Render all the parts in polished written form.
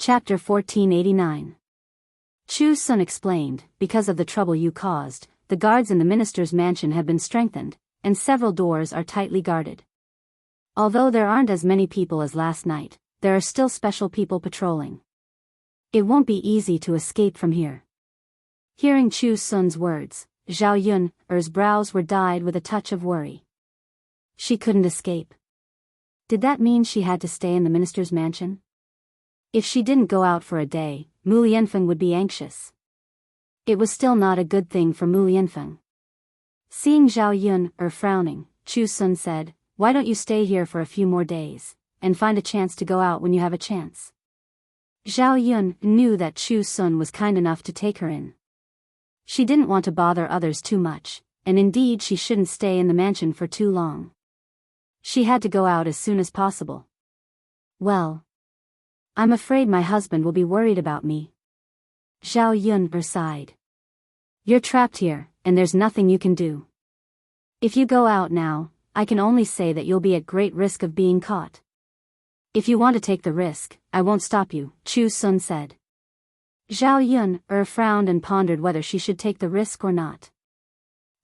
Chapter 1489. Chu's son explained, because of the trouble you caused, the guards in the minister's mansion have been strengthened, and several doors are tightly guarded. Although there aren't as many people as last night, there are still special people patrolling. It won't be easy to escape from here. Hearing Chu's son's words, Zhao Yun's brows were dyed with a touch of worry. She couldn't escape. Did that mean she had to stay in the minister's mansion? If she didn't go out for a day, Mu Lianfeng would be anxious. It was still not a good thing for Mu Lianfeng. Seeing Zhao Yun frowning, Chu's son said, "Why don't you stay here for a few more days, and find a chance to go out when you have a chance?" Zhao Yun knew that Chu's son was kind enough to take her in. She didn't want to bother others too much, and indeed she shouldn't stay in the mansion for too long. She had to go out as soon as possible. "Well, I'm afraid my husband will be worried about me." Zhao Yun sighed. "You're trapped here, and there's nothing you can do. If you go out now, I can only say that you'll be at great risk of being caught. If you want to take the risk, I won't stop you," Chu's son said. Zhao Yun frowned and pondered whether she should take the risk or not.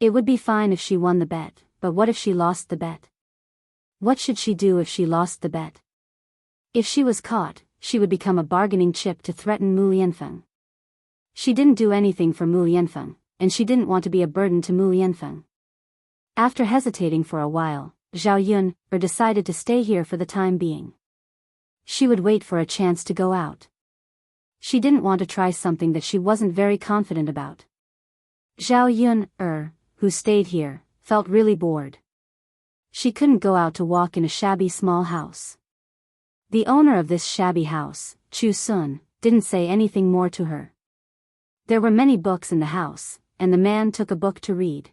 It would be fine if she won the bet, but what if she lost the bet? What should she do if she lost the bet? If she was caught, she would become a bargaining chip to threaten Mu Lianfeng. She didn't do anything for Mu Lianfeng, and she didn't want to be a burden to Mu Lianfeng. After hesitating for a while, Zhao Yun decided to stay here for the time being. She would wait for a chance to go out. She didn't want to try something that she wasn't very confident about. Zhao Yun, who stayed here, felt really bored. She couldn't go out to walk in a shabby small house. The owner of this shabby house, Chu's son, didn't say anything more to her. There were many books in the house, and the man took a book to read.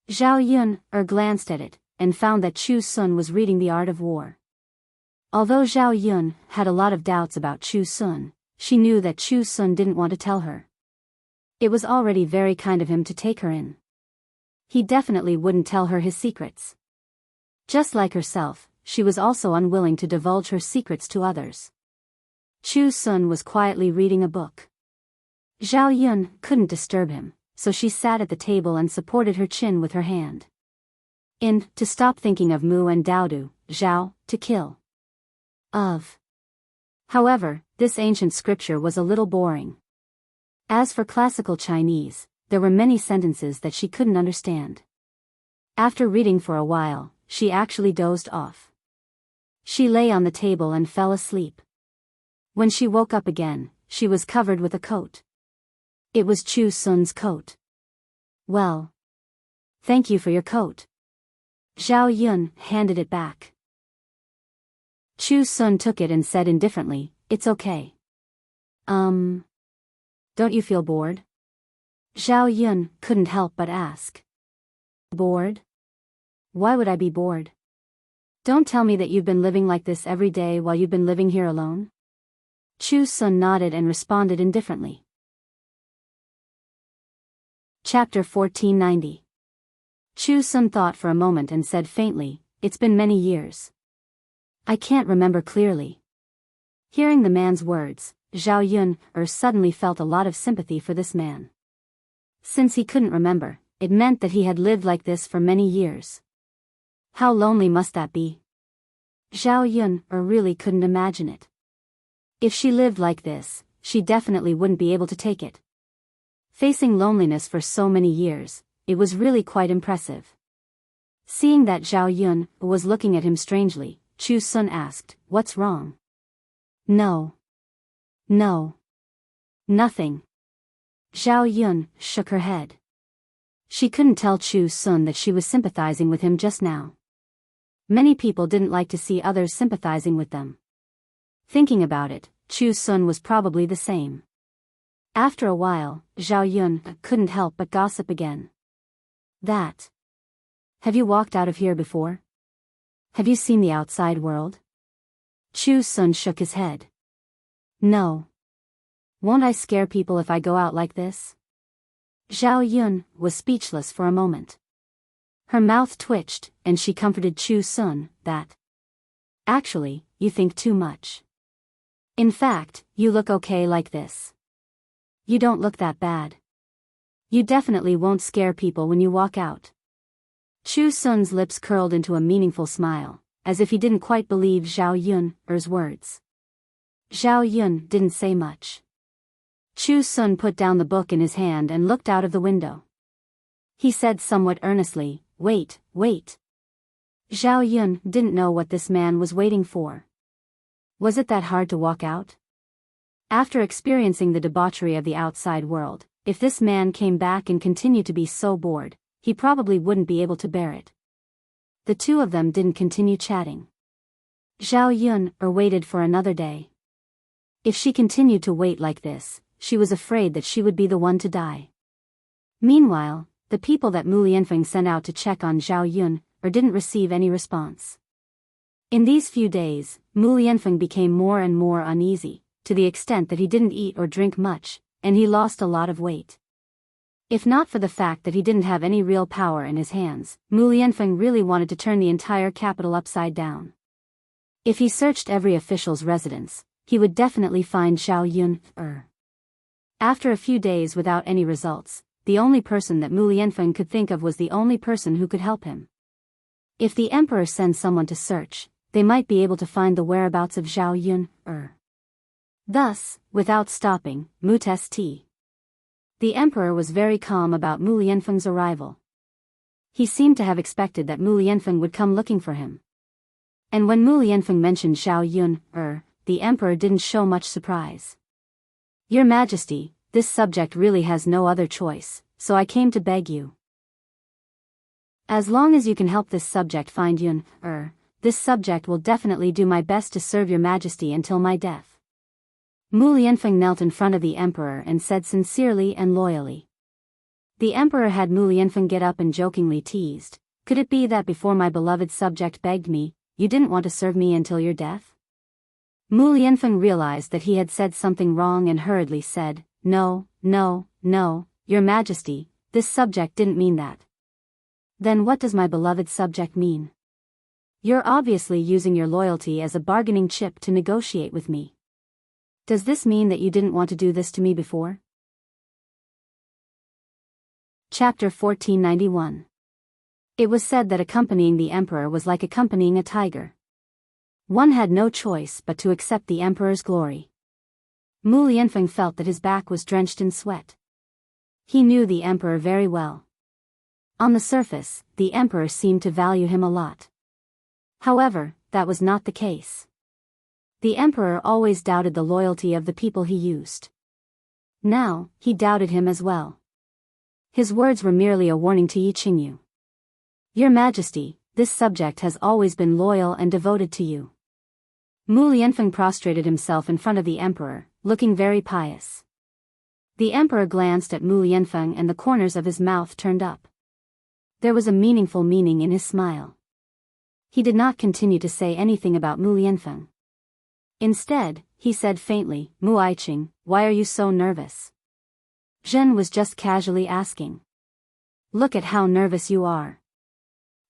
Zhao Yun glanced at it, and found that Chu's son was reading The Art of War. Although Zhao Yun had a lot of doubts about Chu's son, she knew that Chu's son didn't want to tell her. It was already very kind of him to take her in. He definitely wouldn't tell her his secrets. Just like herself, she was also unwilling to divulge her secrets to others. Chu's son was quietly reading a book. Zhao Yun couldn't disturb him, so she sat at the table and supported her chin with her hand. To stop thinking of Mu and Daodu, Zhao, to kill. Of. However, this ancient scripture was a little boring. As for classical Chinese, there were many sentences that she couldn't understand. After reading for a while, she actually dozed off. She lay on the table and fell asleep. When she woke up again, she was covered with a coat. It was Chu's son's coat. "Well, thank you for your coat." Zhao Yun handed it back. Chu's son took it and said indifferently, "It's okay." Don't you feel bored?" Zhao Yun couldn't help but ask. "Bored? Why would I be bored? Don't tell me that you've been living like this every day while you've been living here alone." Chu's son nodded and responded indifferently. Chapter 1490. Chu's son thought for a moment and said faintly, "It's been many years. I can't remember clearly." Hearing the man's words, Zhao Yun suddenly felt a lot of sympathy for this man. Since he couldn't remember, it meant that he had lived like this for many years. How lonely must that be? Zhao Yun really couldn't imagine it. If she lived like this, she definitely wouldn't be able to take it. Facing loneliness for so many years, it was really quite impressive. Seeing that Zhao Yun was looking at him strangely, Chu's son asked, "What's wrong?" No, nothing." Zhao Yun shook her head. She couldn't tell Chu's son that she was sympathizing with him just now. Many people didn't like to see others sympathizing with them. Thinking about it, Chu's son was probably the same. After a while, Zhao Yun couldn't help but gossip again. Have you walked out of here before? Have you seen the outside world?" Chu's son shook his head. "No. Won't I scare people if I go out like this?" Zhao Yun was speechless for a moment. Her mouth twitched, and she comforted Chu's son, that. "Actually, you think too much. In fact, you look okay like this. You don't look that bad. You definitely won't scare people when you walk out. Chu Sun's lips curled into a meaningful smile, as if he didn't quite believe Zhao Yun's words. Zhao Yun didn't say much. Chu Sun put down the book in his hand and looked out of the window. He said somewhat earnestly, "Wait, wait." Zhao Yun didn't know what this man was waiting for. Was it that hard to walk out? After experiencing the debauchery of the outside world, if this man came back and continued to be so bored, he probably wouldn't be able to bear it. The two of them didn't continue chatting. Zhao Yun waited for another day. If she continued to wait like this, she was afraid that she would be the one to die. Meanwhile, the people that Mu Lianfeng sent out to check on Zhao Yun didn't receive any response. In these few days, Mu Lianfeng became more and more uneasy, to the extent that he didn't eat or drink much, and he lost a lot of weight. If not for the fact that he didn't have any real power in his hands, Mu Lianfeng really wanted to turn the entire capital upside down. If he searched every official's residence, he would definitely find Zhao Yun. After a few days without any results, the only person that Mu Lianfeng could think of was the only person who could help him. If the emperor sends someone to search, they might be able to find the whereabouts of Zhao Yun. Thus, without stopping, Mu Testi. The emperor was very calm about Mu Lianfeng's arrival. He seemed to have expected that Mu Lianfeng would come looking for him. And when Mu Lianfeng mentioned Zhao Yun, the emperor didn't show much surprise. "Your Majesty, this subject really has no other choice, so I came to beg you. As long as you can help this subject find Yun, this subject will definitely do my best to serve your Majesty until my death." Mu Lianfeng knelt in front of the emperor and said sincerely and loyally. The emperor had Mu Lianfeng get up and jokingly teased, "Could it be that before my beloved subject begged me, you didn't want to serve me until your death?" Mu Lianfeng realized that he had said something wrong and hurriedly said, No, your Majesty, this subject didn't mean that." "Then what does my beloved subject mean?" "You're obviously using your loyalty as a bargaining chip to negotiate with me. Does this mean that you didn't want to do this to me before?" Chapter 1491. It was said that accompanying the emperor was like accompanying a tiger. One had no choice but to accept the emperor's glory. Mu Lianfeng felt that his back was drenched in sweat. He knew the emperor very well. On the surface, the emperor seemed to value him a lot. However, that was not the case. The emperor always doubted the loyalty of the people he used. Now, he doubted him as well. His words were merely a warning to Yi Qingyu. "Your Majesty, this subject has always been loyal and devoted to you." Mu Lianfeng prostrated himself in front of the emperor, looking very pious. The emperor glanced at Mu Lianfeng and the corners of his mouth turned up. There was a meaningful meaning in his smile. He did not continue to say anything about Mu Lianfeng. Instead, he said faintly, "Mu Aiqing, why are you so nervous?" Zhen was just casually asking. "Look at how nervous you are."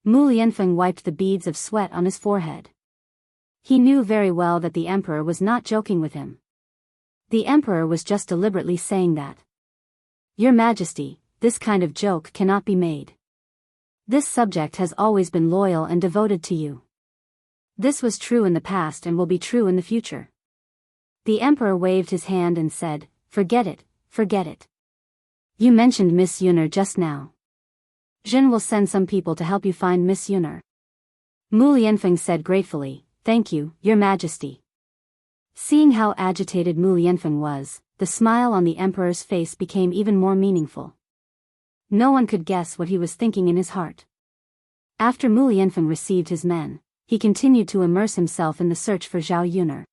Mu Lianfeng wiped the beads of sweat on his forehead. He knew very well that the emperor was not joking with him. The emperor was just deliberately saying that. "Your Majesty, this kind of joke cannot be made. This subject has always been loyal and devoted to you. This was true in the past and will be true in the future." The emperor waved his hand and said, Forget it. You mentioned Miss Yuner just now. Zhen will send some people to help you find Miss Yuner." Mu Lianfeng said gratefully, "Thank you, Your Majesty." Seeing how agitated Mu Lianfeng was, the smile on the emperor's face became even more meaningful. No one could guess what he was thinking in his heart. After Mu Lianfeng received his men, he continued to immerse himself in the search for Zhao Yuner.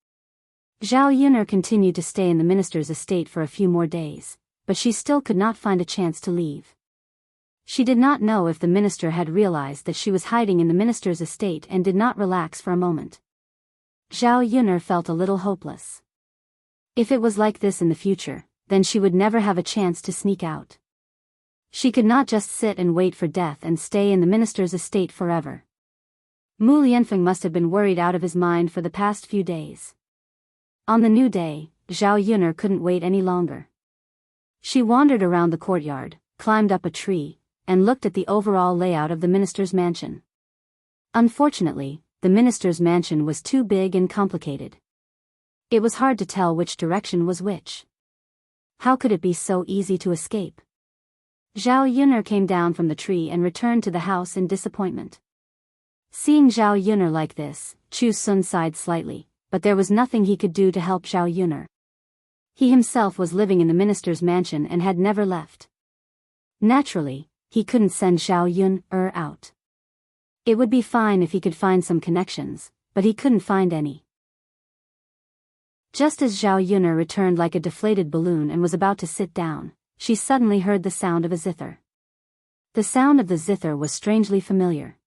Zhao Yuner continued to stay in the minister's estate for a few more days, but she still could not find a chance to leave. She did not know if the minister had realized that she was hiding in the minister's estate and did not relax for a moment. Zhao Yuner felt a little hopeless. If it was like this in the future, then she would never have a chance to sneak out. She could not just sit and wait for death and stay in the minister's estate forever. Mu Lianfeng must have been worried out of his mind for the past few days. On the new day, Zhao Yuner couldn't wait any longer. She wandered around the courtyard, climbed up a tree, and looked at the overall layout of the minister's mansion. Unfortunately, the minister's mansion was too big and complicated. It was hard to tell which direction was which. How could it be so easy to escape? Zhao Yuner came down from the tree and returned to the house in disappointment. Seeing Zhao Yuner like this, Chu Sun sighed slightly, but there was nothing he could do to help Zhao Yuner. He himself was living in the minister's mansion and had never left. Naturally, he couldn't send Zhao Yuner out. It would be fine if he could find some connections, but he couldn't find any. Just as Zhao Yuner returned like a deflated balloon and was about to sit down, she suddenly heard the sound of a zither. The sound of the zither was strangely familiar.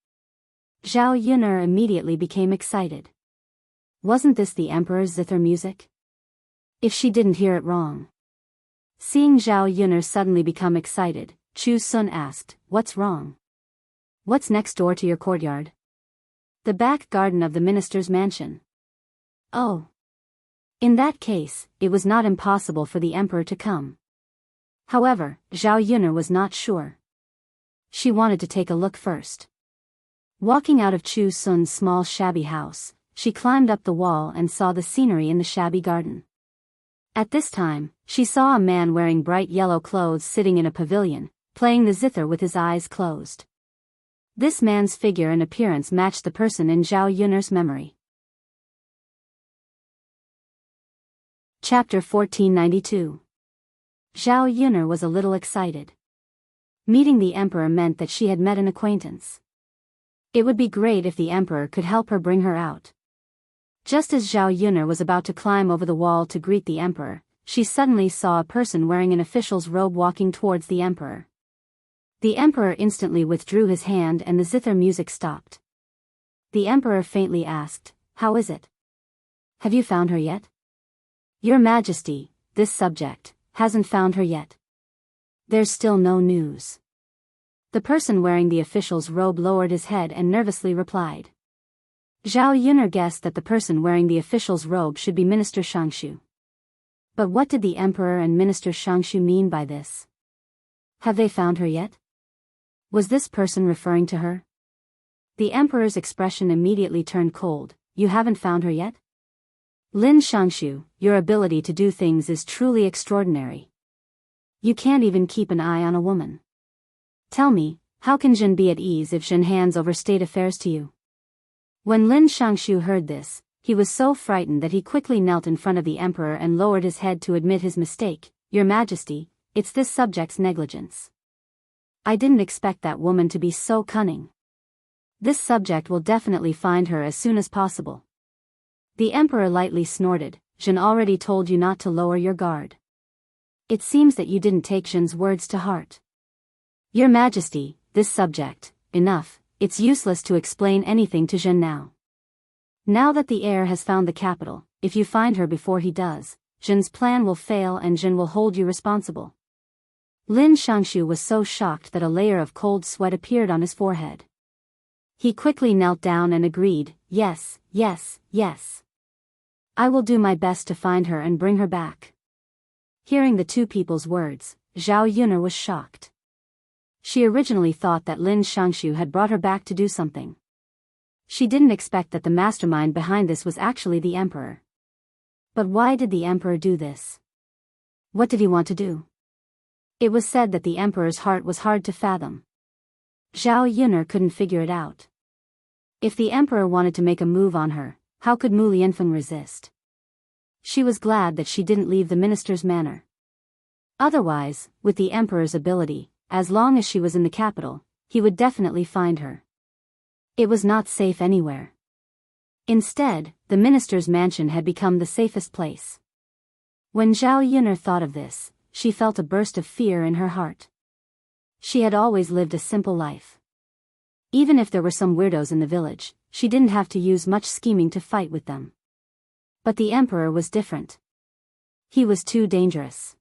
Zhao Yuner immediately became excited. Wasn't this the emperor's zither music? If she didn't hear it wrong. Seeing Zhao Yuner suddenly become excited, Chu Sun asked, "What's wrong? What's next door to your courtyard?" "The back garden of the minister's mansion." "Oh. In that case, it was not impossible for the emperor to come." However, Zhao Yuner was not sure. She wanted to take a look first. Walking out of Chu Sun's small shabby house, she climbed up the wall and saw the scenery in the shabby garden. At this time, she saw a man wearing bright yellow clothes sitting in a pavilion, playing the zither with his eyes closed. This man's figure and appearance matched the person in Zhao Yuner's memory. Chapter 1492. Zhao Yuner was a little excited. Meeting the emperor meant that she had met an acquaintance. It would be great if the emperor could help her bring her out. Just as Zhao Yuner was about to climb over the wall to greet the emperor, she suddenly saw a person wearing an official's robe walking towards the emperor. The emperor instantly withdrew his hand and the zither music stopped. The emperor faintly asked, "How is it? Have you found her yet?" "Your Majesty, this subject hasn't found her yet. There's still no news." The person wearing the official's robe lowered his head and nervously replied. Zhao Yuner guessed that the person wearing the official's robe should be Minister Shangshu. But what did the emperor and Minister Shangshu mean by this? Have they found her yet? Was this person referring to her? The emperor's expression immediately turned cold. "You haven't found her yet? Lin Shangshu, your ability to do things is truly extraordinary. You can't even keep an eye on a woman. Tell me, how can Jin be at ease if Jin hands over state affairs to you?" When Lin Shangshu heard this, he was so frightened that he quickly knelt in front of the emperor and lowered his head to admit his mistake. "Your Majesty, it's this subject's negligence. I didn't expect that woman to be so cunning. This subject will definitely find her as soon as possible." The emperor lightly snorted. "Jin already told you not to lower your guard. It seems that you didn't take Jin's words to heart." "Your Majesty, this subject, enough. It's useless to explain anything to Jin now. Now that the heir has found the capital, if you find her before he does, Jin's plan will fail and Jin will hold you responsible." Lin Shangshu was so shocked that a layer of cold sweat appeared on his forehead. He quickly knelt down and agreed, "Yes, yes, yes. I will do my best to find her and bring her back." Hearing the two people's words, Zhao Yuner was shocked. She originally thought that Lin Shangshu had brought her back to do something. She didn't expect that the mastermind behind this was actually the emperor. But why did the emperor do this? What did he want to do? It was said that the emperor's heart was hard to fathom. Zhao Yuner couldn't figure it out. If the emperor wanted to make a move on her, how could Mu Lianfeng resist? She was glad that she didn't leave the minister's manor. Otherwise, with the emperor's ability, as long as she was in the capital, he would definitely find her. It was not safe anywhere. Instead, the minister's mansion had become the safest place. When Zhao Yuner thought of this, she felt a burst of fear in her heart. She had always lived a simple life. Even if there were some weirdos in the village, she didn't have to use much scheming to fight with them. But the emperor was different. He was too dangerous.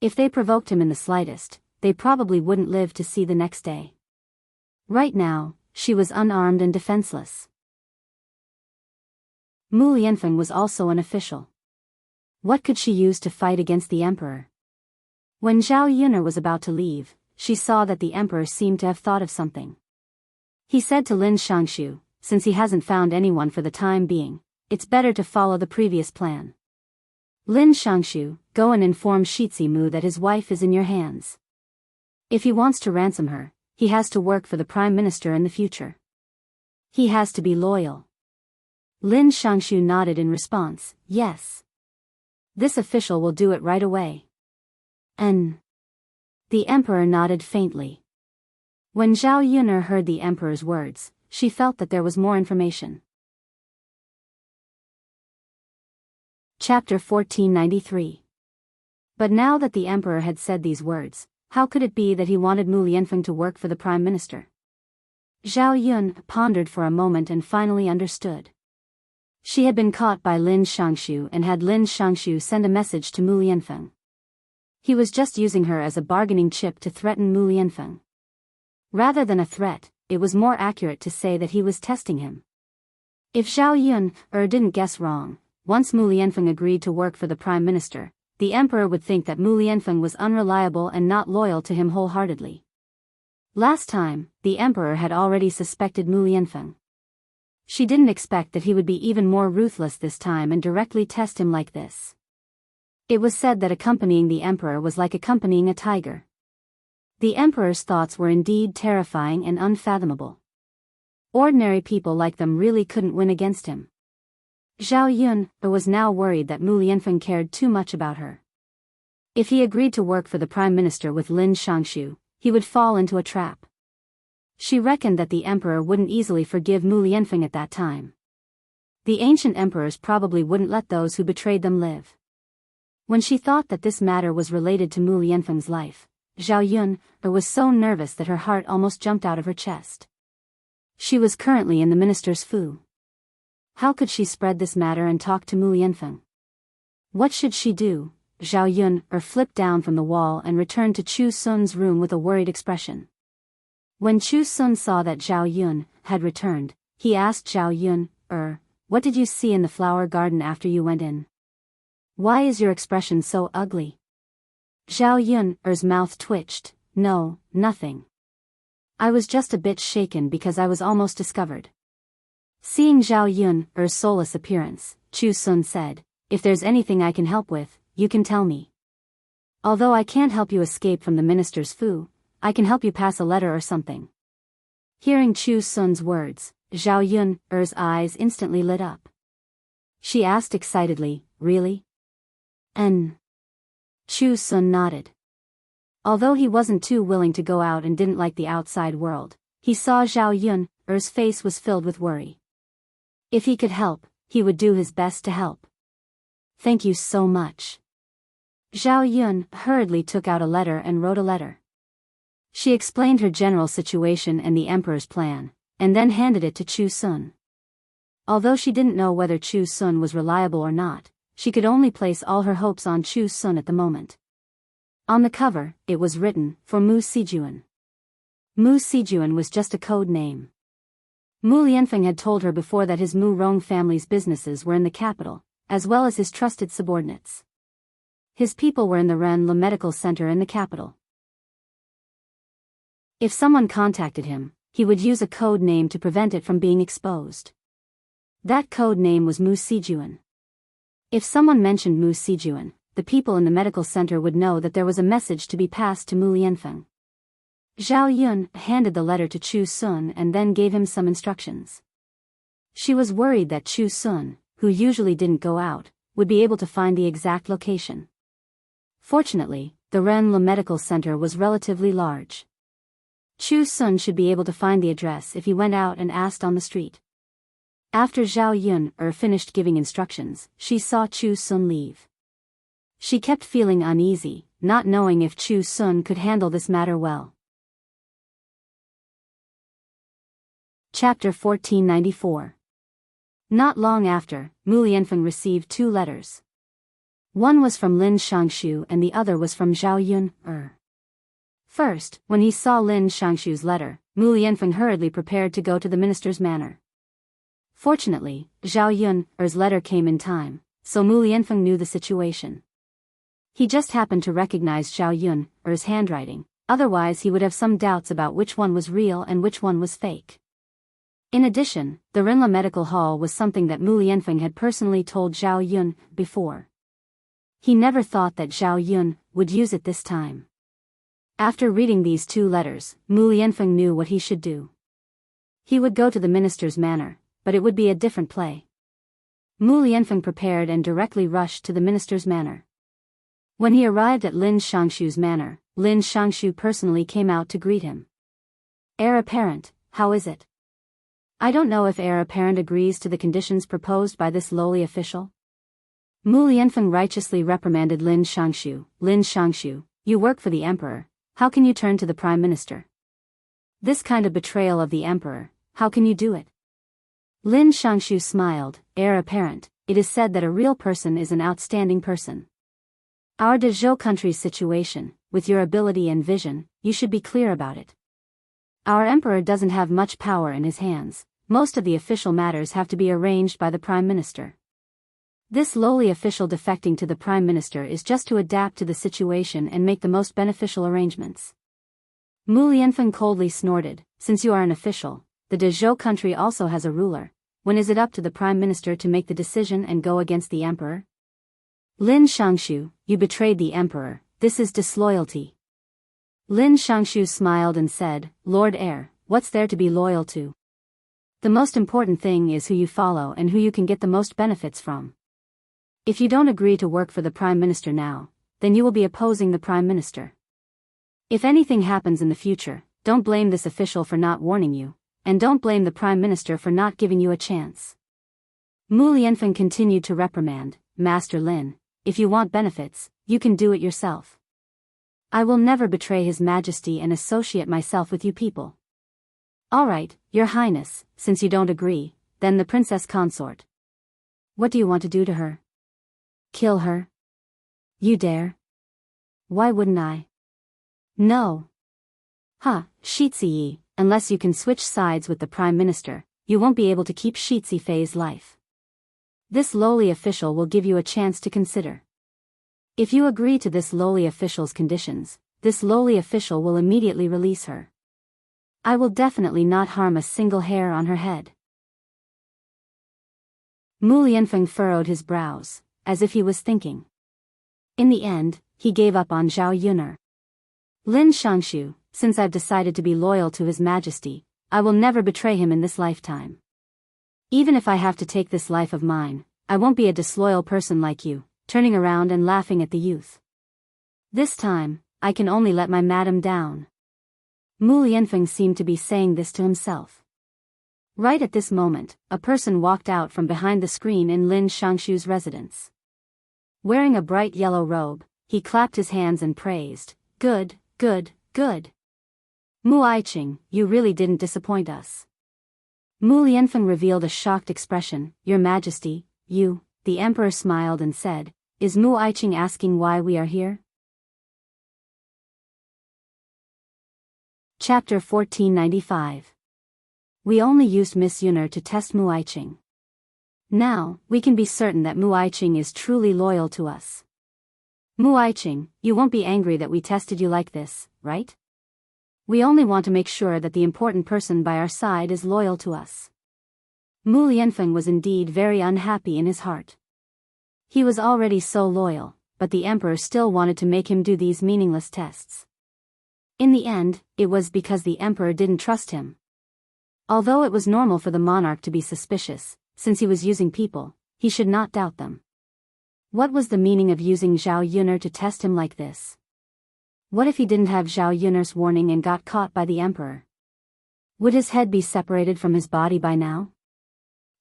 If they provoked him in the slightest, they probably wouldn't live to see the next day. Right now, she was unarmed and defenseless. Mu Lianfeng was also an official. What could she use to fight against the emperor? When Zhao Yun'er was about to leave, she saw that the emperor seemed to have thought of something. He said to Lin Shangshu, since he hasn't found anyone for the time being, it's better to follow the previous plan. Lin Shangshu, go and inform Shizimu that his wife is in your hands. If he wants to ransom her, he has to work for the prime minister in the future. He has to be loyal. Lin Shangshu nodded in response, yes. This official will do it right away. And the emperor nodded faintly. When Zhao Yun'er heard the emperor's words, she felt that there was more information. Chapter 1493. But now that the emperor had said these words, how could it be that he wanted Mu Lianfeng to work for the prime minister? Zhao Yun pondered for a moment and finally understood. She had been caught by Lin Shangshu and had Lin Shangshu send a message to Mu Lianfeng. He was just using her as a bargaining chip to threaten Mu Lianfeng. Rather than a threat, it was more accurate to say that he was testing him. If Zhao Yun'er didn't guess wrong, once Mu Lianfeng agreed to work for the prime minister, the emperor would think that Mu Lianfeng was unreliable and not loyal to him wholeheartedly. Last time, the emperor had already suspected Mu Lianfeng. She didn't expect that he would be even more ruthless this time and directly test him like this. It was said that accompanying the emperor was like accompanying a tiger. The emperor's thoughts were indeed terrifying and unfathomable. Ordinary people like them really couldn't win against him. Zhao Yun'er was now worried that Mu Lianfeng cared too much about her. If he agreed to work for the prime minister with Lin Shangshu, he would fall into a trap. She reckoned that the emperor wouldn't easily forgive Mu Lianfeng at that time. The ancient emperors probably wouldn't let those who betrayed them live. When she thought that this matter was related to Mu Lianfeng's life, Zhao Yun'er was so nervous that her heart almost jumped out of her chest. She was currently in the minister's fu. How could she spread this matter and talk to Mu Lianfeng? What should she do? Zhao Yun'er flipped down from the wall and returned to Chu Sun's room with a worried expression. When Chu Sun saw that Zhao Yun had returned, he asked Zhao Yun'er, what did you see in the flower garden after you went in? Why is your expression so ugly? Zhao Yun'er's mouth twitched. No, nothing. I was just a bit shaken because I was almost discovered. Seeing Zhao Yun'er's soulless appearance, Chu Sun said, if there's anything I can help with, you can tell me. Although I can't help you escape from the minister's fu, I can help you pass a letter or something. Hearing Chu Sun's words, Zhao Yun'er's eyes instantly lit up. She asked excitedly, really? And Chu Sun nodded. Although he wasn't too willing to go out and didn't like the outside world, he saw Zhao Yun'er's face was filled with worry. If he could help, he would do his best to help. Thank you so much. Zhao Yun hurriedly took out a letter and wrote a letter. She explained her general situation and the emperor's plan, and then handed it to Chu Sun. Although she didn't know whether Chu Sun was reliable or not, she could only place all her hopes on Chu Sun at the moment. On the cover, it was written, for Mu Sijuan. Mu Sijuan was just a code name. Mu Lianfeng had told her before that his Mu Rong family's businesses were in the capital, as well as his trusted subordinates. His people were in the Rennes Medical Center in the capital. If someone contacted him, he would use a code name to prevent it from being exposed. That code name was Mu Sijuan. If someone mentioned Mu Sijuan, the people in the medical center would know that there was a message to be passed to Mu Lianfeng. Zhao Yun handed the letter to Chu Sun and then gave him some instructions. She was worried that Chu Sun, who usually didn't go out, would be able to find the exact location. Fortunately, the Rennes Medical Center was relatively large. Chu Sun should be able to find the address if he went out and asked on the street. After Zhao Yun'er finished giving instructions, she saw Chu Sun leave. She kept feeling uneasy, not knowing if Chu Sun could handle this matter well. Chapter 1494. Not long after, Mu Lianfeng received 2 letters. One was from Lin Shangshu and the other was from Zhao Yun'er. First, when he saw Lin Shangshu's letter, Mu Lianfeng hurriedly prepared to go to the minister's manor. Fortunately, Zhao Yun'er's letter came in time, so Mu Lianfeng knew the situation. He just happened to recognize Zhao Yun's handwriting, otherwise he would have some doubts about which one was real and which one was fake. In addition, the Rinla Medical Hall was something that Mu Lianfeng had personally told Zhao Yun before. He never thought that Zhao Yun would use it this time. After reading these 2 letters, Mu Lianfeng knew what he should do. He would go to the minister's manor, but it would be a different play. Mu Lianfeng prepared and directly rushed to the minister's manor. When he arrived at Lin Shangshu's manor, Lin Shangshu personally came out to greet him. "Heir apparent, how is it?" "I don't know if heir apparent agrees to the conditions proposed by this lowly official." Mu Lianfeng righteously reprimanded Lin Shangshu. "Lin Shangshu, you work for the emperor, how can you turn to the prime minister? This kind of betrayal of the emperor, how can you do it?" Lin Shangshu smiled. "Heir apparent, it is said that a real person is an outstanding person. Our Dezhou country's situation, with your ability and vision, you should be clear about it. Our emperor doesn't have much power in his hands, most of the official matters have to be arranged by the prime minister. This lowly official defecting to the prime minister is just to adapt to the situation and make the most beneficial arrangements." Mu Lianfeng coldly snorted, "Since you are an official, the Dezhou country also has a ruler. When is it up to the prime minister to make the decision and go against the emperor?" "Lin Shangshu, you betrayed the emperor, this is disloyalty." Lin Shangshu smiled and said, "Lord Heir, what's there to be loyal to? The most important thing is who you follow and who you can get the most benefits from. If you don't agree to work for the prime minister now, then you will be opposing the prime minister. If anything happens in the future, don't blame this official for not warning you, and don't blame the prime minister for not giving you a chance." Mu Lianfeng continued to reprimand, "Master Lin, if you want benefits, you can do it yourself. I will never betray His Majesty and associate myself with you people." "All right, Your Highness, since you don't agree, then the princess consort. What do you want to do to her? Kill her? You dare? Why wouldn't I? No. Shizi, unless you can switch sides with the prime minister, you won't be able to keep Shizi Fei's life. This lowly official will give you a chance to consider. If you agree to this lowly official's conditions, this lowly official will immediately release her. I will definitely not harm a single hair on her head." Mu Lianfeng furrowed his brows, as if he was thinking. In the end, he gave up on Zhao Yun'er. "Lin Shangshu, since I've decided to be loyal to His Majesty, I will never betray him in this lifetime. Even if I have to take this life of mine, I won't be a disloyal person like you, turning around and laughing at the youth. This time, I can only let my madam down." Mu Lianfeng seemed to be saying this to himself. Right at this moment, a person walked out from behind the screen in Lin Shangshu's residence. Wearing a bright yellow robe, he clapped his hands and praised, "Good, good, good. Mu Aiqing, you really didn't disappoint us." Mu Lianfeng revealed a shocked expression. "Your Majesty, you..." The emperor smiled and said, "Is Mu Aiqing asking why we are here?" Chapter 1495. We only used Miss Yun'er to test Mu Aiqing. Now, we can be certain that Mu Aiqing is truly loyal to us. Mu Aiqing, you won't be angry that we tested you like this, right? We only want to make sure that the important person by our side is loyal to us." Mu Lianfeng was indeed very unhappy in his heart. He was already so loyal, but the emperor still wanted to make him do these meaningless tests. In the end, it was because the emperor didn't trust him. Although it was normal for the monarch to be suspicious, since he was using people, he should not doubt them. What was the meaning of using Zhao Yun'er to test him like this? What if he didn't have Zhao Yun'er's warning and got caught by the emperor? Would his head be separated from his body by now?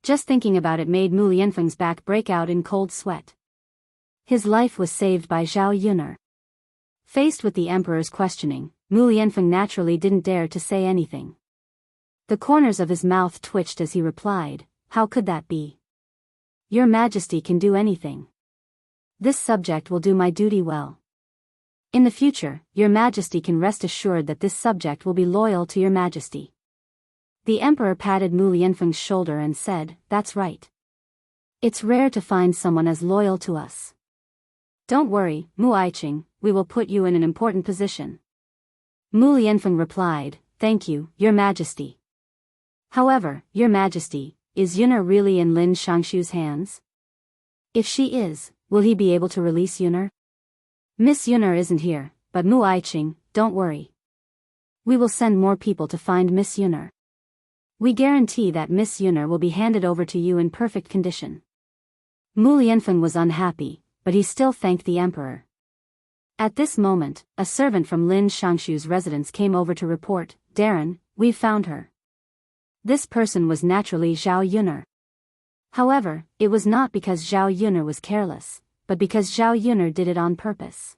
Just thinking about it made Mu Lianfeng's back break out in cold sweat. His life was saved by Zhao Yun'er. Faced with the emperor's questioning, Mu Lianfeng naturally didn't dare to say anything. The corners of his mouth twitched as he replied, "How could that be? Your Majesty can do anything. This subject will do my duty well. In the future, Your Majesty can rest assured that this subject will be loyal to Your Majesty." The emperor patted Mu Lianfeng's shoulder and said, "That's right. It's rare to find someone as loyal to us. Don't worry, Mu Aiqing, we will put you in an important position. Mu Lianfeng replied, Thank you, Your Majesty. However, Your Majesty, is Yuner really in Lin Shangshu's hands? If she is, will he be able to release Yuner? Miss Yuner isn't here, but Mu Aiqing, don't worry. We will send more people to find Miss Yuner. We guarantee that Miss Yuner will be handed over to you in perfect condition. Mu Lianfeng was unhappy, but he still thanked the emperor. At this moment, a servant from Lin Shangshu's residence came over to report, Darren, we've found her. This person was naturally Zhao Yuner. However, it was not because Zhao Yuner was careless, but because Zhao Yuner did it on purpose.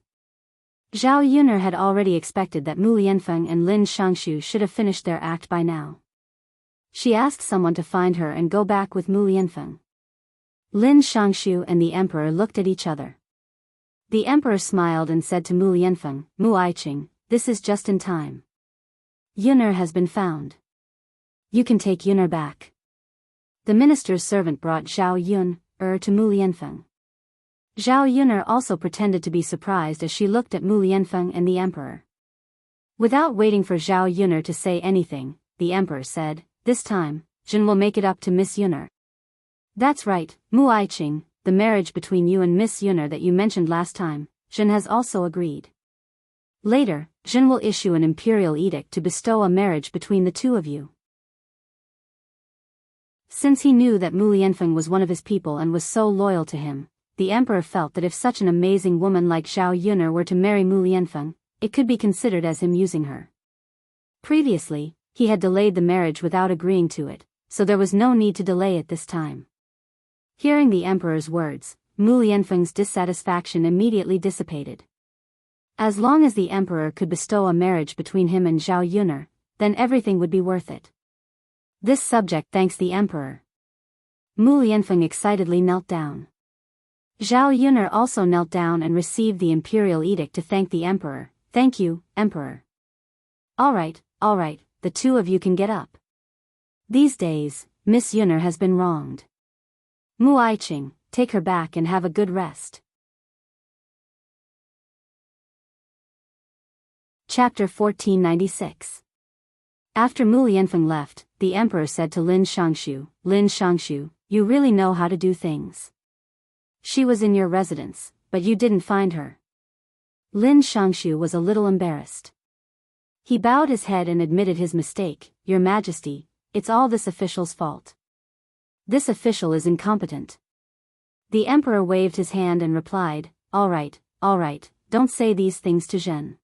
Zhao Yuner had already expected that Mu Lianfeng and Lin Shangshu should have finished their act by now. She asked someone to find her and go back with Mu Lianfeng. Lin Shangshu and the emperor looked at each other. The emperor smiled and said to Mu Lianfeng, Mu Aiqing, this is just in time. Yuner has been found. You can take Yuner back. The minister's servant brought Zhao Yuner to Mu Lianfeng. Zhao Yuner also pretended to be surprised as she looked at Mu Lianfeng and the emperor. Without waiting for Zhao Yuner to say anything, the emperor said, This time, Jin will make it up to Miss Yuner. That's right, Mu Aiqing, the marriage between you and Miss Yuner that you mentioned last time, Jin has also agreed. Later, Jin will issue an imperial edict to bestow a marriage between the two of you. Since he knew that Mu Lianfeng was one of his people and was so loyal to him, the emperor felt that if such an amazing woman like Zhao Yuner were to marry Mu Lianfeng, it could be considered as him using her. Previously, he had delayed the marriage without agreeing to it, so there was no need to delay it this time. Hearing the emperor's words, Mu Lianfeng's dissatisfaction immediately dissipated. As long as the emperor could bestow a marriage between him and Zhao Yuner, then everything would be worth it. This subject thanks the emperor. Mu Lianfeng excitedly knelt down. Zhao Yuner also knelt down and received the imperial edict to thank the emperor. Thank you, emperor. All right, the two of you can get up. These days, Miss Yuner has been wronged. Mu Aiqing, take her back and have a good rest. Chapter 1496. After Mu Lianfeng left, the emperor said to Lin Shangshu, you really know how to do things. She was in your residence, but you didn't find her. Lin Shangshu was a little embarrassed. He bowed his head and admitted his mistake. Your Majesty, it's all this official's fault. This official is incompetent. The emperor waved his hand and replied, all right, don't say these things to Zhen.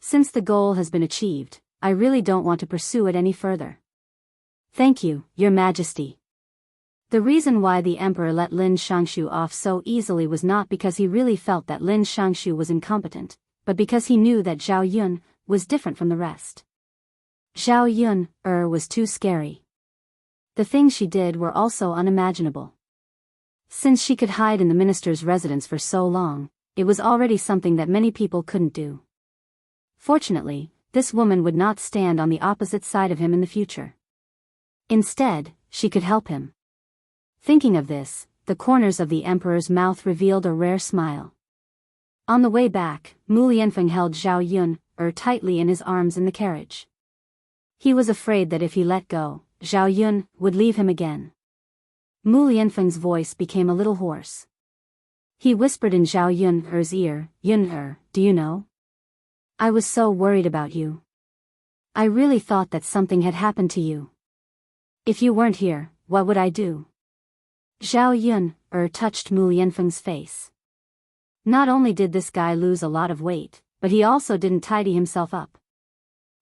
Since the goal has been achieved, I really don't want to pursue it any further. Thank you, Your Majesty. The reason why the emperor let Lin Shangshu off so easily was not because he really felt that Lin Shangshu was incompetent, but because he knew that Zhao Yun was different from the rest. Zhao Yun was too scary. The things she did were also unimaginable. Since she could hide in the minister's residence for so long, it was already something that many people couldn't do. Fortunately, this woman would not stand on the opposite side of him in the future. Instead, she could help him. Thinking of this, the corners of the emperor's mouth revealed a rare smile. On the way back, Mu Lianfeng held Zhao Yun tightly in his arms in the carriage. He was afraid that if he let go, Zhao Yun would leave him again. Mu Lianfeng's voice became a little hoarse. He whispered in Zhao Yun's ear, Yun, do you know? I was so worried about you. I really thought that something had happened to you. If you weren't here, what would I do? Zhao Yun touched Mu Lianfeng's face. Not only did this guy lose a lot of weight, but he also didn't tidy himself up.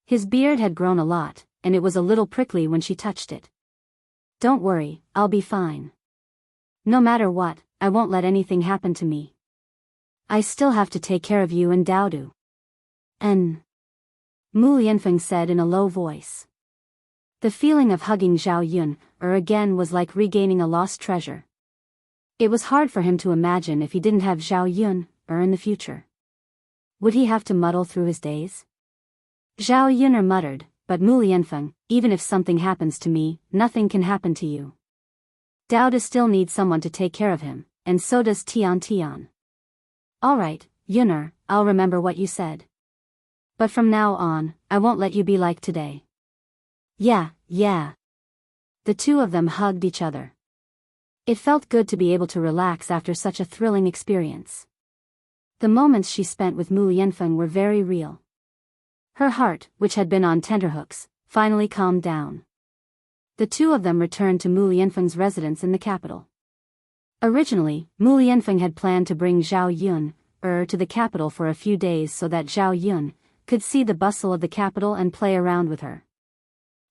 His beard had grown a lot, and it was a little prickly when she touched it. Don't worry, I'll be fine. No matter what, I won't let anything happen to me. I still have to take care of you and Daodu. Mu Lianfeng said in a low voice. The feeling of hugging Zhao Yun again was like regaining a lost treasure. It was hard for him to imagine if he didn't have Zhao Yun in the future. Would he have to muddle through his days? Zhao Yun muttered, but Mu Lianfeng, even if something happens to me, nothing can happen to you. Dao still needs someone to take care of him, and so does Tian Tian. Alright, Yun'er, I'll remember what you said. But from now on, I won't let you be like today. Yeah. The two of them hugged each other. It felt good to be able to relax after such a thrilling experience. The moments she spent with Mu Yanfeng were very real. Her heart, which had been on tenterhooks, finally calmed down. The two of them returned to Mu Yanfeng's residence in the capital. Originally, Mu Yanfeng had planned to bring Zhao Yun to the capital for a few days so that Zhao Yun could see the bustle of the capital and play around with her.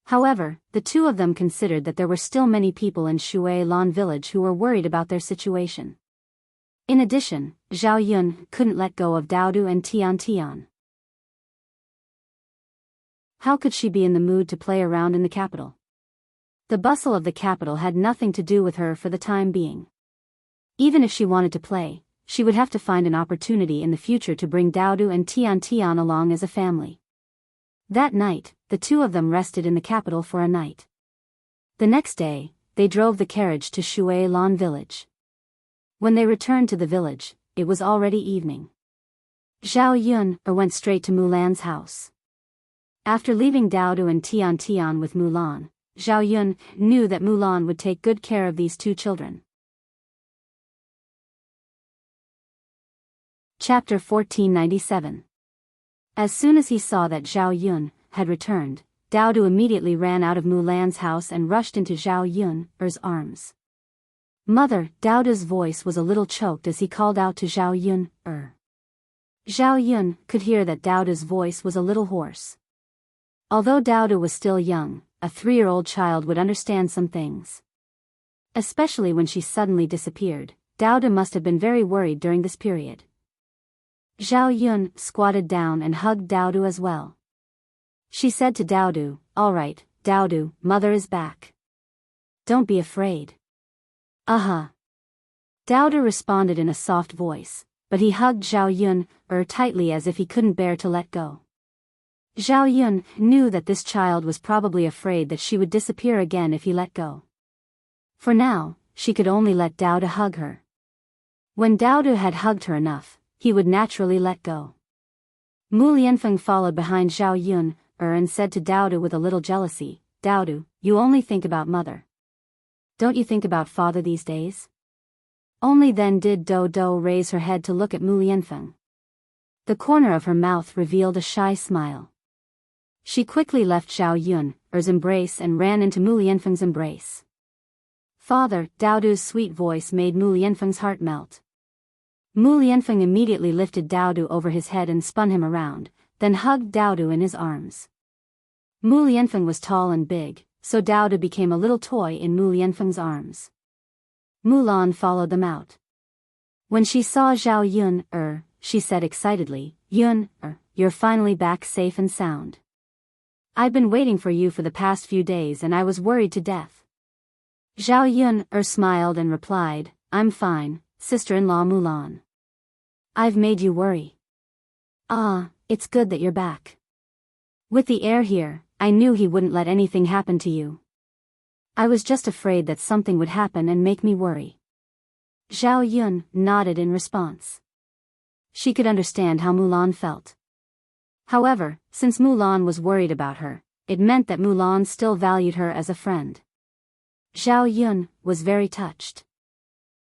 However, the two of them considered that there were still many people in Shui Lan village who were worried about their situation. In addition, Zhao Yun couldn't let go of Daodu and Tian Tian. How could she be in the mood to play around in the capital? The bustle of the capital had nothing to do with her for the time being. Even if she wanted to play, she would have to find an opportunity in the future to bring Daodu and Tian Tian along as a family. That night, the two of them rested in the capital for a night. The next day, they drove the carriage to Shui Lan village. When they returned to the village, it was already evening. Zhao Yun went straight to Mulan's house. After leaving Daodu and Tian Tian with Mulan, Zhao Yun knew that Mulan would take good care of these two children. Chapter 1497. As soon as he saw that Zhao Yun had returned, Daodu immediately ran out of Mulan's house and rushed into Zhao Yun's arms. Mother, Daodu's voice was a little choked as he called out to Zhao Yun. Zhao Yun could hear that Daodu's voice was a little hoarse. Although Daodu was still young, a 3-year-old child would understand some things. Especially when she suddenly disappeared, Daodu must have been very worried during this period. Zhao Yun squatted down and hugged Daodu as well. She said to Daodu, "Alright, Daodu, mother is back. Don't be afraid." Daodu responded in a soft voice, but he hugged Zhao Yun tightly as if he couldn't bear to let go. Zhao Yun knew that this child was probably afraid that she would disappear again if he let go. For now, she could only let Daodu hug her. When Daodu had hugged her enough, he would naturally let go. Mu Lianfeng followed behind Zhao Yun and said to Daodu with a little jealousy, "Daodu, you only think about mother. Don't you think about father these days?" Only then did Do raise her head to look at Mu Lianfeng. The corner of her mouth revealed a shy smile. She quickly left Zhao Yun's embrace and ran into Mu Lianfeng's embrace. "Father," Daodu's sweet voice made Mu Lianfeng's heart melt. Mu Lianfeng immediately lifted Daodu over his head and spun him around, then hugged Daodu in his arms. Mu Lianfeng was tall and big, so Daodu became a little toy in Mu Lianfeng's arms. Mulan followed them out. When she saw Zhao Yun she said excitedly, "Yun you're finally back safe and sound. I've been waiting for you for the past few days and I was worried to death." Zhao Yun smiled and replied, "I'm fine, sister-in-law Mulan. I've made you worry." It's good that you're back. With the heir here, I knew he wouldn't let anything happen to you. I was just afraid that something would happen and make me worry." Zhao Yun nodded in response. She could understand how Mulan felt. However, since Mulan was worried about her, it meant that Mulan still valued her as a friend. Zhao Yun was very touched.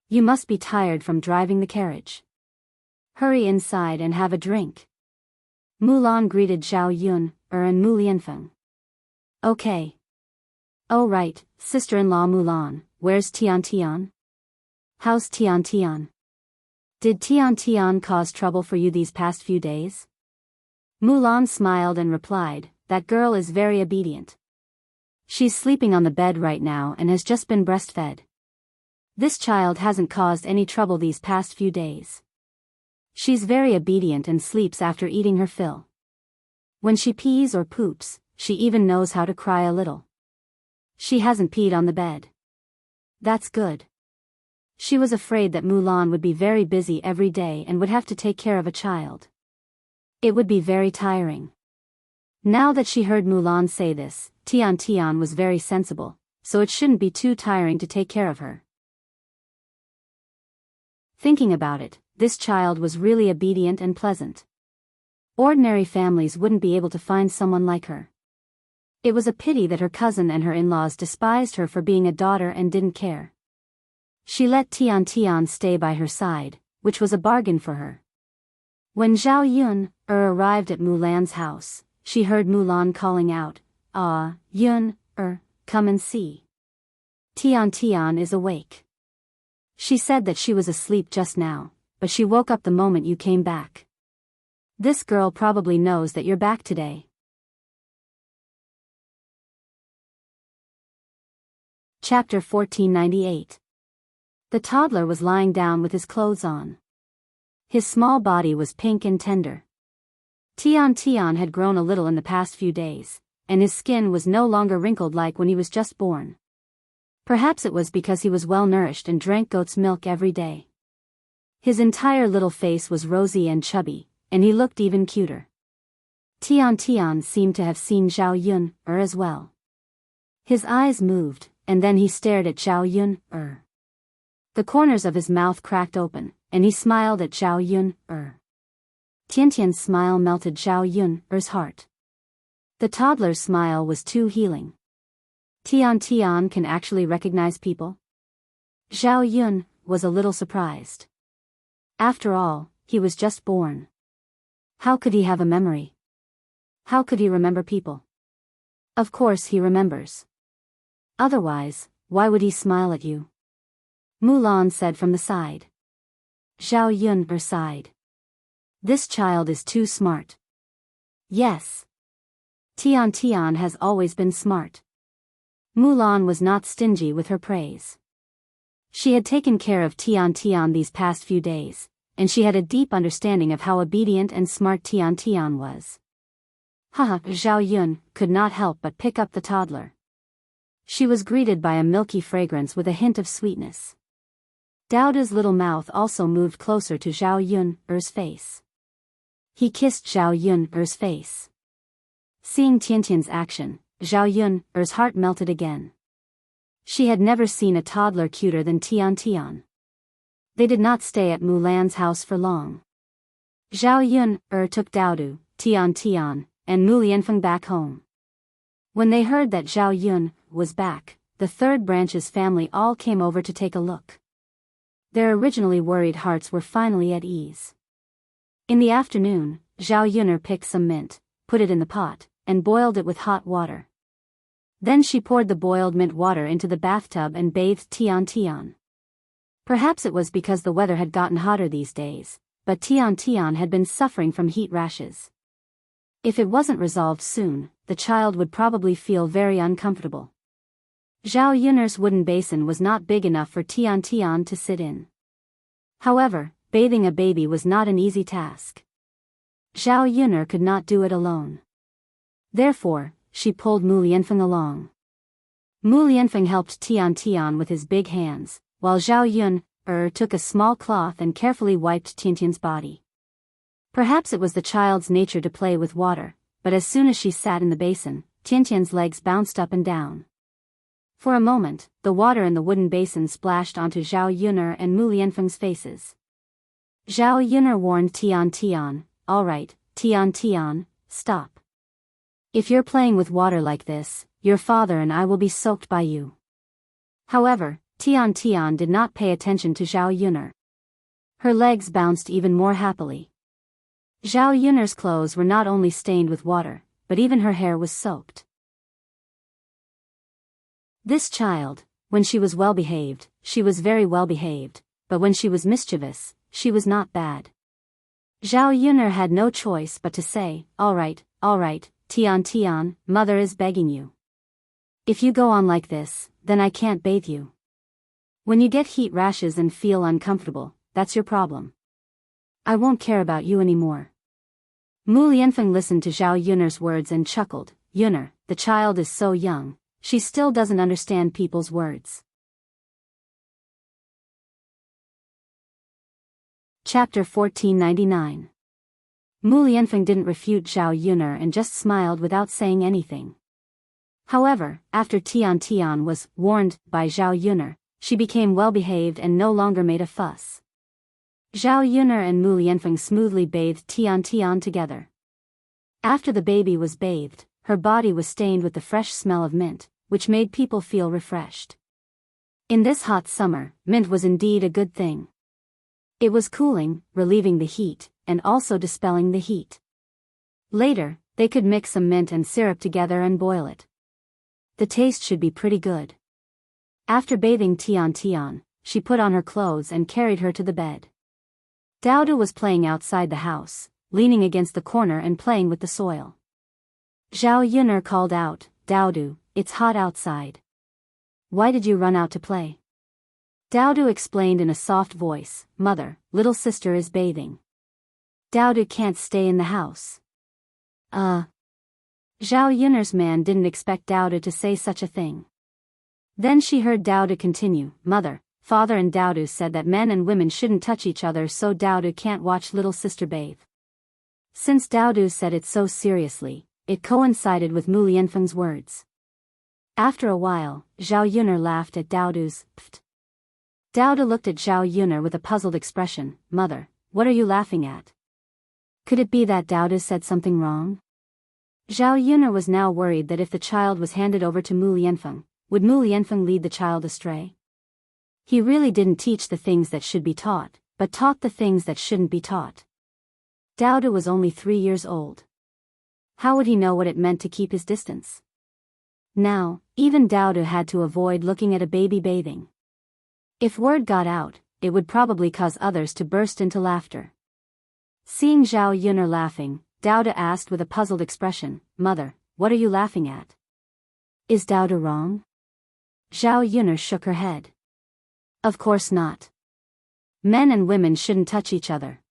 "You must be tired from driving the carriage. Hurry inside and have a drink." Mulan greeted Zhao Yun and Mu Lianfeng. "Okay. Oh right, sister-in-law Mulan, where's Tian Tian? How's Tian Tian? Did Tian Tian cause trouble for you these past few days?" Mulan smiled and replied, "That girl is very obedient. She's sleeping on the bed right now and has just been breastfed. This child hasn't caused any trouble these past few days. She's very obedient and sleeps after eating her fill. When she pees or poops, she even knows how to cry a little. She hasn't peed on the bed." "That's good." She was afraid that Mulan would be very busy every day and would have to take care of a child. It would be very tiring. Now that she heard Mulan say this, Tian Tian was very sensible, so it shouldn't be too tiring to take care of her. Thinking about it, this child was really obedient and pleasant. Ordinary families wouldn't be able to find someone like her. It was a pity that her cousin and her in-laws despised her for being a daughter and didn't care. She let Tian Tian stay by her side, which was a bargain for her. When Zhao Yun arrived at Mulan's house, she heard Mulan calling out, "Ah, Yun come and see. Tian Tian is awake." She said that she was asleep just now, but she woke up the moment you came back. This girl probably knows that you're back today. Chapter 1498. The toddler was lying down with his clothes on. His small body was pink and tender. Tian Tian had grown a little in the past few days, and his skin was no longer wrinkled like when he was just born. Perhaps it was because he was well nourished and drank goat's milk every day. His entire little face was rosy and chubby, and he looked even cuter. Tian Tian seemed to have seen Zhao Yun as well. His eyes moved, and then he stared at Zhao Yun The corners of his mouth cracked open, and he smiled at Zhao Yun Tiantian's smile melted Zhao Yun's heart. The toddler's smile was too healing. Tian Tian can actually recognize people? Zhao Yun was a little surprised. After all, he was just born. How could he have a memory? How could he remember people? Of course he remembers. Otherwise, why would he smile at you? Mulan said from the side. Zhao Yun sighed. This child is too smart. Yes. Tian Tian has always been smart. Mulan was not stingy with her praise. She had taken care of Tian Tian these past few days, and she had a deep understanding of how obedient and smart Tian Tian was. Haha, Zhao Yun could not help but pick up the toddler. She was greeted by a milky fragrance with a hint of sweetness. Daoda's little mouth also moved closer to Zhao Yun's face. He kissed Zhao Yun's face. Seeing Tiantian's action, Zhao Yun's heart melted again. She had never seen a toddler cuter than Tian Tian. They did not stay at Mulan's house for long. Zhao Yun took Daodu, Tian Tian, and Mu Lianfeng back home. When they heard that Zhao Yun was back, the third branch's family all came over to take a look. Their originally worried hearts were finally at ease. In the afternoon, Zhao Yun picked some mint, put it in the pot, and boiled it with hot water. Then she poured the boiled mint water into the bathtub and bathed Tian Tian. Perhaps it was because the weather had gotten hotter these days, but Tian Tian had been suffering from heat rashes. If it wasn't resolved soon, the child would probably feel very uncomfortable. Zhao Yun's wooden basin was not big enough for Tian Tian to sit in. However, bathing a baby was not an easy task. Zhao Yun could not do it alone. Therefore, she pulled Mu Lianfeng along. Mu Lianfeng helped Tian Tian with his big hands, while Zhao Yun took a small cloth and carefully wiped Tiantian's body. Perhaps it was the child's nature to play with water, but as soon as she sat in the basin, Tiantian's legs bounced up and down. For a moment, the water in the wooden basin splashed onto Zhao Yun and Mu Lianfeng's faces. Zhao Yun warned Tian Tian, "All right, Tian Tian, stop. If you're playing with water like this, your father and I will be soaked by you." However, Tian Tian did not pay attention to Zhao Yun. Her legs bounced even more happily. Zhao Yun's clothes were not only stained with water, but even her hair was soaked. This child, when she was well behaved, she was very well behaved, but when she was mischievous, she was not bad. Zhao Yun had no choice but to say, all right, Tian Tian, mother is begging you. If you go on like this, then I can't bathe you. When you get heat rashes and feel uncomfortable, that's your problem. I won't care about you anymore. Mu Lianfeng listened to Zhao Yun's words and chuckled. Yun, the child is so young, she still doesn't understand people's words. Chapter 1499. Mu Lianfeng didn't refute Zhao Yun and just smiled without saying anything. However, after Tian Tian was warned by Zhao Yuner, she became well-behaved and no longer made a fuss. Zhao Yuner and Mu Lianfeng smoothly bathed Tian Tian together. After the baby was bathed, her body was stained with the fresh smell of mint, which made people feel refreshed. In this hot summer, mint was indeed a good thing. It was cooling, relieving the heat, and also dispelling the heat. Later, they could mix some mint and syrup together and boil it. The taste should be pretty good. After bathing Tian Tian, she put on her clothes and carried her to the bed. Daodu was playing outside the house, leaning against the corner and playing with the soil. Zhao Yuner called out, "Daodu, it's hot outside. Why did you run out to play?" Daodu explained in a soft voice, "Mother, little sister is bathing. Daodu can't stay in the house." Zhao Yuner's man didn't expect Daodu to say such a thing. Then she heard Daodu continue, "Mother, father and Daodu said that men and women shouldn't touch each other, so Daodu can't watch little sister bathe." Since Daodu said it so seriously, it coincided with Mu Lianfeng's words. After a while, Zhao Yuner laughed at Daodu's pft. Daodu looked at Zhao Yuner with a puzzled expression. "Mother, what are you laughing at? Could it be that Daodu said something wrong?" Zhao Yuner was now worried that if the child was handed over to Mu Lianfeng, would Mu Lianfeng lead the child astray? He really didn't teach the things that should be taught, but taught the things that shouldn't be taught. Daodu was only 3 years old. How would he know what it meant to keep his distance? Now, even Daodu had to avoid looking at a baby bathing. If word got out, it would probably cause others to burst into laughter. Seeing Zhao Yuner laughing, Daodu asked with a puzzled expression, "Mother, what are you laughing at? Is Daodu wrong?" Zhao Yuner shook her head. "Of course not. Men and women shouldn't touch each other.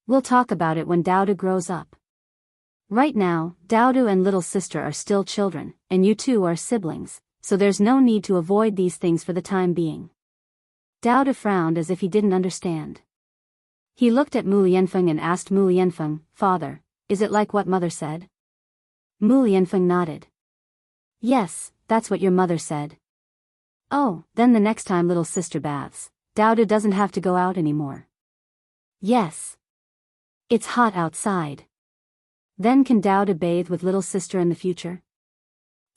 We'll talk about it when Daodu grows up. Right now, Daodu and little sister are still children, and you two are siblings, so there's no need to avoid these things for the time being." Daodu frowned as if he didn't understand. He looked at Mu Lianfeng and asked Mu Lianfeng, "Father, is it like what mother said?" Mu Lianfeng nodded. "Yes, that's what your mother said." "Oh, then the next time little sister baths, Daodu doesn't have to go out anymore." "Yes. It's hot outside. Then can Daodu bathe with little sister in the future?"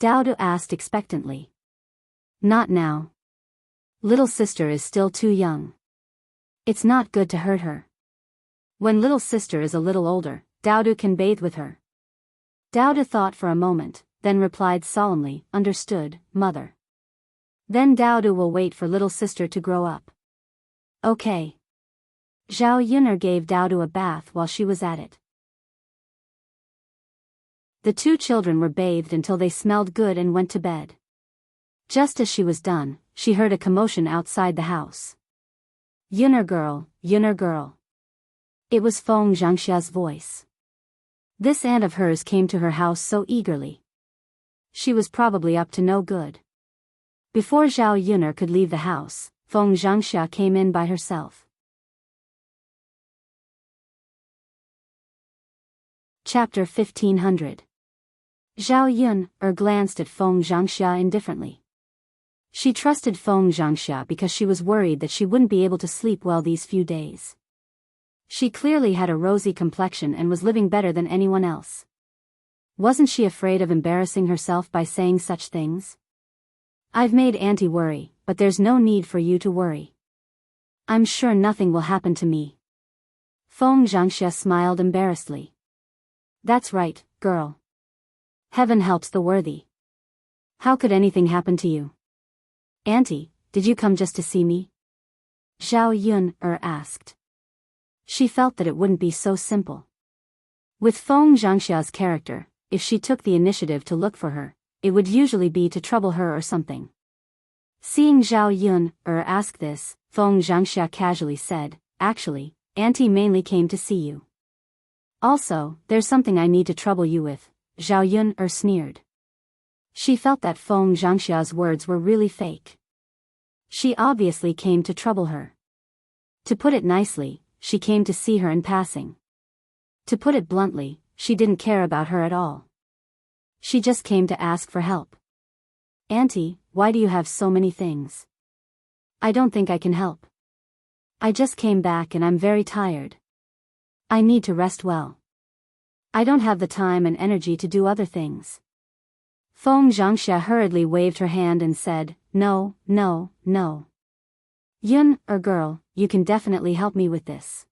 Daodu asked expectantly. "Not now. Little sister is still too young. It's not good to hurt her. When little sister is a little older, Daodu can bathe with her." Daodu thought for a moment, then replied solemnly, "Understood, mother. Then Daodu will wait for little sister to grow up." "Okay." Zhao Yuner gave Daodu a bath while she was at it. The two children were bathed until they smelled good and went to bed. Just as she was done, she heard a commotion outside the house. "Yuner girl, Yuner girl." It was Feng Zhangxia's voice. This aunt of hers came to her house so eagerly. She was probably up to no good. Before Zhao Yuner could leave the house, Feng Zhangxia came in by herself. Chapter 1500. Zhao Yuner glanced at Feng Zhangxia indifferently. She trusted Feng Zhangxia because she was worried that she wouldn't be able to sleep well these few days. She clearly had a rosy complexion and was living better than anyone else. Wasn't she afraid of embarrassing herself by saying such things? "I've made Auntie worry, but there's no need for you to worry. I'm sure nothing will happen to me." Feng Zhangxia smiled embarrassedly. "That's right, girl. Heaven helps the worthy. How could anything happen to you?" "Auntie, did you come just to see me?" Zhao Yuner asked. She felt that it wouldn't be so simple. With Feng Zhangxia's character, if she took the initiative to look for her, it would usually be to trouble her or something. Seeing Zhao Yuner ask this, Feng Zhangxia casually said, "Actually, Auntie mainly came to see you. Also, there's something I need to trouble you with," Zhao Yuner sneered. She felt that Feng Zhangxia's words were really fake. She obviously came to trouble her. To put it nicely, she came to see her in passing. To put it bluntly, she didn't care about her at all. She just came to ask for help. Auntie, why do you have so many things? I don't think I can help. I just came back and I'm very tired. I need to rest well. I don't have the time and energy to do other things. Feng Zhangxia hurriedly waved her hand and said, No, no, no. Yun, girl, you can definitely help me with this.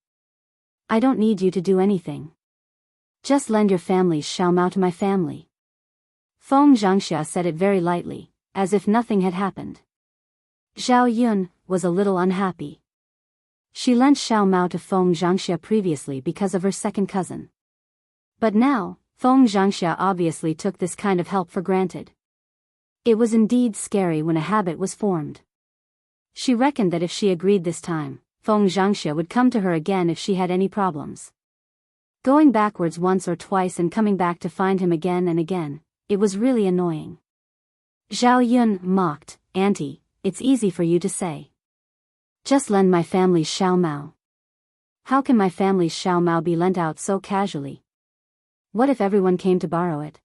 I don't need you to do anything. Just lend your family's xiaomao to my family. Feng Zhangxia said it very lightly, as if nothing had happened. Zhao Yun was a little unhappy. She lent xiaomao to Feng Zhangxia previously because of her second cousin. But now, Feng Zhangxia obviously took this kind of help for granted. It was indeed scary when a habit was formed. She reckoned that if she agreed this time, Feng Zhangxia would come to her again if she had any problems. Going backwards once or twice and coming back to find him again and again, it was really annoying. Zhao Yun mocked, Auntie, it's easy for you to say. Just lend my family's xiaomao. How can my family's xiaomao be lent out so casually? What if everyone came to borrow it?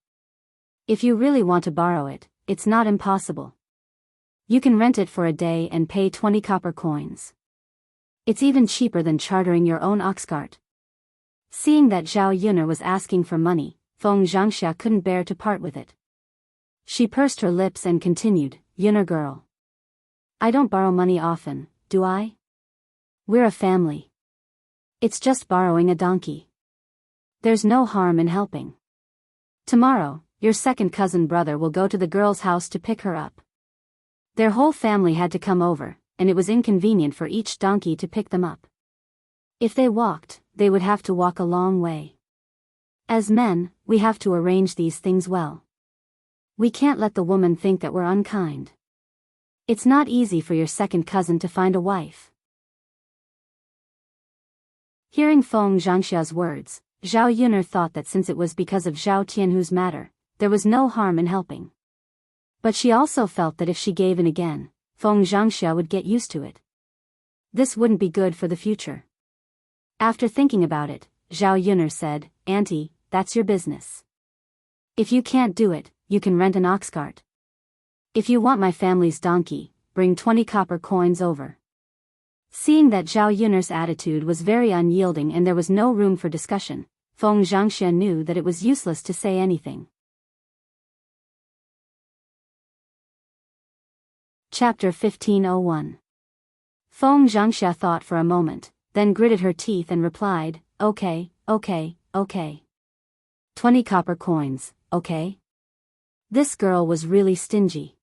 If you really want to borrow it, it's not impossible. You can rent it for a day and pay 20 copper coins. It's even cheaper than chartering your own ox cart. Seeing that Zhao Yun'er was asking for money, Feng Zhangxia couldn't bear to part with it. She pursed her lips and continued, Yun'er girl. I don't borrow money often, do I? We're a family. It's just borrowing a donkey. There's no harm in helping. Tomorrow, your second cousin brother will go to the girl's house to pick her up. Their whole family had to come over, and it was inconvenient for each donkey to pick them up. If they walked, they would have to walk a long way. As men, we have to arrange these things well. We can't let the woman think that we're unkind. It's not easy for your second cousin to find a wife. Hearing Feng Zhangxia's words, Zhao Yun'er thought that since it was because of Zhao Tianhu's matter, there was no harm in helping. But she also felt that if she gave in again, Feng Zhangxia would get used to it. This wouldn't be good for the future. After thinking about it, Zhao Yun'er said, Auntie, that's your business. If you can't do it, you can rent an ox cart. If you want my family's donkey, bring 20 copper coins over. Seeing that Zhao Yun'er's attitude was very unyielding and there was no room for discussion, Feng Zhangxia knew that it was useless to say anything. Chapter 1501. Feng Zhangxia thought for a moment, then gritted her teeth and replied, Okay. 20 copper coins, okay? This girl was really stingy.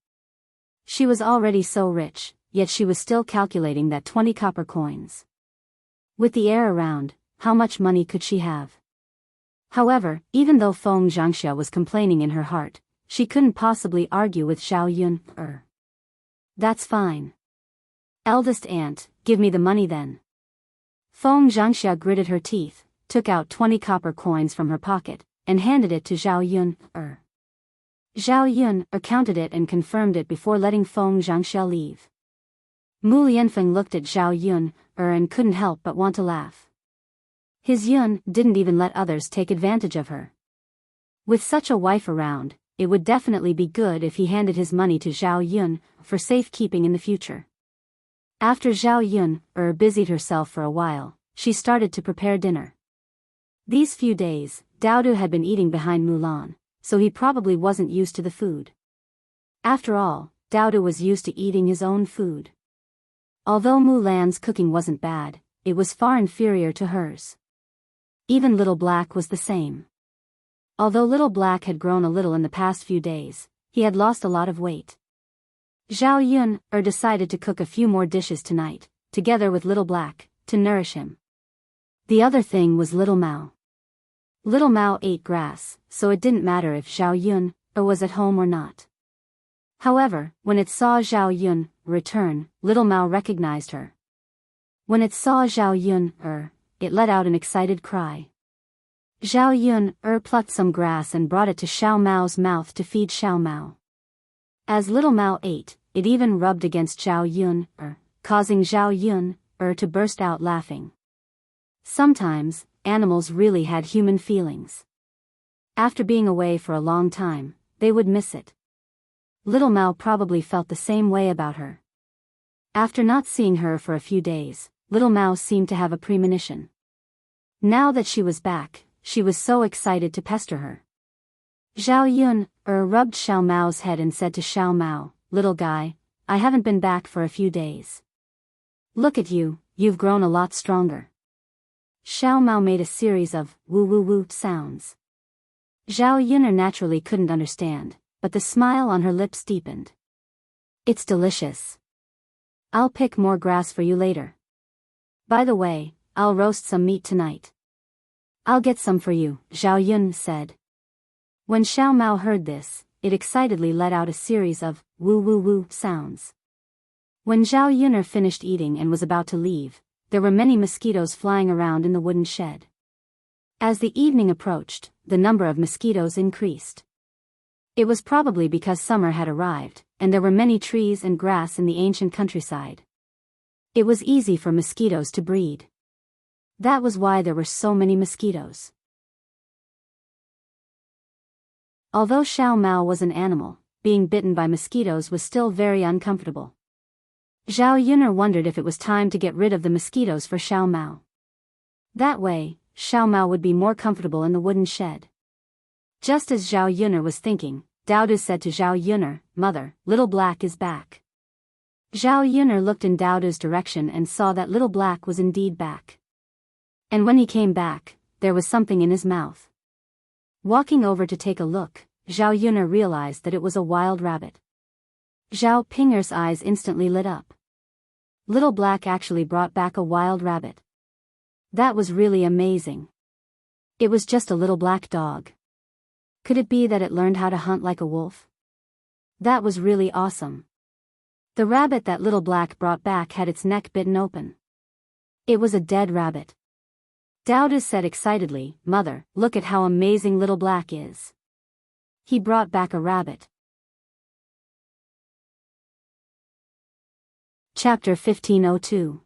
She was already so rich, yet she was still calculating that 20 copper coins. With the heir around, how much money could she have? However, even though Feng Zhangxia was complaining in her heart, she couldn't possibly argue with Zhao Yun'er. That's fine. Eldest aunt, give me the money then. Feng Zhangxia gritted her teeth, took out 20 copper coins from her pocket, and handed it to Zhao Yun'er. Zhao Yun'er counted it and confirmed it before letting Feng Zhangxia leave. Mu Lianfeng looked at Zhao Yun'er and couldn't help but want to laugh. His Yun didn't even let others take advantage of her. With such a wife around, it would definitely be good if he handed his money to Zhao Yun for safekeeping in the future. After Zhao Yun'er busied herself for a while, she started to prepare dinner. These few days, Daodu had been eating behind Mulan, so he probably wasn't used to the food. After all, Daodu was used to eating his own food. Although Mulan's cooking wasn't bad, it was far inferior to hers. Even Little Black was the same. Although Little Black had grown a little in the past few days, he had lost a lot of weight. Zhao Yun'er decided to cook a few more dishes tonight, together with Little Black, to nourish him. The other thing was Little Mao. Little Mao ate grass, so it didn't matter if Zhao Yun'er was at home or not. However, when it saw Zhao Yun'er return, Little Mao recognized her. When it saw Zhao Yun'er, it let out an excited cry. Zhao Yun'er plucked some grass and brought it to Xiao Mao's mouth to feed Xiao Mao. As Little Mao ate, it even rubbed against Zhao Yun'er, causing Zhao Yun'er to burst out laughing. Sometimes, animals really had human feelings. After being away for a long time, they would miss it. Little Mao probably felt the same way about her. After not seeing her for a few days, Little Mao seemed to have a premonition. Now that she was back, she was so excited to pester her. Zhao Yun rubbed Xiao Mao's head and said to Xiao Mao, "Little guy, I haven't been back for a few days. Look at you, you've grown a lot stronger." Xiao Mao made a series of woo-woo-woo sounds. Zhao Yun'er naturally couldn't understand, but the smile on her lips deepened. "It's delicious. I'll pick more grass for you later. By the way, I'll roast some meat tonight." "I'll get some for you," Zhao Yun said. When Xiao Mao heard this, it excitedly let out a series of woo-woo-woo sounds. When Zhao Yun'er finished eating and was about to leave, there were many mosquitoes flying around in the wooden shed. As the evening approached, the number of mosquitoes increased. It was probably because summer had arrived, and there were many trees and grass in the ancient countryside. It was easy for mosquitoes to breed. That was why there were so many mosquitoes. Although Xiao Mao was an animal, being bitten by mosquitoes was still very uncomfortable. Zhao Yun'er wondered if it was time to get rid of the mosquitoes for Xiao Mao. That way, Xiao Mao would be more comfortable in the wooden shed. Just as Zhao Yun'er was thinking, Daodu said to Zhao Yun'er, "Mother, Little Black is back." Zhao Yun'er looked in Daodu's direction and saw that Little Black was indeed back. And when he came back, there was something in his mouth. Walking over to take a look, Zhao Yun'er realized that it was a wild rabbit. Zhao Pinger's eyes instantly lit up. Little Black actually brought back a wild rabbit. That was really amazing. It was just a little black dog. Could it be that it learned how to hunt like a wolf? That was really awesome. The rabbit that Little Black brought back had its neck bitten open. It was a dead rabbit. Daodu said excitedly, "Mother, look at how amazing Little Black is. He brought back a rabbit." Chapter 1502.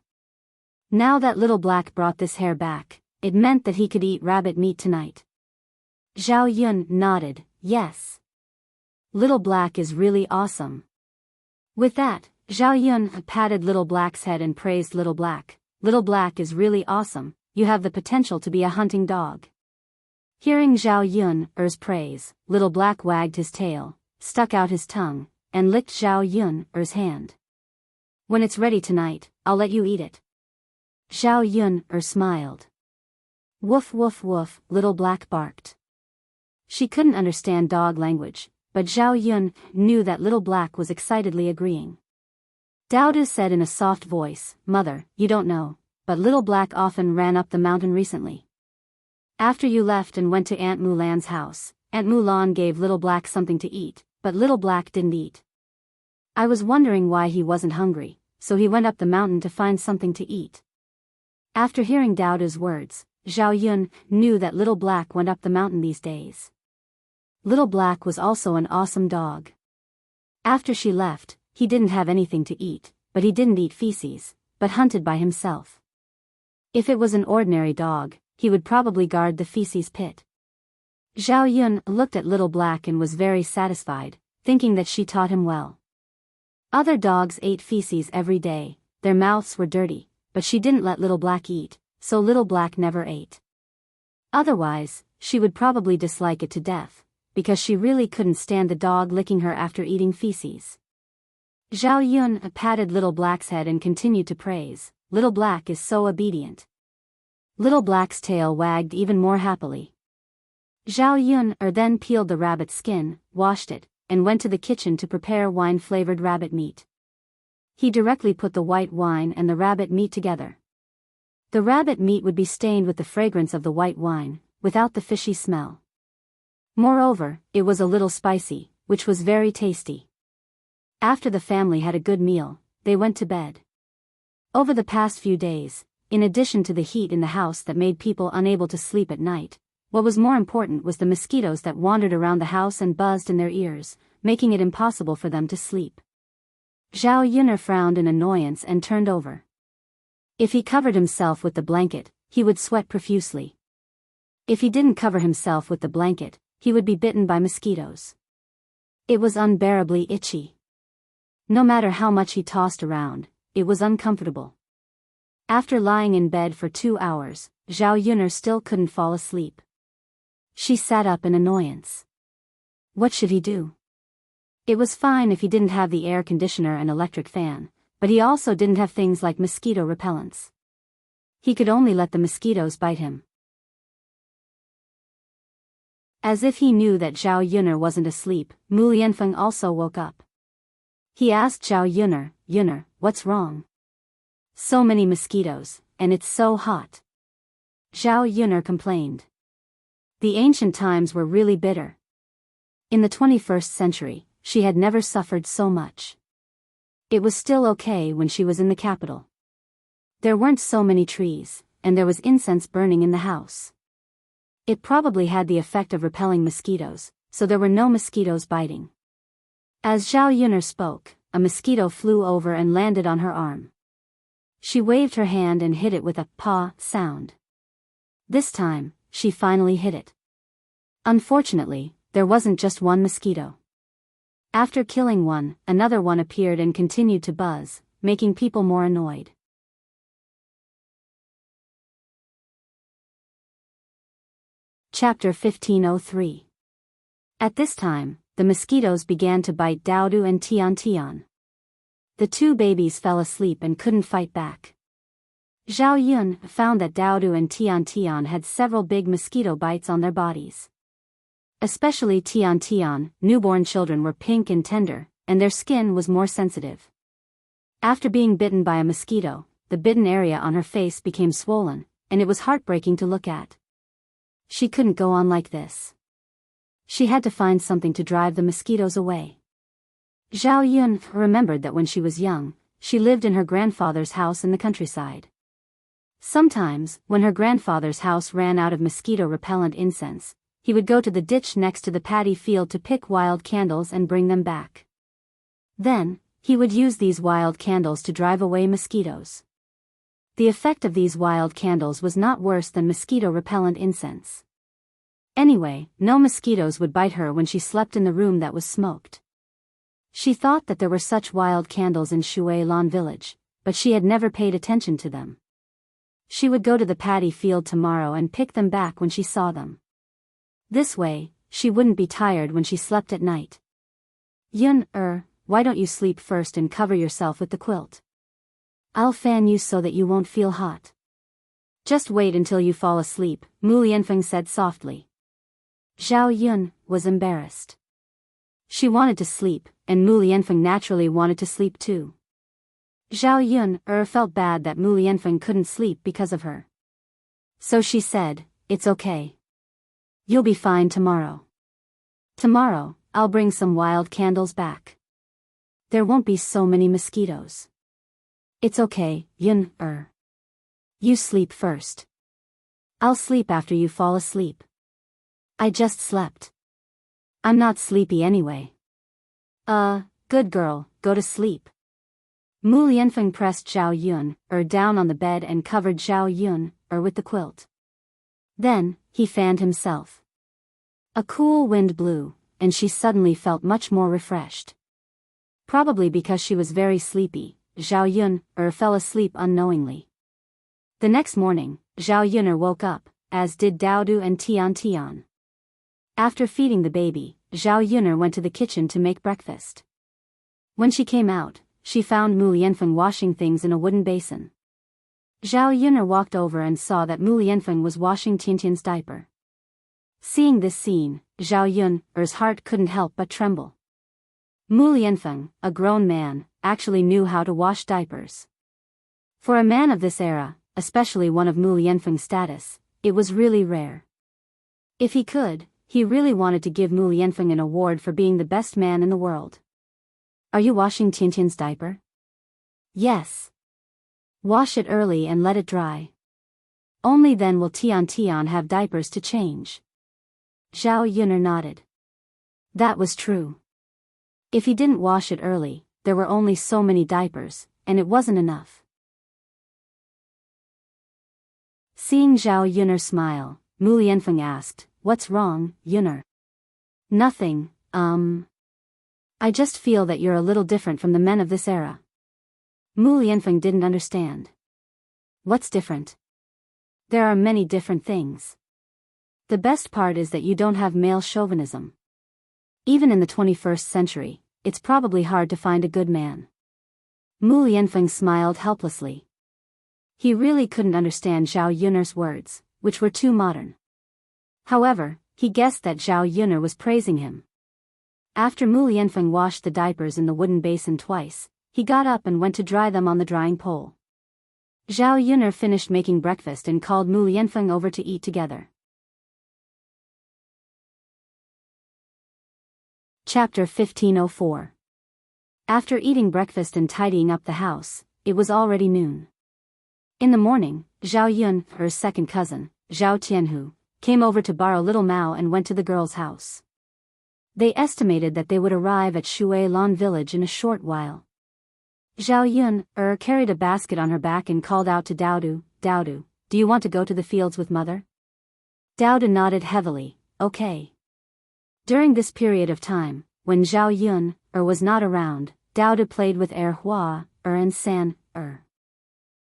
Now that Little Black brought this hare back, it meant that he could eat rabbit meat tonight. Zhao Yun nodded, "Yes. Little Black is really awesome." With that, Zhao Yun patted Little Black's head and praised Little Black. "Little Black is really awesome, you have the potential to be a hunting dog." Hearing Zhao Yun's praise, Little Black wagged his tail, stuck out his tongue, and licked Zhao Yun's hand. "When it's ready tonight, I'll let you eat it." Zhao Yun smiled. "Woof woof woof," Little Black barked. She couldn't understand dog language, but Zhao Yun knew that Little Black was excitedly agreeing. Daodu said in a soft voice, "Mother, you don't know, but Little Black often ran up the mountain recently. After you left and went to Aunt Mulan's house, Aunt Mulan gave Little Black something to eat, but Little Black didn't eat. I was wondering why he wasn't hungry, so he went up the mountain to find something to eat." After hearing Daodu's words, Zhao Yun knew that Little Black went up the mountain these days. Little Black was also an awesome dog. After she left, he didn't have anything to eat, but he didn't eat feces, but hunted by himself. If it was an ordinary dog, he would probably guard the feces pit. Zhao Yun looked at Little Black and was very satisfied, thinking that she taught him well. Other dogs ate feces every day, their mouths were dirty, but she didn't let Little Black eat, so Little Black never ate. Otherwise, she would probably dislike it to death, because she really couldn't stand the dog licking her after eating feces. Zhao Yun patted Little Black's head and continued to praise, "Little Black is so obedient." Little Black's tail wagged even more happily. Zhao Yun then peeled the rabbit's skin, washed it, and went to the kitchen to prepare wine-flavored rabbit meat. He directly put the white wine and the rabbit meat together. The rabbit meat would be stained with the fragrance of the white wine, without the fishy smell. Moreover, it was a little spicy, which was very tasty. After the family had a good meal, they went to bed. Over the past few days, in addition to the heat in the house that made people unable to sleep at night, what was more important was the mosquitoes that wandered around the house and buzzed in their ears, making it impossible for them to sleep. Zhao Yun'er frowned in annoyance and turned over. If he covered himself with the blanket, he would sweat profusely. If he didn't cover himself with the blanket, he would be bitten by mosquitoes. It was unbearably itchy. No matter how much he tossed around, it was uncomfortable. After lying in bed for 2 hours, Zhao Yuner still couldn't fall asleep. She sat up in annoyance. What should he do? It was fine if he didn't have the air conditioner and electric fan, but he also didn't have things like mosquito repellents. He could only let the mosquitoes bite him. As if he knew that Zhao Yuner wasn't asleep, Mu Lianfeng also woke up. He asked Zhao Yuner, "Yuner, what's wrong? So many mosquitoes, and it's so hot." Zhao Yuner complained. The ancient times were really bitter. In the 21st century, she had never suffered so much. It was still okay when she was in the capital. There weren't so many trees, and there was incense burning in the house. It probably had the effect of repelling mosquitoes, so there were no mosquitoes biting. As Zhao Yuner spoke, a mosquito flew over and landed on her arm. She waved her hand and hit it with a paw sound. This time, she finally hit it. Unfortunately, there wasn't just one mosquito. After killing one, another one appeared and continued to buzz, making people more annoyed. Chapter 1503. At this time, the mosquitoes began to bite Daodu and Tian. The two babies fell asleep and couldn't fight back. Zhao Yun found that Daodu and Tian had several big mosquito bites on their bodies. Especially Tian, newborn children were pink and tender, and their skin was more sensitive. After being bitten by a mosquito, the bitten area on her face became swollen, and it was heartbreaking to look at. She couldn't go on like this. She had to find something to drive the mosquitoes away. Zhao Yun remembered that when she was young, she lived in her grandfather's house in the countryside. Sometimes, when her grandfather's house ran out of mosquito-repellent incense, he would go to the ditch next to the paddy field to pick wild candles and bring them back. Then, he would use these wild candles to drive away mosquitoes. The effect of these wild candles was not worse than mosquito-repellent incense. Anyway, no mosquitoes would bite her when she slept in the room that was smoked. She thought that there were such wild candles in Shui Lan village, but she had never paid attention to them. She would go to the paddy field tomorrow and pick them back when she saw them. This way, she wouldn't be tired when she slept at night. Yun, why don't you sleep first and cover yourself with the quilt? I'll fan you so that you won't feel hot. Just wait until you fall asleep, Mu Lianfeng said softly. Zhao Yun was embarrassed. She wanted to sleep, and Mu Lianfeng naturally wanted to sleep too. Zhao Yun felt bad that Mu Lianfeng couldn't sleep because of her. So she said, "It's okay. You'll be fine tomorrow. Tomorrow, I'll bring some wild candles back. There won't be so many mosquitoes. It's okay, Yun. You sleep first. I'll sleep after you fall asleep. I just slept. I'm not sleepy anyway." Good girl, go to sleep. Mu Lianfeng pressed Zhao Yun down on the bed and covered Zhao Yun with the quilt. Then, he fanned himself. A cool wind blew, and she suddenly felt much more refreshed. Probably because she was very sleepy, Zhao Yun fell asleep unknowingly. The next morning, Zhao Yun woke up, as did Daodu and Tian. After feeding the baby, Zhao Yun went to the kitchen to make breakfast. When she came out, she found Mu Lianfeng washing things in a wooden basin. Zhao Yun walked over and saw that Mu Lianfeng was washing Tian's diaper. Seeing this scene, Zhao Yun's heart couldn't help but tremble. Mu Lianfeng, a grown man, actually knew how to wash diapers. For a man of this era, especially one of Mu Lianfeng's status, it was really rare. If he could, he really wanted to give Mu Lianfeng an award for being the best man in the world. "Are you washing Tian's diaper?" "Yes." "Wash it early and let it dry. Only then will Tian have diapers to change." Zhao Yun nodded. That was true. If he didn't wash it early, there were only so many diapers, and it wasn't enough. Seeing Zhao Yun smile, Mu Lianfeng asked, "What's wrong, Yun?" Nothing, I just feel that you're a little different from the men of this era. Mu Lianfeng didn't understand. What's different? There are many different things. The best part is that you don't have male chauvinism. Even in the 21st century, it's probably hard to find a good man. Mu Lianfeng smiled helplessly. He really couldn't understand Zhao Yun'er's words, which were too modern. However, he guessed that Zhao Yun'er was praising him. After Mu Lianfeng washed the diapers in the wooden basin twice, he got up and went to dry them on the drying pole. Zhao Yun'er finished making breakfast and called Mu Lianfeng over to eat together. Chapter 1504. After eating breakfast and tidying up the house, it was already noon. In the morning, Zhao Yun, her second cousin, Zhao Tianhu, came over to borrow little Mao and went to the girl's house. They estimated that they would arrive at Shui Lan village in a short while. Zhao Yun carried a basket on her back and called out to Daodu, "Daodu, do you want to go to the fields with mother?" Daodu nodded heavily, "Okay." During this period of time, when Zhao Yun was not around, Daodu played with Hua and San.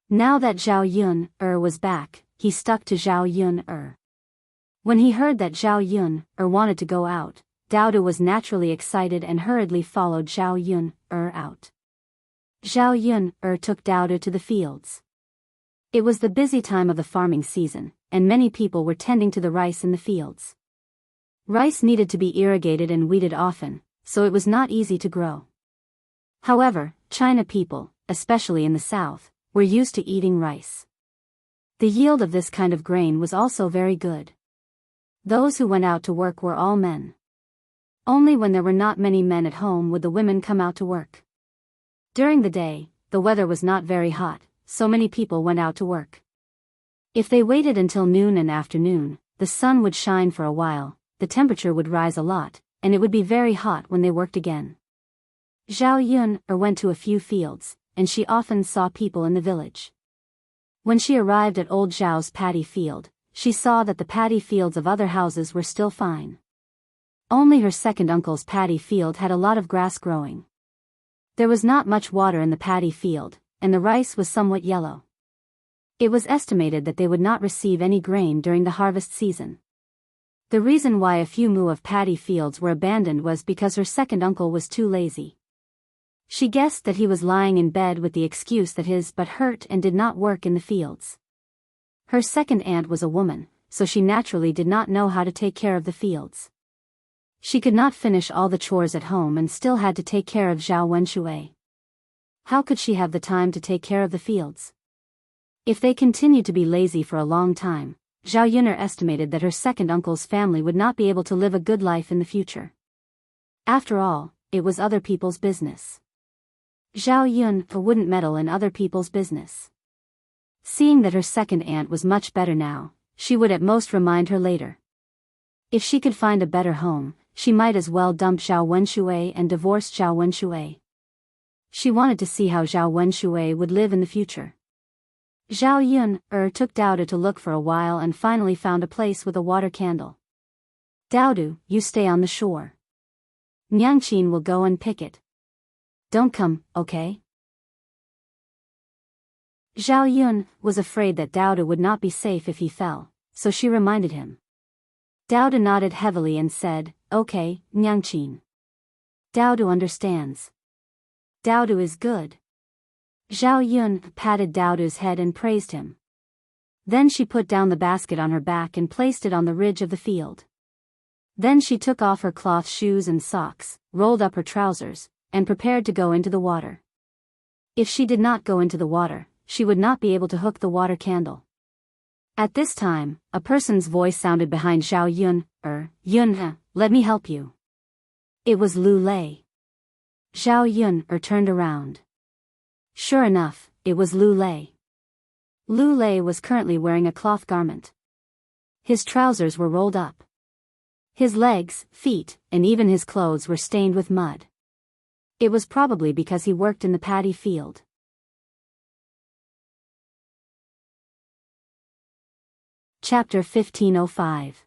Now that Zhao Yun was back, he stuck to Zhao Yun. When he heard that Zhao Yun wanted to go out, Daodu was naturally excited and hurriedly followed Zhao Yun out. Zhao Yun took Daodu to the fields. It was the busy time of the farming season, and many people were tending to the rice in the fields. Rice needed to be irrigated and weeded often, so it was not easy to grow. However, China people, especially in the south, were used to eating rice. The yield of this kind of grain was also very good. Those who went out to work were all men. Only when there were not many men at home would the women come out to work. During the day, the weather was not very hot, so many people went out to work. If they waited until noon and afternoon, the sun would shine for a while, the temperature would rise a lot, and it would be very hot when they worked again. Zhao Yun went to a few fields, and she often saw people in the village. When she arrived at old Zhao's paddy field, she saw that the paddy fields of other houses were still fine. Only her second uncle's paddy field had a lot of grass growing. There was not much water in the paddy field, and the rice was somewhat yellow. It was estimated that they would not receive any grain during the harvest season. The reason why a few mu of paddy fields were abandoned was because her second uncle was too lazy. She guessed that he was lying in bed with the excuse that his butt hurt and did not work in the fields. Her second aunt was a woman, so she naturally did not know how to take care of the fields. She could not finish all the chores at home and still had to take care of Zhao Wenshui. How could she have the time to take care of the fields? If they continued to be lazy for a long time, Zhao Yun'er estimated that her second uncle's family would not be able to live a good life in the future. After all, it was other people's business. Zhao Yun wouldn't meddle in other people's business. Seeing that her second aunt was much better now, she would at most remind her later. If she could find a better home, she might as well dump Zhao Wenshui and divorce Zhao Wenshui. She wanted to see how Zhao Wenshui would live in the future. Zhao Yun took Daodu to look for a while and finally found a place with a water candle. "Daodu, you stay on the shore. Nyangqin will go and pick it. Don't come, okay?" Zhao Yun was afraid that Daodu would not be safe if he fell, so she reminded him. Daodu nodded heavily and said, "Okay, Nyangqin. Daodu understands. Daodu is good." Zhao Yun patted Daodu's head and praised him. Then she put down the basket on her back and placed it on the ridge of the field. Then she took off her cloth shoes and socks, rolled up her trousers, and prepared to go into the water. If she did not go into the water, she would not be able to hook the water candle. At this time, a person's voice sounded behind Zhao Yun. "Yun, let me help you." It was Lu Lei. Zhao Yun turned around. Sure enough, it was Lu Lei. Lu Lei was currently wearing a cloth garment. His trousers were rolled up. His legs, feet, and even his clothes were stained with mud. It was probably because he worked in the paddy field. Chapter 1505.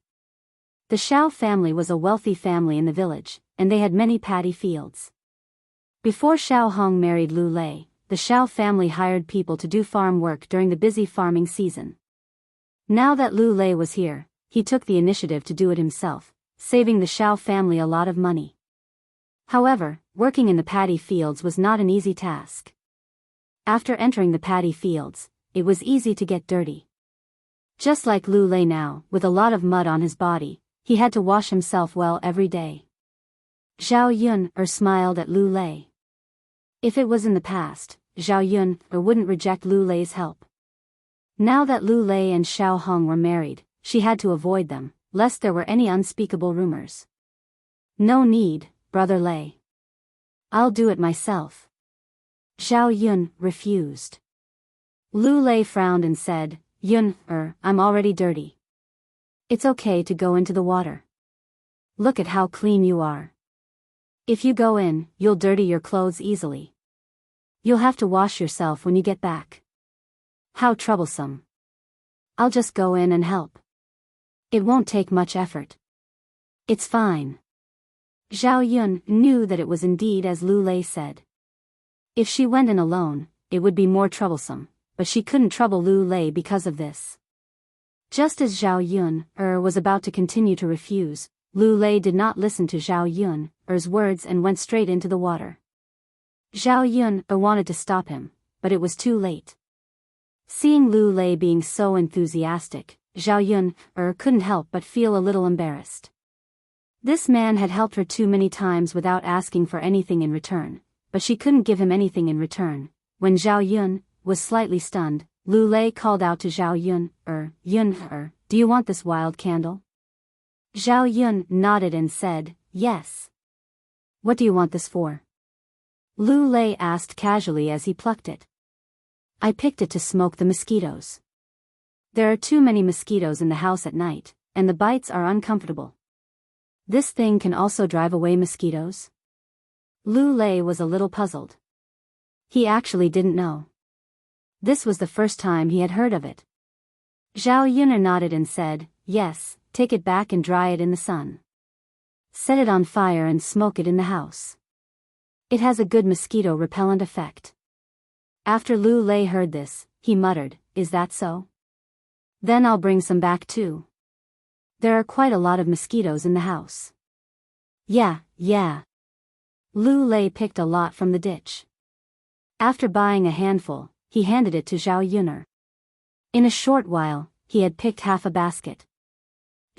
The Xiao family was a wealthy family in the village, and they had many paddy fields. Before Xiao Hong married Lu Lei, the Xiao family hired people to do farm work during the busy farming season. Now that Lu Lei was here, he took the initiative to do it himself, saving the Xiao family a lot of money. However, working in the paddy fields was not an easy task. After entering the paddy fields, it was easy to get dirty. Just like Lu Lei now, with a lot of mud on his body, he had to wash himself well every day. Zhao Yun smiled at Lu Lei. If it was in the past, Zhao Yun wouldn't reject Lu Lei's help. Now that Lu Lei and Xiao Hong were married, she had to avoid them, lest there were any unspeakable rumors. No need, Brother Lei. I'll do it myself. Zhao Yun refused. Lu Lei frowned and said, Yun, I'm already dirty. It's okay to go into the water. Look at how clean you are. If you go in, you'll dirty your clothes easily. You'll have to wash yourself when you get back. How troublesome. I'll just go in and help. It won't take much effort. It's fine. Zhao Yun knew that it was indeed as Lu Lei said. If she went in alone, it would be more troublesome, but she couldn't trouble Lu Lei because of this. Just as Zhao Yun was about to continue to refuse, Lu Lei did not listen to Zhao Yun's words and went straight into the water. Zhao Yun wanted to stop him, but it was too late. Seeing Lu Lei being so enthusiastic, Zhao Yun couldn't help but feel a little embarrassed. This man had helped her too many times without asking for anything in return, but she couldn't give him anything in return. When Zhao Yun was slightly stunned, Lu Lei called out to Zhao Yun, do you want this wild candle? Zhao Yun nodded and said, yes. What do you want this for? Lu Lei asked casually as he plucked it. I picked it to smoke the mosquitoes. There are too many mosquitoes in the house at night, and the bites are uncomfortable. This thing can also drive away mosquitoes? Lu Lei was a little puzzled. He actually didn't know. This was the first time he had heard of it. Zhao Yun nodded and said, yes, take it back and dry it in the sun. Set it on fire and smoke it in the house. It has a good mosquito repellent effect. After Lu Lei heard this, he muttered, is that so? Then I'll bring some back too. There are quite a lot of mosquitoes in the house. Yeah. Lu Lei picked a lot from the ditch. After buying a handful, he handed it to Zhao Yun. In a short while, he had picked half a basket.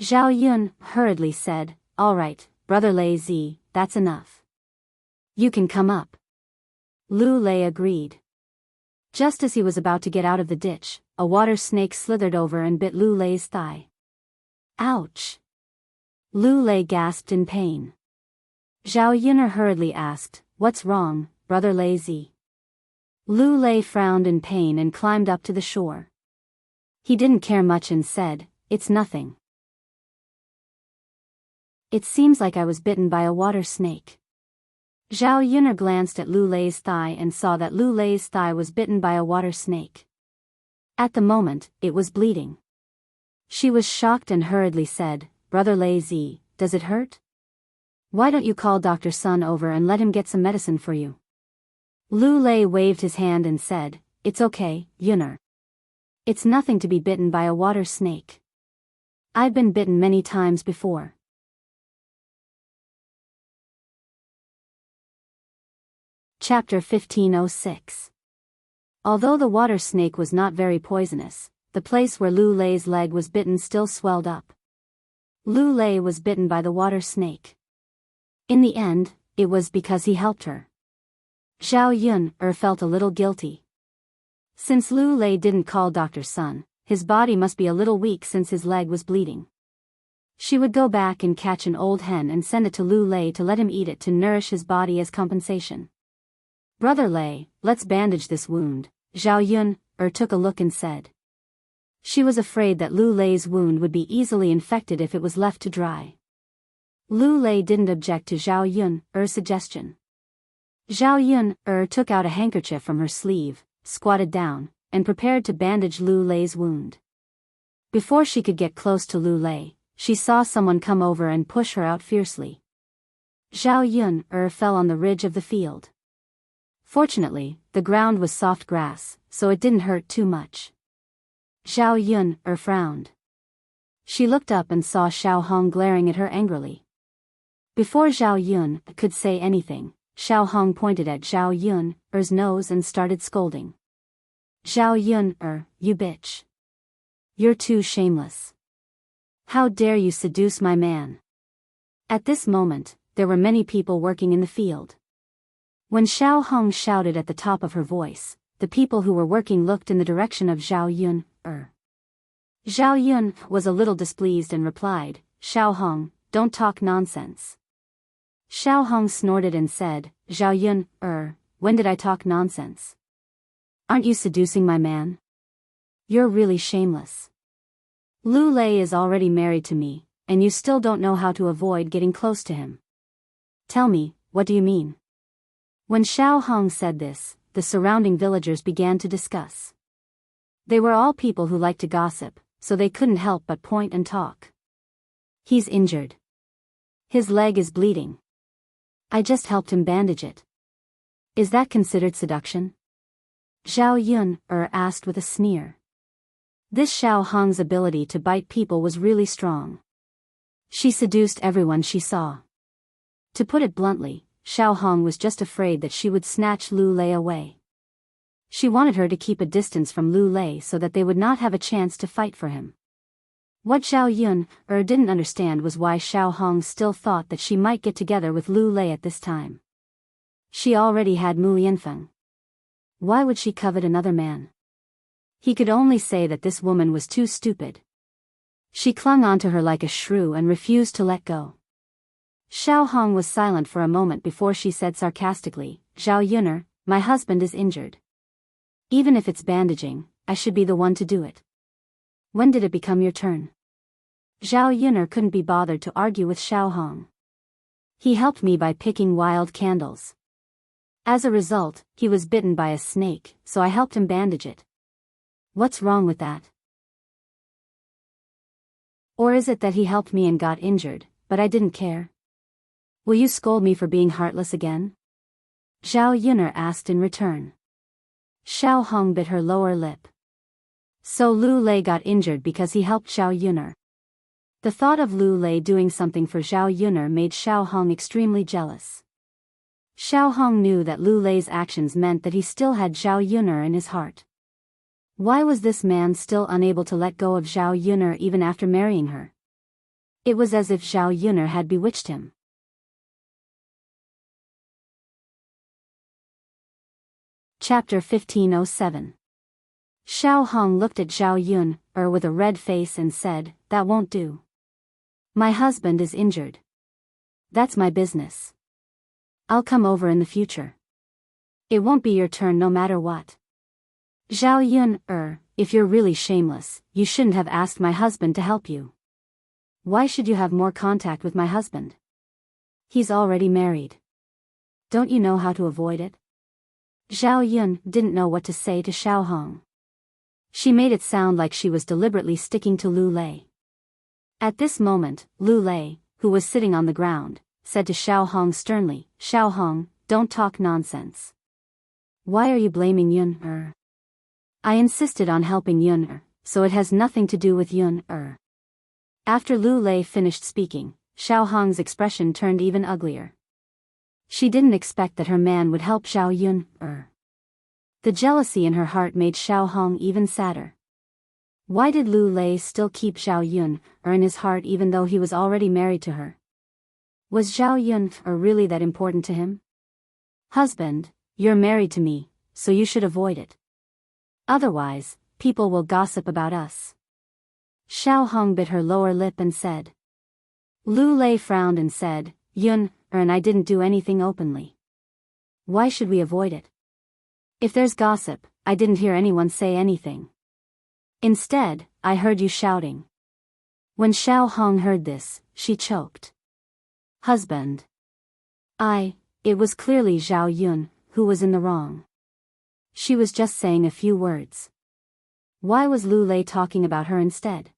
Zhao Yun hurriedly said, all right, Brother Lei Zi, that's enough. You can come up. Lu Lei agreed. Just as he was about to get out of the ditch, a water snake slithered over and bit Lu Lei's thigh. Ouch! Lu Lei gasped in pain. Zhao Yun hurriedly asked, what's wrong, Brother Lei Zi? Lu Lei frowned in pain and climbed up to the shore. He didn't care much and said, it's nothing. It seems like I was bitten by a water snake. Zhao Yun glanced at Lu Lei's thigh and saw that Lu Lei's thigh was bitten by a water snake. At the moment, it was bleeding. She was shocked and hurriedly said, Brother Lei Zi, does it hurt? Why don't you call Dr. Sun over and let him get some medicine for you? Lu Lei waved his hand and said, it's okay, Yun. It's nothing to be bitten by a water snake. I've been bitten many times before. Chapter 1506. Although the water snake was not very poisonous, the place where Lu Lei's leg was bitten still swelled up. Lu Lei was bitten by the water snake. In the end, it was because he helped her. Zhao Yun felt a little guilty. Since Lu Lei didn't call Dr. Sun, his body must be a little weak since his leg was bleeding. She would go back and catch an old hen and send it to Lu Lei to let him eat it to nourish his body as compensation. Brother Lei, let's bandage this wound, Zhao Yun took a look and said. She was afraid that Lu Lei's wound would be easily infected if it was left to dry. Lu Lei didn't object to Zhao Yun's suggestion. Zhao Yun took out a handkerchief from her sleeve, squatted down, and prepared to bandage Lu Lei's wound. Before she could get close to Lu Lei, she saw someone come over and push her out fiercely. Zhao Yun fell on the ridge of the field. Fortunately, the ground was soft grass, so it didn't hurt too much. Zhao Yun frowned. She looked up and saw Xiao Hong glaring at her angrily. Before Zhao Yun could say anything, Xiao Hong pointed at Zhao Yun's nose and started scolding. Zhao Yun, you bitch. You're too shameless. How dare you seduce my man? At this moment, there were many people working in the field. When Xiao Hong shouted at the top of her voice, the people who were working looked in the direction of Zhao Yun. Zhao Yun was a little displeased and replied, Xiao Hong, don't talk nonsense. Xiao Hong snorted and said, Zhao Yun, when did I talk nonsense? Aren't you seducing my man? You're really shameless. Lu Lei is already married to me, and you still don't know how to avoid getting close to him. Tell me, what do you mean? When Xiao Hong said this, the surrounding villagers began to discuss. They were all people who liked to gossip, so they couldn't help but point and talk. He's injured. His leg is bleeding. I just helped him bandage it. Is that considered seduction? Zhao Yun asked with a sneer. This Xiao Hong's ability to bite people was really strong. She seduced everyone she saw. To put it bluntly, Xiao Hong was just afraid that she would snatch Lu Lei away. She wanted her to keep a distance from Lu Lei so that they would not have a chance to fight for him. What Zhao Yun didn't understand was why Xiao Hong still thought that she might get together with Lu Lei at this time. She already had Mu Yanfeng. Why would she covet another man? He could only say that this woman was too stupid. She clung onto her like a shrew and refused to let go. Xiao Hong was silent for a moment before she said sarcastically, Zhao Yun'er, my husband is injured. Even if it's bandaging, I should be the one to do it. When did it become your turn? Zhao Yun'er couldn't be bothered to argue with Xiao Hong. He helped me by picking wild candles. As a result, he was bitten by a snake, so I helped him bandage it. What's wrong with that? Or is it that he helped me and got injured, but I didn't care? Will you scold me for being heartless again? Zhao Yun'er asked in return. Xiao Hong bit her lower lip. So Lu Lei got injured because he helped Zhao Yun'er. The thought of Lu Lei doing something for Zhao Yun'er made Xiao Hong extremely jealous. Xiao Hong knew that Lu Lei's actions meant that he still had Zhao Yun'er in his heart. Why was this man still unable to let go of Zhao Yun'er even after marrying her? It was as if Zhao Yun'er had bewitched him. Chapter 1507. Xiao Hong looked at Zhao Yun'er with a red face and said, that won't do. My husband is injured. That's my business. I'll come over in the future. It won't be your turn no matter what. Zhao Yun'er, if you're really shameless, you shouldn't have asked my husband to help you. Why should you have more contact with my husband? He's already married. Don't you know how to avoid it? Zhao Yun didn't know what to say to Xiao Hong. She made it sound like she was deliberately sticking to Lu Lei. At this moment, Lu Lei, who was sitting on the ground, said to Xiao Hong sternly, Xiao Hong, don't talk nonsense. Why are you blaming Yun'er? I insisted on helping Yun'er, so it has nothing to do with Yun'er. After Lu Lei finished speaking, Xiao Hong's expression turned even uglier. She didn't expect that her man would help Zhao Yun'er. The jealousy in her heart made Xiao Hong even sadder. Why did Lu Lei still keep Zhao Yun'er in his heart even though he was already married to her? Was Zhao Yun'er really that important to him? Husband, you're married to me, so you should avoid it. Otherwise, people will gossip about us. Xiao Hong bit her lower lip and said. Lu Lei frowned and said, Yun'er and I didn't do anything openly. Why should we avoid it? If there's gossip, I didn't hear anyone say anything. Instead, I heard you shouting. When Xiao Hong heard this, she choked. Husband. It was clearly Zhao Yun who was in the wrong. She was just saying a few words. Why was Lu Lei talking about her instead?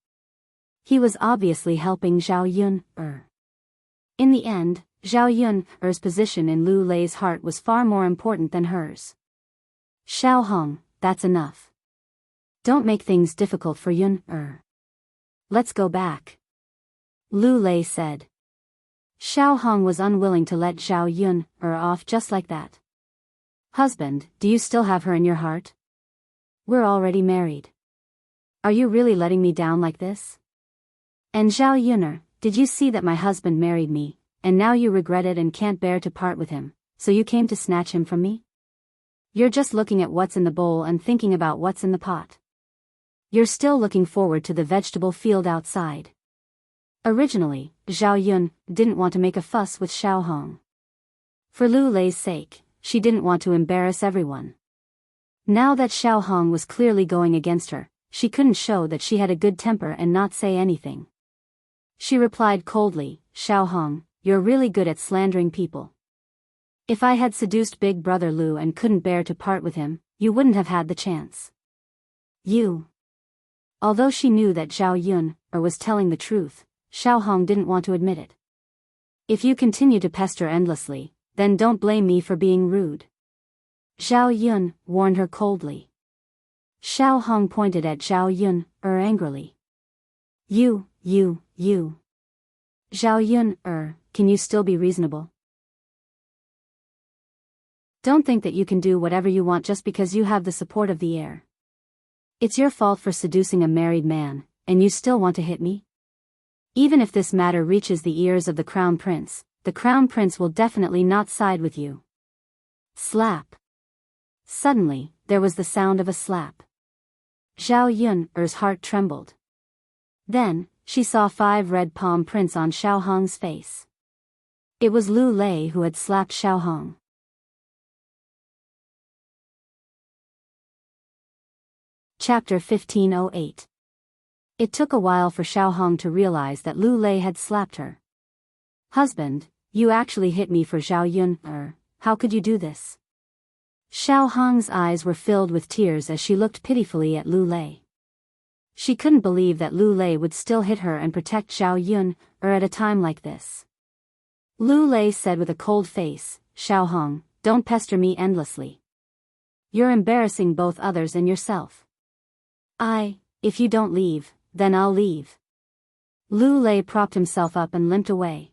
He was obviously helping Zhao Yun. In the end, Zhao Yun's position in Lu Lei's heart was far more important than hers. Xiao Hong, that's enough. Don't make things difficult for Yun. Let's go back. Lu Lei said. Xiao Hong was unwilling to let Zhao Yun off just like that. Husband, do you still have her in your heart? We're already married. Are you really letting me down like this? And Zhao Yun, did you see that my husband married me, and now you regret it and can't bear to part with him, so you came to snatch him from me? You're just looking at what's in the bowl and thinking about what's in the pot. You're still looking forward to the vegetable field outside. Originally, Zhao Yun didn't want to make a fuss with Xiao Hong. For Lu Lei's sake, she didn't want to embarrass everyone. Now that Xiao Hong was clearly going against her, she couldn't show that she had a good temper and not say anything. She replied coldly, Xiao Hong, you're really good at slandering people. If I had seduced Big Brother Lu and couldn't bear to part with him, you wouldn't have had the chance. You. Although she knew that Zhao Yun was telling the truth, Xiao Hong didn't want to admit it. If you continue to pester endlessly, then don't blame me for being rude. Zhao Yun warned her coldly. Xiao Hong pointed at Zhao Yun angrily. You. Zhao Yun can you still be reasonable? Don't think that you can do whatever you want just because you have the support of the heir. It's your fault for seducing a married man, and you still want to hit me? Even if this matter reaches the ears of the Crown Prince will definitely not side with you. Slap. Suddenly, there was the sound of a slap. Zhao Yun's heart trembled. Then, she saw 5 red palm prints on Xiao Hong's face. It was Lu Lei who had slapped Xiao Hong. Chapter 1508. It took a while for Xiao Hong to realize that Lu Lei had slapped her. Husband, you actually hit me for Zhao Yun. How could you do this? Xiao Hong's eyes were filled with tears as she looked pitifully at Lu Lei. She couldn't believe that Lu Lei would still hit her and protect Zhao Yun at a time like this. Lu Lei said with a cold face, Xiao Hong, don't pester me endlessly. You're embarrassing both others and yourself. If you don't leave, then I'll leave. Lu Lei propped himself up and limped away.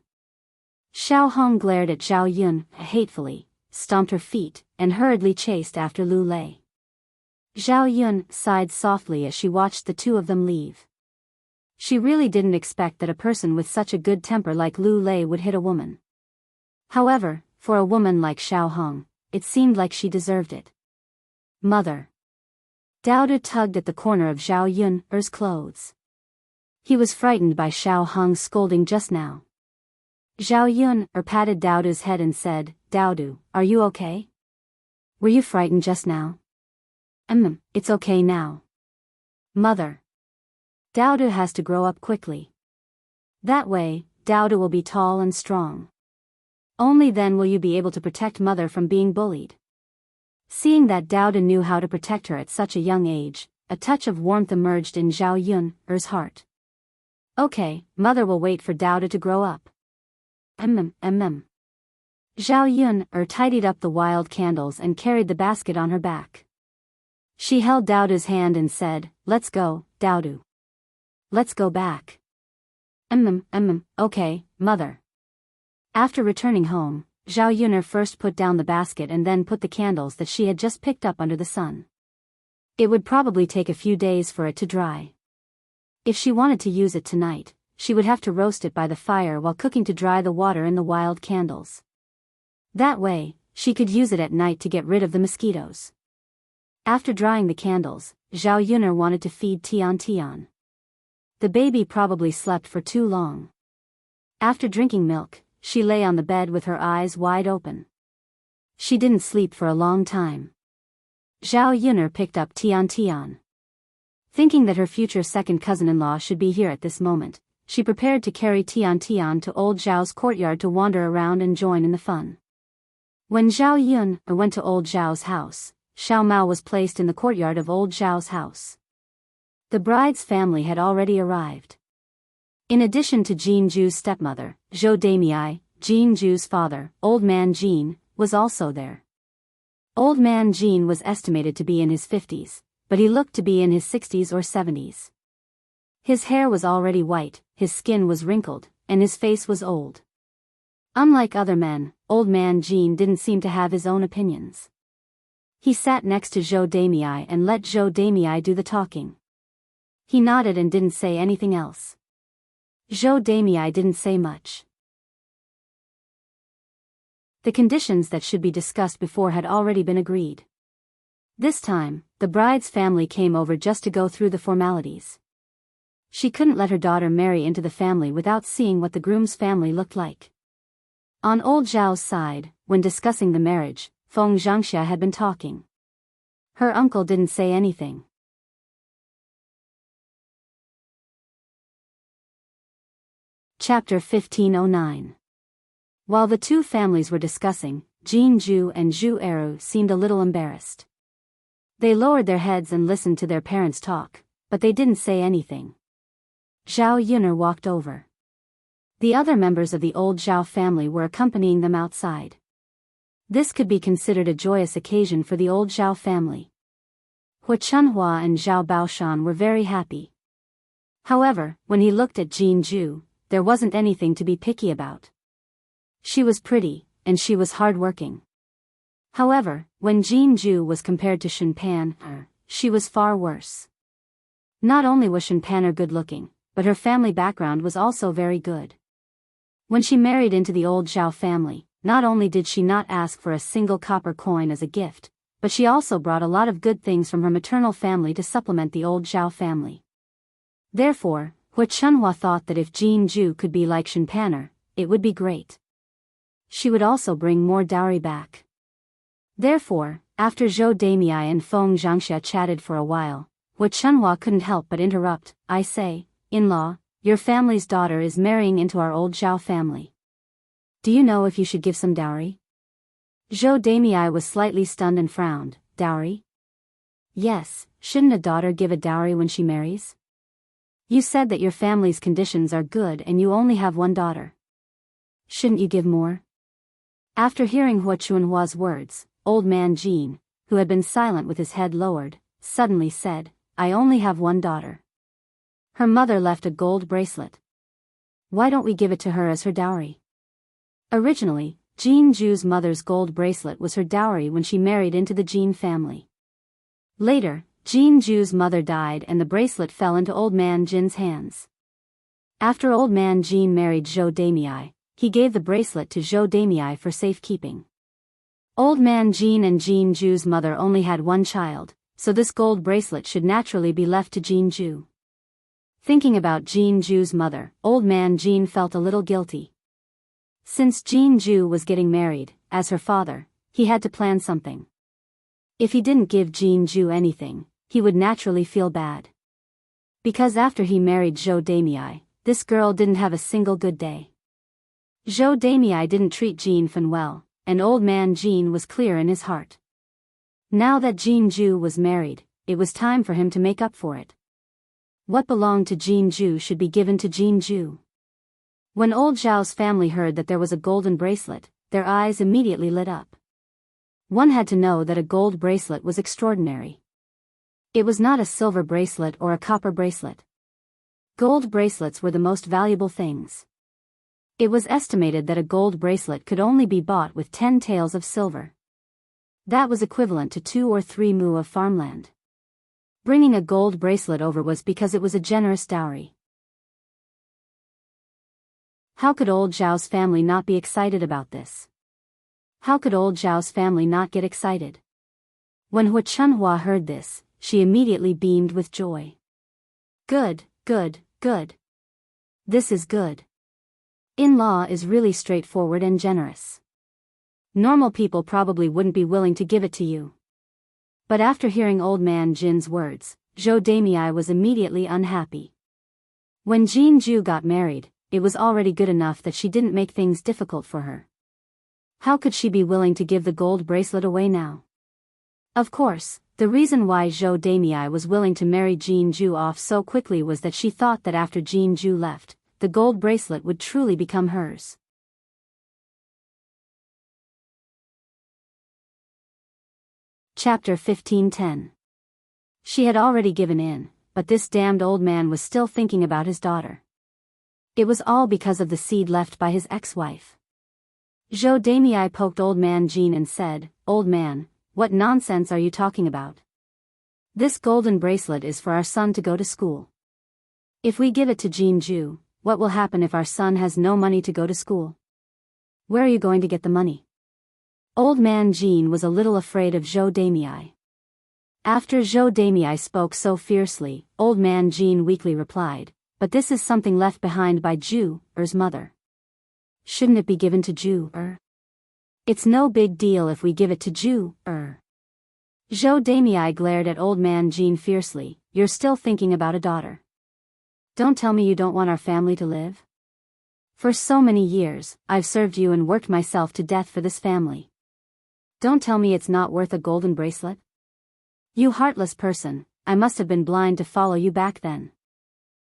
Xiao Hong glared at Zhao Yun hatefully, stomped her feet, and hurriedly chased after Lu Lei. Zhao Yun sighed softly as she watched the two of them leave. She really didn't expect that a person with such a good temper like Lu Lei would hit a woman. However, for a woman like Xiao Hong, it seemed like she deserved it. Mother. Dao tugged at the corner of Zhao Yun's clothes. He was frightened by Xiao Hong's scolding just now. Zhao Yun patted Daodu's head and said, Daodu, are you okay? Were you frightened just now? It's okay now. Mother. Daodu has to grow up quickly. That way, Daodu will be tall and strong. Only then will you be able to protect Mother from being bullied. Seeing that Daodu knew how to protect her at such a young age, a touch of warmth emerged in Zhao Yun's heart. Okay, Mother will wait for Daodu to grow up. Zhao Yun tidied up the wild candles and carried the basket on her back. She held Daodu's hand and said, Let's go, Daodu. Let's go back. Okay, Mother. After returning home, Zhao Yun first put down the basket and then put the candles that she had just picked up under the sun. It would probably take a few days for it to dry. If she wanted to use it tonight, she would have to roast it by the fire while cooking to dry the water in the wild candles. That way, she could use it at night to get rid of the mosquitoes. After drying the candles, Zhao Yun wanted to feed Tian. The baby probably slept for too long. After drinking milk, she lay on the bed with her eyes wide open. She didn't sleep for a long time. Zhao Yun picked up Tian. Thinking that her future second cousin-in-law should be here at this moment, she prepared to carry Tian to old Zhao's courtyard to wander around and join in the fun. When Zhao Yun went to old Zhao's house, Xiao Mao was placed in the courtyard of old Zhao's house. The bride's family had already arrived. In addition to Jianghu's stepmother, Zhou Damei, Jianghu's father, Old Man Jin, was also there. Old Man Jin was estimated to be in his 50s, but he looked to be in his 60s or 70s. His hair was already white, his skin was wrinkled, and his face was old. Unlike other men, Old Man Jin didn't seem to have his own opinions. He sat next to Zhou Damei and let Zhou Damei do the talking. He nodded and didn't say anything else. Zhou Damei didn't say much. The conditions that should be discussed before had already been agreed. This time, the bride's family came over just to go through the formalities. She couldn't let her daughter marry into the family without seeing what the groom's family looked like. On old Zhao's side, when discussing the marriage, Feng Zhangxia had been talking. Her uncle didn't say anything. Chapter 1509. While the two families were discussing, Jianghu and Zhu Eru seemed a little embarrassed. They lowered their heads and listened to their parents talk, but they didn't say anything. Zhao Yun'er walked over. The other members of the old Zhao family were accompanying them outside. This could be considered a joyous occasion for the old Zhao family. Hu Chunhua and Zhao Baoshan were very happy. However, when he looked at Jianghu, there wasn't anything to be picky about. She was pretty, and she was hard-working. However, when Jianghu was compared to Shenpan, she was far worse. Not only was Shenpan good-looking, but her family background was also very good. When she married into the old Zhao family, not only did she not ask for a single copper coin as a gift, but she also brought a lot of good things from her maternal family to supplement the old Zhao family. Therefore, Hu Chunhua thought that if Jianghu could be like Shenpan, it would be great. She would also bring more dowry back. Therefore, after Zhou Damei and Feng Zhangxia chatted for a while, Hu Chunhua couldn't help but interrupt. I say, in-law, your family's daughter is marrying into our old Zhao family. Do you know if you should give some dowry? Zhou Damei was slightly stunned and frowned. Dowry? Yes, shouldn't a daughter give a dowry when she marries? You said that your family's conditions are good and you only have one daughter. Shouldn't you give more? After hearing Hu Chunhua's words, Old Man Jin, who had been silent with his head lowered, suddenly said, I only have one daughter. Her mother left a gold bracelet. Why don't we give it to her as her dowry? Originally, Jianghu's mother's gold bracelet was her dowry when she married into the Jin family. Later, Jianghu's mother died and the bracelet fell into Old Man Jin's hands. After Old Man Jin married Zhou Damei, he gave the bracelet to Zhou Damei for safekeeping. Old Man Jin and Jianghu's mother only had one child, so this gold bracelet should naturally be left to Jianghu. Thinking about Jianghu's mother, Old Man Jin felt a little guilty. Since Jianghu was getting married, as her father, he had to plan something. If he didn't give Jianghu anything, he would naturally feel bad. Because after he married Zhou Damei, this girl didn't have a single good day. Zhou Damei didn't treat Jin Fan well, and Old Man Jin was clear in his heart. Now that Jianghu was married, it was time for him to make up for it. What belonged to Jianghu should be given to Jianghu. When old Zhao's family heard that there was a golden bracelet, their eyes immediately lit up. One had to know that a gold bracelet was extraordinary. It was not a silver bracelet or a copper bracelet. Gold bracelets were the most valuable things. It was estimated that a gold bracelet could only be bought with 10 taels of silver. That was equivalent to 2 or 3 mu of farmland. Bringing a gold bracelet over was because it was a generous dowry. How could old Zhao's family not be excited about this? How could old Zhao's family not get excited? When Hu Chunhua heard this, she immediately beamed with joy. Good, good, good. This is good. In-law is really straightforward and generous. Normal people probably wouldn't be willing to give it to you. But after hearing Old Man Jin's words, Zhou Damei was immediately unhappy. When Jianghu got married, it was already good enough that she didn't make things difficult for her. How could she be willing to give the gold bracelet away now? Of course, the reason why Zhou Damei was willing to marry Jianghu off so quickly was that she thought that after Jianghu left, the gold bracelet would truly become hers. Chapter 15:10. She had already given in, but this damned old man was still thinking about his daughter. It was all because of the seed left by his ex-wife. Zhou Damei poked old man Jin and said, "Old man, what nonsense are you talking about? This golden bracelet is for our son to go to school. If we give it to Jianghu, what will happen if our son has no money to go to school? Where are you going to get the money?" Old man Jin was a little afraid of Zhou Damei. After Zhou Damei spoke so fiercely, old man Jin weakly replied, "But this is something left behind by Zhu-er's mother. Shouldn't it be given to Zhu-er? It's no big deal if we give it to Zhu-er." Zhou Damei glared at old man Jin fiercely, "You're still thinking about a daughter. Don't tell me you don't want our family to live? For so many years, I've served you and worked myself to death for this family. Don't tell me it's not worth a golden bracelet? You heartless person, I must have been blind to follow you back then."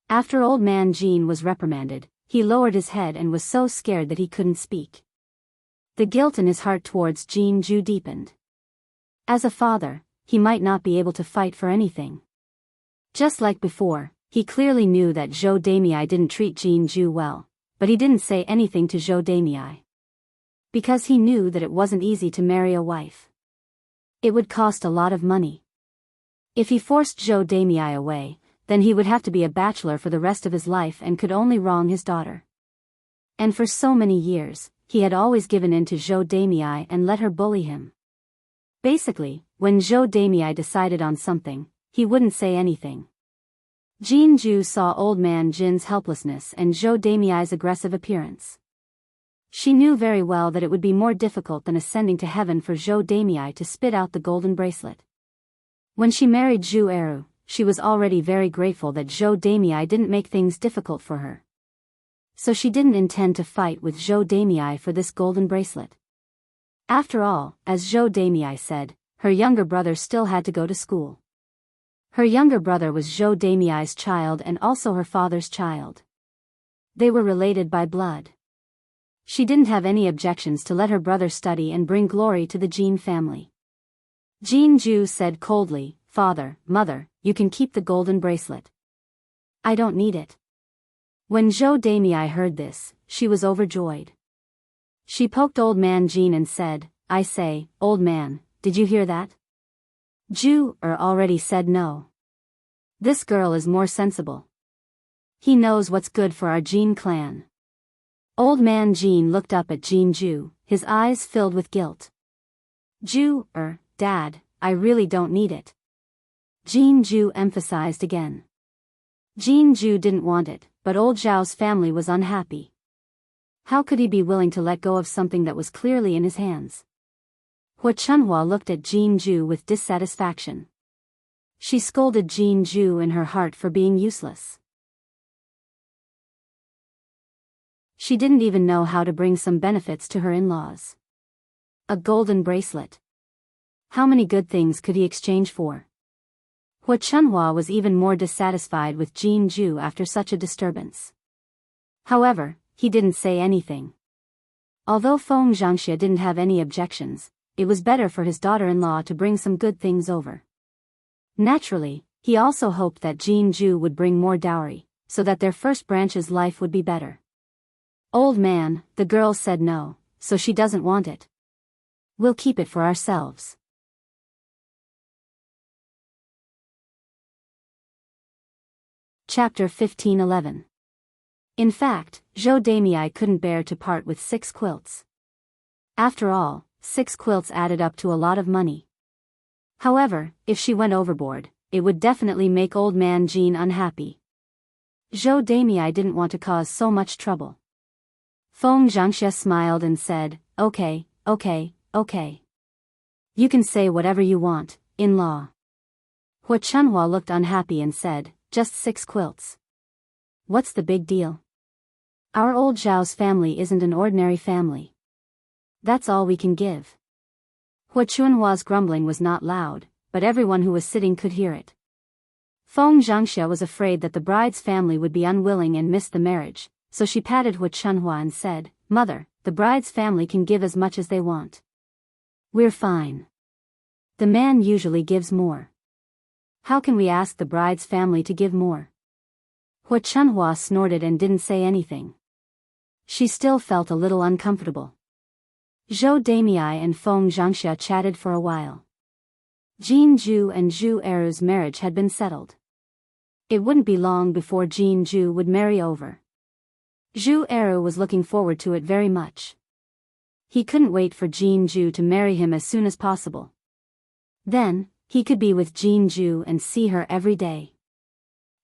After old man Jin was reprimanded, he lowered his head and was so scared that he couldn't speak. The guilt in his heart towards Jianghu deepened. As a father, he might not be able to fight for anything. Just like before, he clearly knew that Zhou Damei didn't treat Jianghu well, but he didn't say anything to Zhou Damei. Because he knew that it wasn't easy to marry a wife. It would cost a lot of money. If he forced Zhou Damei away, then he would have to be a bachelor for the rest of his life and could only wrong his daughter. And for so many years, he had always given in to Zhou Damei and let her bully him. Basically, when Zhou Damei decided on something, he wouldn't say anything. Jianghu saw old man Jin's helplessness and Zhou Damei's aggressive appearance. She knew very well that it would be more difficult than ascending to heaven for Zhou Damei to spit out the golden bracelet. When she married Zhu Eru, she was already very grateful that Zhou Damei didn't make things difficult for her. So she didn't intend to fight with Zhou Damei for this golden bracelet. After all, as Zhou Damei said, her younger brother still had to go to school. Her younger brother was Zhou Damei's child and also her father's child. They were related by blood. She didn't have any objections to let her brother study and bring glory to the Jin family. Jianghu said coldly, "Father, mother, you can keep the golden bracelet. I don't need it." When Zhou Damei heard this, she was overjoyed. She poked old man Jin and said, "I say, old man, did you hear that? Zhu-er already said no. This girl is more sensible. He knows what's good for our Jin clan." Old man Jin looked up at Jianghu, his eyes filled with guilt. "Zhu-er, Dad, I really don't need it." Jianghu emphasized again. Jianghu didn't want it, but old Zhao's family was unhappy. How could he be willing to let go of something that was clearly in his hands? Hua Chunhua looked at Jianghu with dissatisfaction. She scolded Jianghu in her heart for being useless. She didn't even know how to bring some benefits to her in-laws. A golden bracelet. How many good things could he exchange for? Hua Chunhua was even more dissatisfied with Jianghu after such a disturbance. However, he didn't say anything. Although Feng Zhangxia didn't have any objections, it was better for his daughter-in-law to bring some good things over. Naturally, he also hoped that Jianghu would bring more dowry, so that their first branch's life would be better. "Old man, the girl said no, so she doesn't want it. We'll keep it for ourselves." Chapter 15:11. In fact, Zhou Damei couldn't bear to part with 6 quilts. After all, 6 quilts added up to a lot of money. However, if she went overboard, it would definitely make old man Jin unhappy. Zhou Damei didn't want to cause so much trouble. Feng Zhangxia smiled and said, okay. You can say whatever you want, in-law." Hua Chunhua looked unhappy and said, "Just 6 quilts. What's the big deal? Our old Zhao's family isn't an ordinary family. That's all we can give." Hua Chunhua's grumbling was not loud, but everyone who was sitting could hear it. Feng Zhangxia was afraid that the bride's family would be unwilling and miss the marriage, so she patted Hu Chunhua and said, "Mother, the bride's family can give as much as they want. We're fine. The man usually gives more. How can we ask the bride's family to give more?" Hu Chunhua snorted and didn't say anything. She still felt a little uncomfortable. Zhou Damei and Feng Zhangxia chatted for a while. Jianghu and Zhu Eru's marriage had been settled. It wouldn't be long before Jianghu would marry over. Zhu Eru was looking forward to it very much. He couldn't wait for Jianghu to marry him as soon as possible. Then, he could be with Jianghu and see her every day.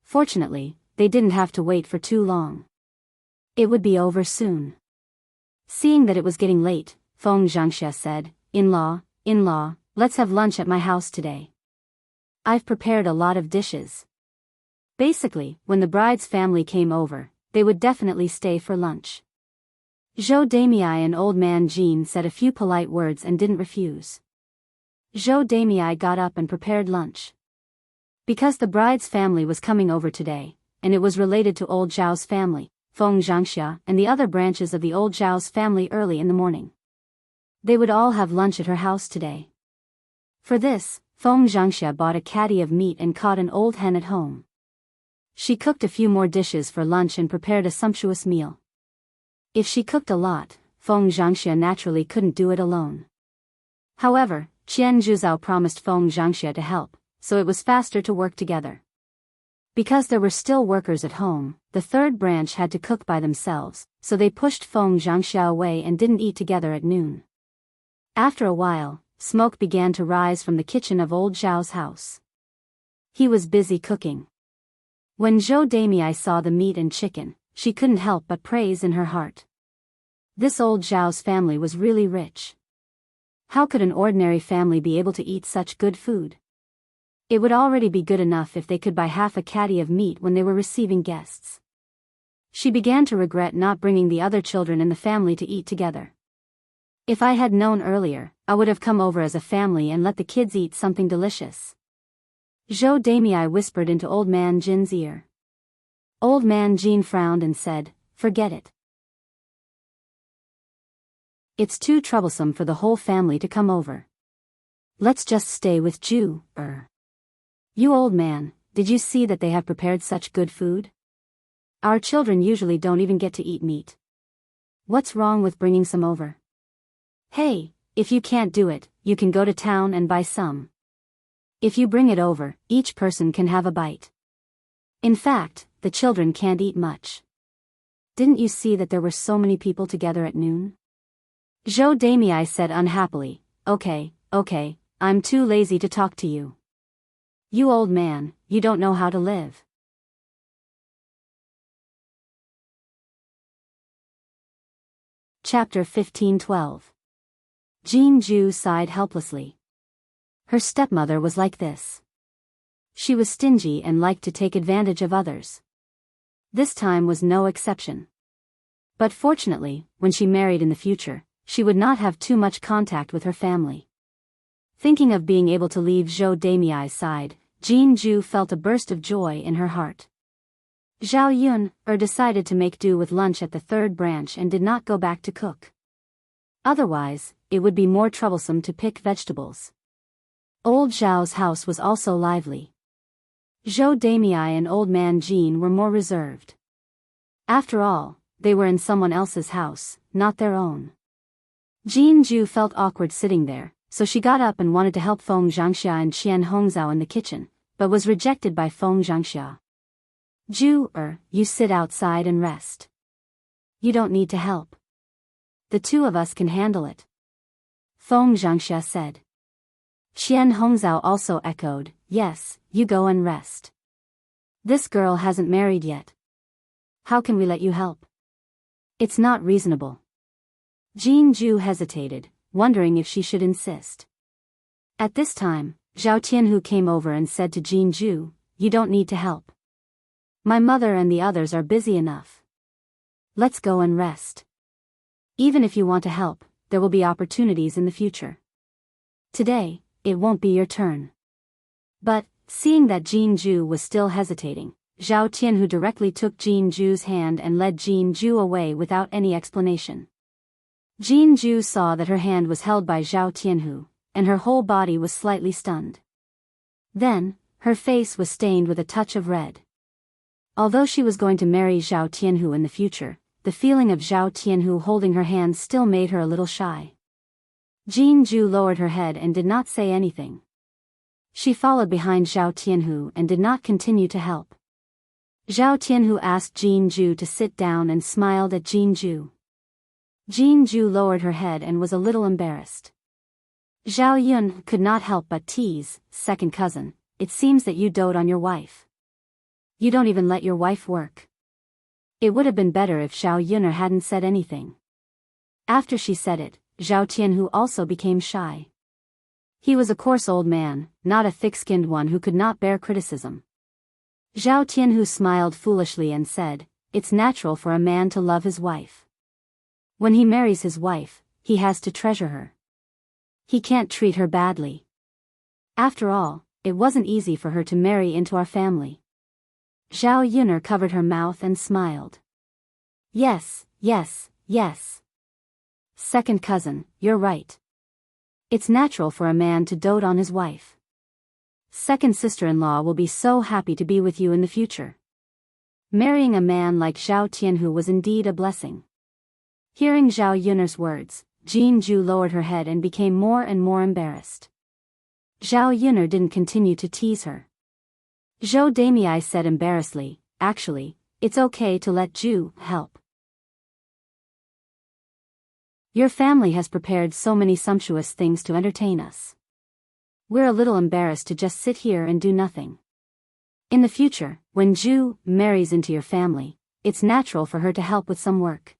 Fortunately, they didn't have to wait for too long. It would be over soon. Seeing that it was getting late, Feng Zhangxia said, In-law, let's have lunch at my house today. I've prepared a lot of dishes." Basically, when the bride's family came over, they would definitely stay for lunch. Zhou Damei and old man Jean said a few polite words and didn't refuse. Zhou Damei got up and prepared lunch. Because the bride's family was coming over today, and it was related to old Zhao's family, Feng Zhangxia and the other branches of the old Zhao's family early in the morning. They would all have lunch at her house today. For this, Feng Zhangxia bought a caddy of meat and caught an old hen at home. She cooked a few more dishes for lunch and prepared a sumptuous meal. If she cooked a lot, Feng Zhangxia naturally couldn't do it alone. However, Qian Zhuzhao promised Feng Zhangxia to help, so it was faster to work together. Because there were still workers at home, the third branch had to cook by themselves, so they pushed Feng Zhangxia away and didn't eat together at noon. After a while, smoke began to rise from the kitchen of old Zhao's house. He was busy cooking. When Zhou Damei saw the meat and chicken, she couldn't help but praise in her heart. This old Zhao's family was really rich. How could an ordinary family be able to eat such good food? It would already be good enough if they could buy half a caddy of meat when they were receiving guests. She began to regret not bringing the other children in the family to eat together. If I had known earlier, I would have come over as a family and let the kids eat something delicious. Zhou Damei whispered into old man Jin's ear. Old man Jin frowned and said, "Forget it. It's too troublesome for the whole family to come over. Let's just stay with Zhu. You old man, did you see that they have prepared such good food? Our children usually don't even get to eat meat. What's wrong with bringing some over? Hey, if you can't do it, you can go to town and buy some. If you bring it over, each person can have a bite. In fact, the children can't eat much. Didn't you see that there were so many people together at noon?" Zhou Damei said unhappily, Okay, I'm too lazy to talk to you. You old man, you don't know how to live." Chapter 15:12. Jianghu sighed helplessly. Her stepmother was like this. She was stingy and liked to take advantage of others. This time was no exception. But fortunately, when she married in the future, she would not have too much contact with her family. Thinking of being able to leave Zhou Damei's side, Jianghu felt a burst of joy in her heart. Zhao Yun decided to make do with lunch at the third branch and did not go back to cook. Otherwise, it would be more troublesome to pick vegetables. Old Zhao's house was also lively. Zhou Damei and old man Jean were more reserved. After all, they were in someone else's house, not their own. Jianghu felt awkward sitting there, so she got up and wanted to help Feng Zhangxia and Qian Hongzhao in the kitchen, but was rejected by Feng Zhangxia. "Zhu, you sit outside and rest. You don't need to help. The two of us can handle it," Feng Zhangxia said. Qian Hongzhao also echoed, "Yes, you go and rest. This girl hasn't married yet. How can we let you help? It's not reasonable." Jianghu hesitated, wondering if she should insist. At this time, Zhao Tianhu came over and said to Jianghu, "You don't need to help. My mother and the others are busy enough. Let's go and rest. Even if you want to help, there will be opportunities in the future. Today, it won't be your turn. But, Seeing that Jianghu was still hesitating, Zhao Tianhu directly took Jianghu's hand and led Jianghu away without any explanation. Jianghu saw that her hand was held by Zhao Tianhu, and her whole body was slightly stunned. Then, her face was stained with a touch of red. Although she was going to marry Zhao Tianhu in the future, the feeling of Zhao Tianhu holding her hand still made her a little shy. Jianghu lowered her head and did not say anything. She followed behind Zhao Tianhu and did not continue to help. Zhao Tianhu asked Jianghu to sit down and smiled at Jianghu. Jianghu lowered her head and was a little embarrassed. Zhao Yun could not help but tease, "Second cousin, it seems that you dote on your wife. You don't even let your wife work." It would have been better if Zhao Yun'er hadn't said anything. After she said it, Zhao Tianhu also became shy. He was a coarse old man, not a thick-skinned one who could not bear criticism. Zhao Tianhu smiled foolishly and said, "It's natural for a man to love his wife. When he marries his wife, he has to treasure her. He can't treat her badly. After all, it wasn't easy for her to marry into our family." Zhao Yun'er covered her mouth and smiled. Yes, yes, yes. Second cousin, you're right. It's natural for a man to dote on his wife. Second sister-in-law will be so happy to be with you in the future. Marrying a man like Zhao Tianhu was indeed a blessing. Hearing Zhao Yun'er's words, Jianghu lowered her head and became more and more embarrassed. Zhao Yun'er didn't continue to tease her. Zhou Damei said embarrassedly, "Actually, it's okay to let Zhu help. Your family has prepared so many sumptuous things to entertain us. We're a little embarrassed to just sit here and do nothing. In the future, when Zhu marries into your family, it's natural for her to help with some work.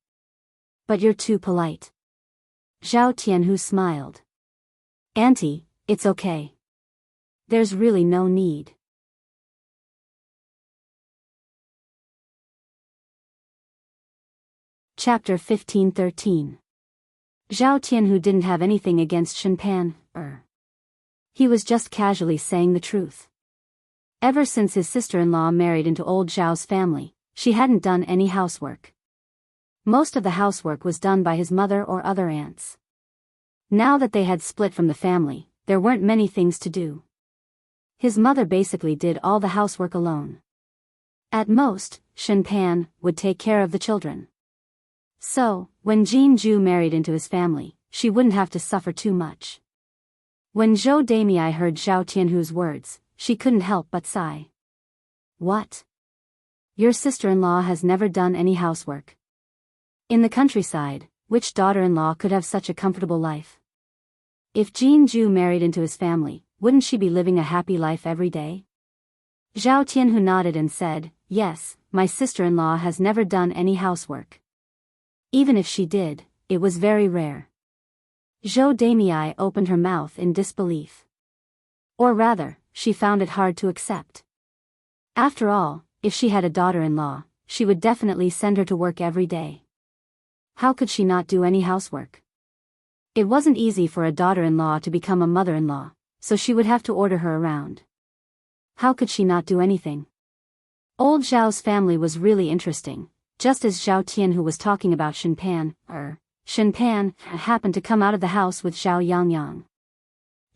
But you're too polite." Zhao Tianhu smiled. "Auntie, it's okay. There's really no need." Chapter 15-13. Zhao Tianhu didn't have anything against Shenpan. He was just casually saying the truth. Ever since his sister-in-law married into old Zhao's family, she hadn't done any housework. Most of the housework was done by his mother or other aunts. Now that they had split from the family, there weren't many things to do. His mother basically did all the housework alone. At most, Shenpan would take care of the children. So, when Jianghu married into his family, she wouldn't have to suffer too much. When Zhou Damei heard Zhao Tianhu's words, she couldn't help but sigh. "What? Your sister-in-law has never done any housework? In the countryside, which daughter-in-law could have such a comfortable life? If Jianghu married into his family, wouldn't she be living a happy life every day?" Zhao Tianhu nodded and said, "Yes, my sister-in-law has never done any housework. Even if she did, it was very rare." Zhou Damei opened her mouth in disbelief. Or rather, she found it hard to accept. After all, if she had a daughter-in-law, she would definitely send her to work every day. How could she not do any housework? It wasn't easy for a daughter-in-law to become a mother-in-law, so she would have to order her around. How could she not do anything? Old Zhao's family was really interesting. Just as Zhao Tianhu was talking about Shenpan happened to come out of the house with Zhao Yangyang.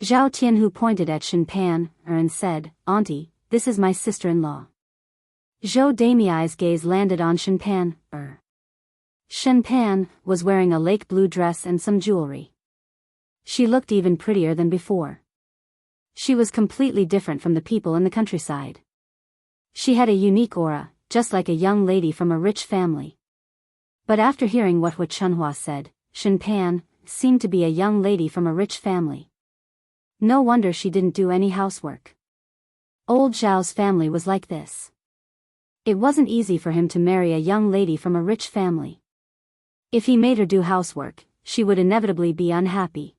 Zhao Tianhu pointed at Shenpan and said, "Auntie, this is my sister-in-law." Zhou Damei's gaze landed on Shenpan. Shenpan was wearing a lake blue dress and some jewelry. She looked even prettier than before. She was completely different from the people in the countryside. She had a unique aura, just like a young lady from a rich family. But after hearing what Hu Chunhua said, Shenpan seemed to be a young lady from a rich family. No wonder she didn't do any housework. Old Zhao's family was like this. It wasn't easy for him to marry a young lady from a rich family. If he made her do housework, she would inevitably be unhappy.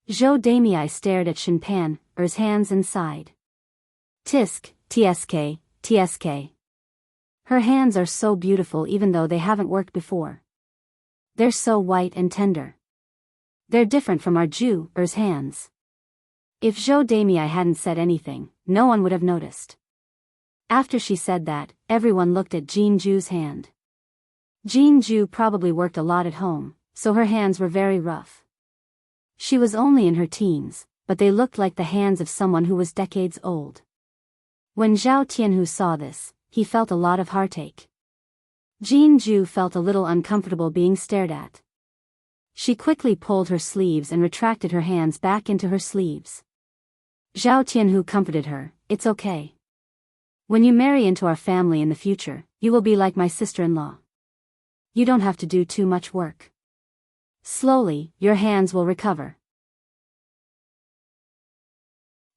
Zhou Damei stared at Shenpan's hands and sighed. "Tisk, tsk, tsk. Her hands are so beautiful even though they haven't worked before. They're so white and tender. They're different from our Zhu's hands." If Zhou Damei hadn't said anything, no one would have noticed. After she said that, everyone looked at Jianghu's hand. Jianghu probably worked a lot at home, so her hands were very rough. She was only in her teens, but they looked like the hands of someone who was decades old. When Zhao Tianhu saw this, he felt a lot of heartache. Jianghu felt a little uncomfortable being stared at. She quickly pulled her sleeves and retracted her hands back into her sleeves. Zhao Tianhu comforted her, "It's okay. When you marry into our family in the future, you will be like my sister-in-law. You don't have to do too much work. Slowly, your hands will recover."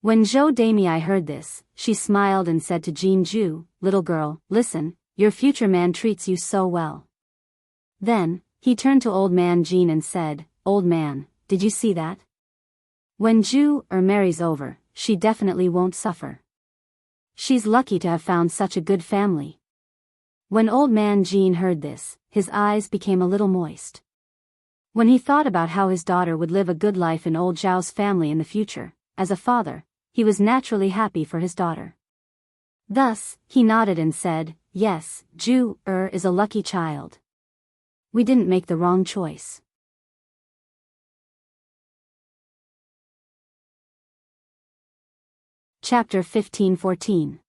When Zhou Damei heard this, she smiled and said to Jianghu, "Little girl, listen, your future man treats you so well." Then, he turned to old man Jin and said, "Old man, did you see that? When Zhu marries over, she definitely won't suffer. She's lucky to have found such a good family." When old man Jin heard this, his eyes became a little moist. When he thought about how his daughter would live a good life in old Zhao's family in the future, as a father, he was naturally happy for his daughter. Thus, he nodded and said, "Yes, Zhu is a lucky child. We didn't make the wrong choice." Chapter 15-14.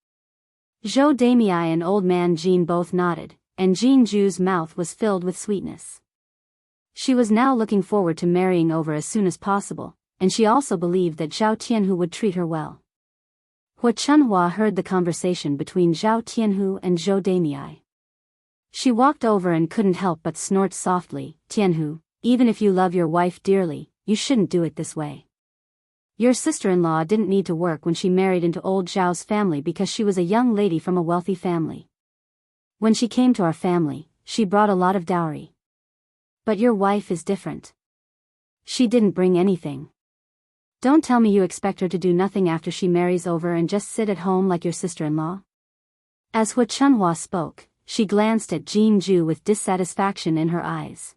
Zhou Damei and old man Jin both nodded, and Jianghu's mouth was filled with sweetness. She was now looking forward to marrying over as soon as possible, and she also believed that Zhao Tianhu would treat her well. Hua Chunhua heard the conversation between Zhao Tianhu and Zhou Damei. She walked over and couldn't help but snort softly, "Tianhu, even if you love your wife dearly, you shouldn't do it this way. Your sister-in-law didn't need to work when she married into old Zhao's family because she was a young lady from a wealthy family. When she came to our family, she brought a lot of dowry. But your wife is different. She didn't bring anything. Don't tell me you expect her to do nothing after she marries over and just sit at home like your sister-in-law." As Hua Chunhua spoke, she glanced at Jianghu with dissatisfaction in her eyes.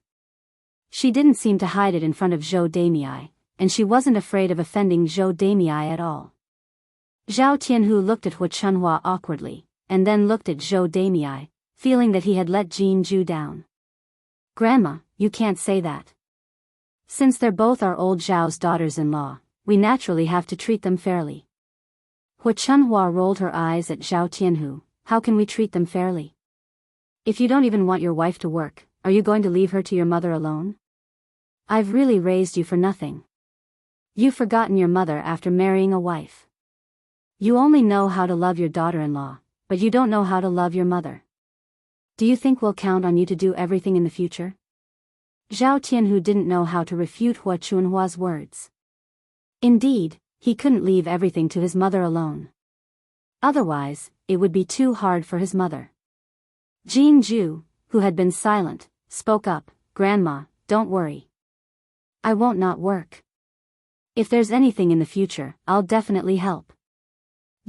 She didn't seem to hide it in front of Zhou Damei, and she wasn't afraid of offending Zhou Damei at all. Zhao Tianhu looked at Hua Chunhua awkwardly, and then looked at Zhou Damei, feeling that he had let Jianghu down. "Grandma, you can't say that. Since they're both our old Zhao's daughters-in-law, we naturally have to treat them fairly." Hua Chunhua rolled her eyes at Zhao Tianhu. "How can we treat them fairly? If you don't even want your wife to work, are you going to leave her to your mother alone? I've really raised you for nothing. You've forgotten your mother after marrying a wife. You only know how to love your daughter-in-law, but you don't know how to love your mother. Do you think we'll count on you to do everything in the future?" Zhao Tianhu didn't know how to refute Hua Chunhua's words. Indeed, he couldn't leave everything to his mother alone. Otherwise, it would be too hard for his mother. Jianghu, who had been silent, spoke up, "Grandma, don't worry. I won't not work. If there's anything in the future, I'll definitely help."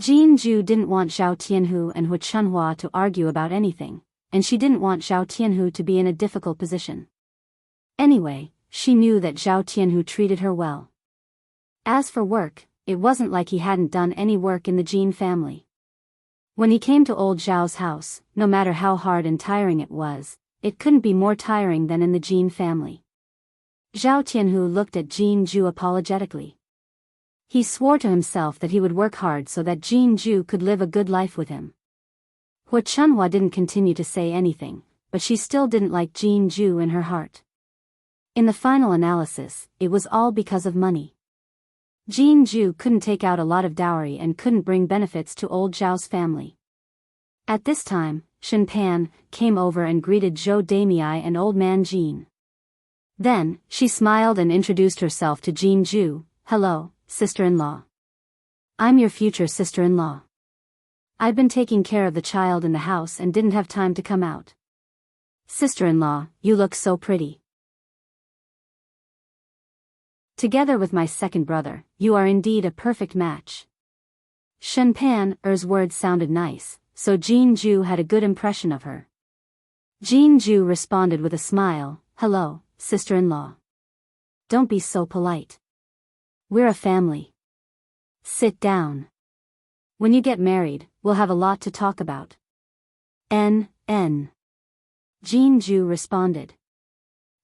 Jianghu didn't want Zhao Tianhu and Hua Chunhua to argue about anything, and she didn't want Zhao Tianhu to be in a difficult position. Anyway, she knew that Zhao Tianhu treated her well. As for work, it wasn't like he hadn't done any work in the Jin family. When he came to old Zhao's house, no matter how hard and tiring it was, it couldn't be more tiring than in the Jin family. Zhao Tianhu looked at Jianghu apologetically. He swore to himself that he would work hard so that Jianghu could live a good life with him. Hua Chunhua didn't continue to say anything, but she still didn't like Jianghu in her heart. In the final analysis, it was all because of money. Jianghu couldn't take out a lot of dowry and couldn't bring benefits to old Zhao's family. At this time, Shen Pan came over and greeted Zhou Damei and old man Jin. Then, she smiled and introduced herself to Jianghu. "Hello, sister-in-law. I'm your future sister-in-law. I've been taking care of the child in the house and didn't have time to come out. Sister-in-law, you look so pretty. Together with my second brother, you are indeed a perfect match." Shen Pan's words sounded nice, so Jianghu had a good impression of her. Jianghu responded with a smile, "Hello, sister-in-law. Don't be so polite. We're a family. Sit down." When you get married, we'll have a lot to talk about. N. Jianghu responded.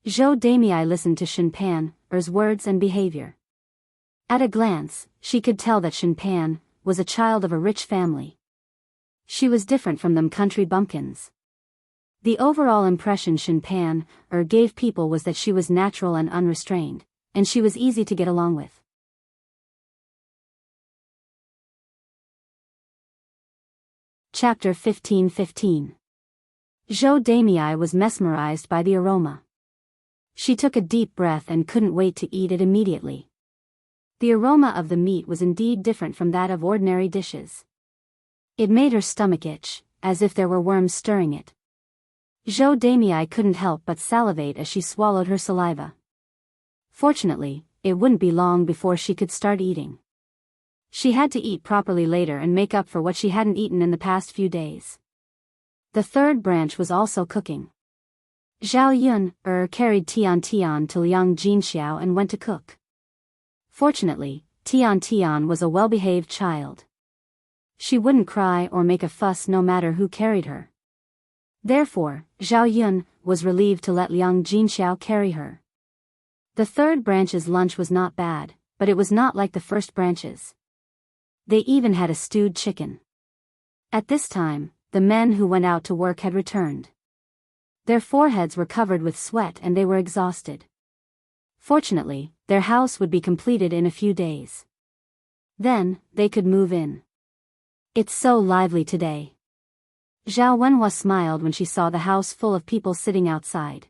Zhou Damei listened to Shenpan's words and behavior. At a glance, she could tell that Shenpan was a child of a rich family. She was different from them country bumpkins. The overall impression Shenpan gave people was that she was natural and unrestrained, and she was easy to get along with. Chapter 15:15. Zhou Damei was mesmerized by the aroma. She took a deep breath and couldn't wait to eat it immediately. The aroma of the meat was indeed different from that of ordinary dishes. It made her stomach itch, as if there were worms stirring it. Zhou Damei couldn't help but salivate as she swallowed her saliva. Fortunately, it wouldn't be long before she could start eating. She had to eat properly later and make up for what she hadn't eaten in the past few days. The third branch was also cooking. Zhao Yun carried Tian to Liang Jinxiao and went to cook. Fortunately, Tian was a well-behaved child. She wouldn't cry or make a fuss no matter who carried her. Therefore, Zhao Yun was relieved to let Liang Jinxiao carry her. The third branch's lunch was not bad, but it was not like the first branch's. They even had a stewed chicken. At this time, the men who went out to work had returned. Their foreheads were covered with sweat and they were exhausted. Fortunately, their house would be completed in a few days. Then, they could move in. It's so lively today. Zhao Wenhua smiled when she saw the house full of people sitting outside.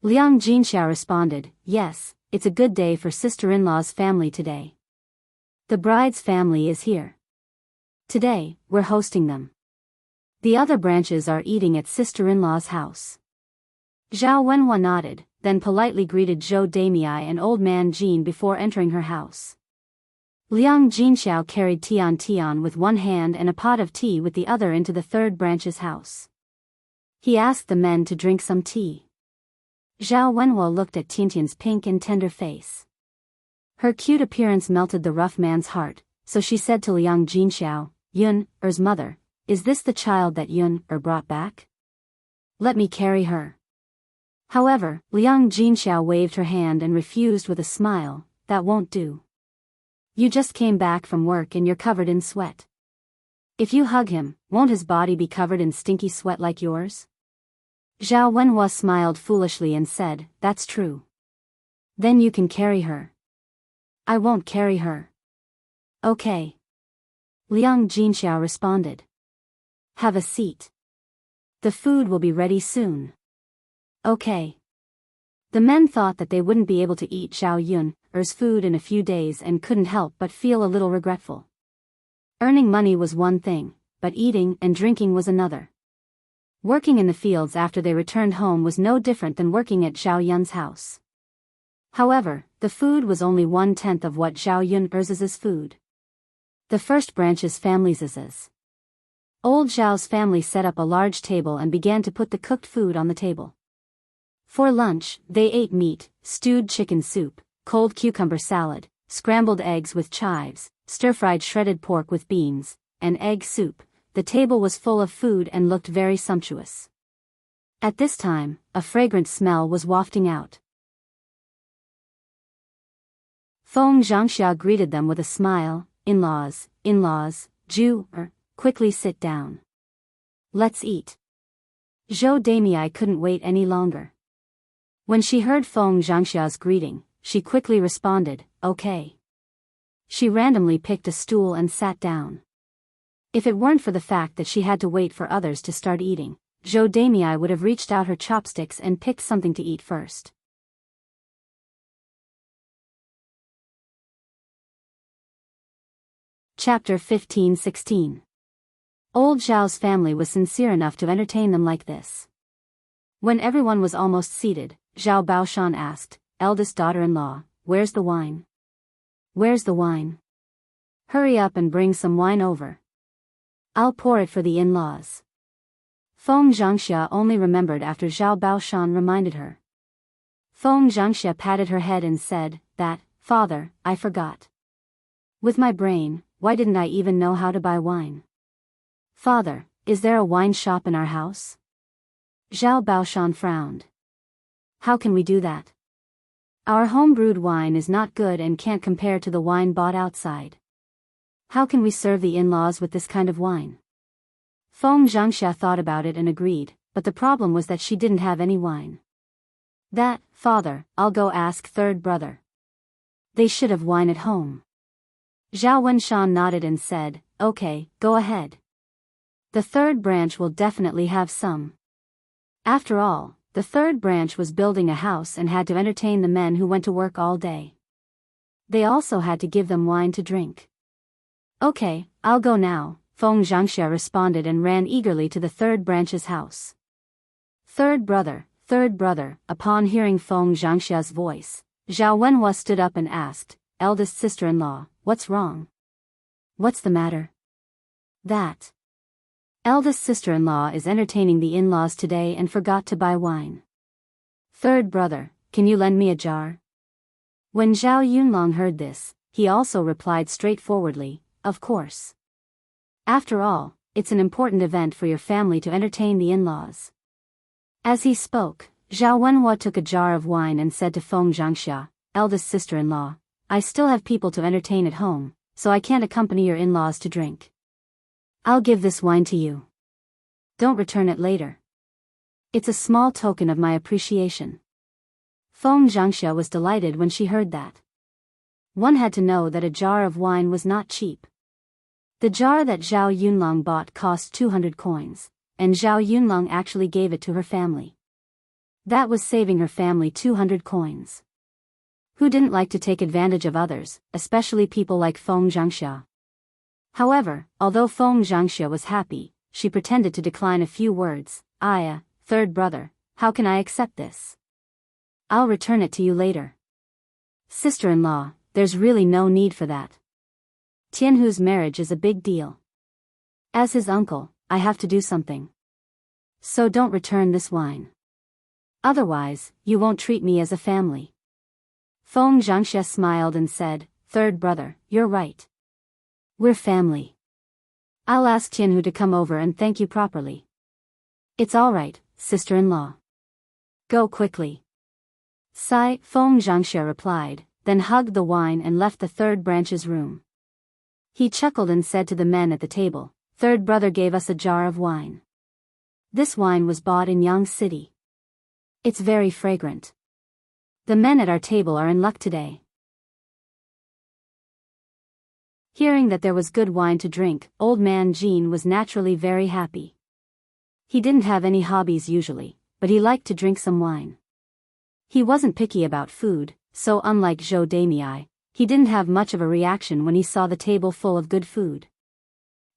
Liang Jinxiao responded, yes, it's a good day for sister-in-law's family today. The bride's family is here. Today, we're hosting them. The other branches are eating at sister-in-law's house. Zhao Wenhua nodded, then politely greeted Zhou Damei and old man Jin before entering her house. Liang Jinxiao carried Tian with one hand and a pot of tea with the other into the third branch's house. He asked the men to drink some tea. Zhao Wenhua looked at Tian's pink and tender face. Her cute appearance melted the rough man's heart, so she said to Liang Jinxiao, Yun's mother, is this the child that Yun brought back? Let me carry her. However, Liang Jinxiao waved her hand and refused with a smile, that won't do. You just came back from work and you're covered in sweat. If you hug him, won't his body be covered in stinky sweat like yours? Zhao Wenhua smiled foolishly and said, that's true. Then you can carry her. I won't carry her. Okay. Liang Jinxiao responded. Have a seat. The food will be ready soon. Okay. The men thought that they wouldn't be able to eat Zhao Yun's food in a few days and couldn't help but feel a little regretful. Earning money was one thing, but eating and drinking was another. Working in the fields after they returned home was no different than working at Zhao Yun's house. However, the food was only 1/10 of what Zhao Yun's food. The first branch's family's is. Old Zhao's family set up a large table and began to put the cooked food on the table. For lunch, they ate meat, stewed chicken soup, cold cucumber salad, scrambled eggs with chives, stir-fried shredded pork with beans, and egg soup. The table was full of food and looked very sumptuous. At this time, a fragrant smell was wafting out. Feng Zhangxia greeted them with a smile, in-laws, Jew, quickly sit down. Let's eat. Zhou Damei couldn't wait any longer. When she heard Feng Zhangxia's greeting, she quickly responded, okay. She randomly picked a stool and sat down. If it weren't for the fact that she had to wait for others to start eating, Zhou Damei would have reached out her chopsticks and picked something to eat first. Chapter 15:16. Old Zhao's family was sincere enough to entertain them like this. When everyone was almost seated, Zhao Baoshan asked, eldest daughter-in-law, where's the wine? Where's the wine? Hurry up and bring some wine over. I'll pour it for the in-laws. Feng Zhangxia only remembered after Zhao Baoshan reminded her. Feng Zhangxia patted her head and said, father, I forgot. With my brain, why didn't I even know how to buy wine? Father, is there a wine shop in our house? Zhao Baoshan frowned. How can we do that? Our home-brewed wine is not good and can't compare to the wine bought outside. How can we serve the in-laws with this kind of wine? Feng Zhangxia thought about it and agreed, but the problem was that she didn't have any wine. That, father, I'll go ask third brother. They should have wine at home. Zhao Wenshan nodded and said, okay, go ahead. The third branch will definitely have some. After all, the third branch was building a house and had to entertain the men who went to work all day. They also had to give them wine to drink. Okay, I'll go now, Feng Zhangxia responded and ran eagerly to the third branch's house. Third brother, upon hearing Feng Zhangxia's voice, Zhao Wenhua stood up and asked, eldest sister-in-law, what's wrong? What's the matter? That eldest sister-in-law is entertaining the in-laws today and forgot to buy wine. Third brother, can you lend me a jar? When Zhao Yunlong heard this, he also replied straightforwardly, of course. After all, it's an important event for your family to entertain the in-laws. As he spoke, Zhao Wenhua took a jar of wine and said to Feng Zhangxia, eldest sister-in-law, I still have people to entertain at home, so I can't accompany your in-laws to drink. I'll give this wine to you. Don't return it later. It's a small token of my appreciation. Feng Zhangxia was delighted when she heard that. One had to know that a jar of wine was not cheap. The jar that Zhao Yunlong bought cost 200 coins, and Zhao Yunlong actually gave it to her family. That was saving her family 200 coins. Who didn't like to take advantage of others, especially people like Feng Zhangxia? However, although Feng Zhangxia was happy, she pretended to decline a few words. Third brother, how can I accept this? I'll return it to you later. Sister-in-law, there's really no need for that. Tianhu's marriage is a big deal. As his uncle, I have to do something. So don't return this wine. Otherwise, you won't treat me as a family. Feng Zhangxia smiled and said, third brother, you're right. We're family. I'll ask Tianhu to come over and thank you properly. It's all right, sister-in-law. Go quickly. Sigh, Feng Zhangxia replied, then hugged the wine and left the third branch's room. He chuckled and said to the men at the table, third brother gave us a jar of wine. This wine was bought in Yang City. It's very fragrant. The men at our table are in luck today. Hearing that there was good wine to drink, old man Jean was naturally very happy. He didn't have any hobbies usually, but he liked to drink some wine. He wasn't picky about food, so unlike Zhou Damei, he didn't have much of a reaction when he saw the table full of good food.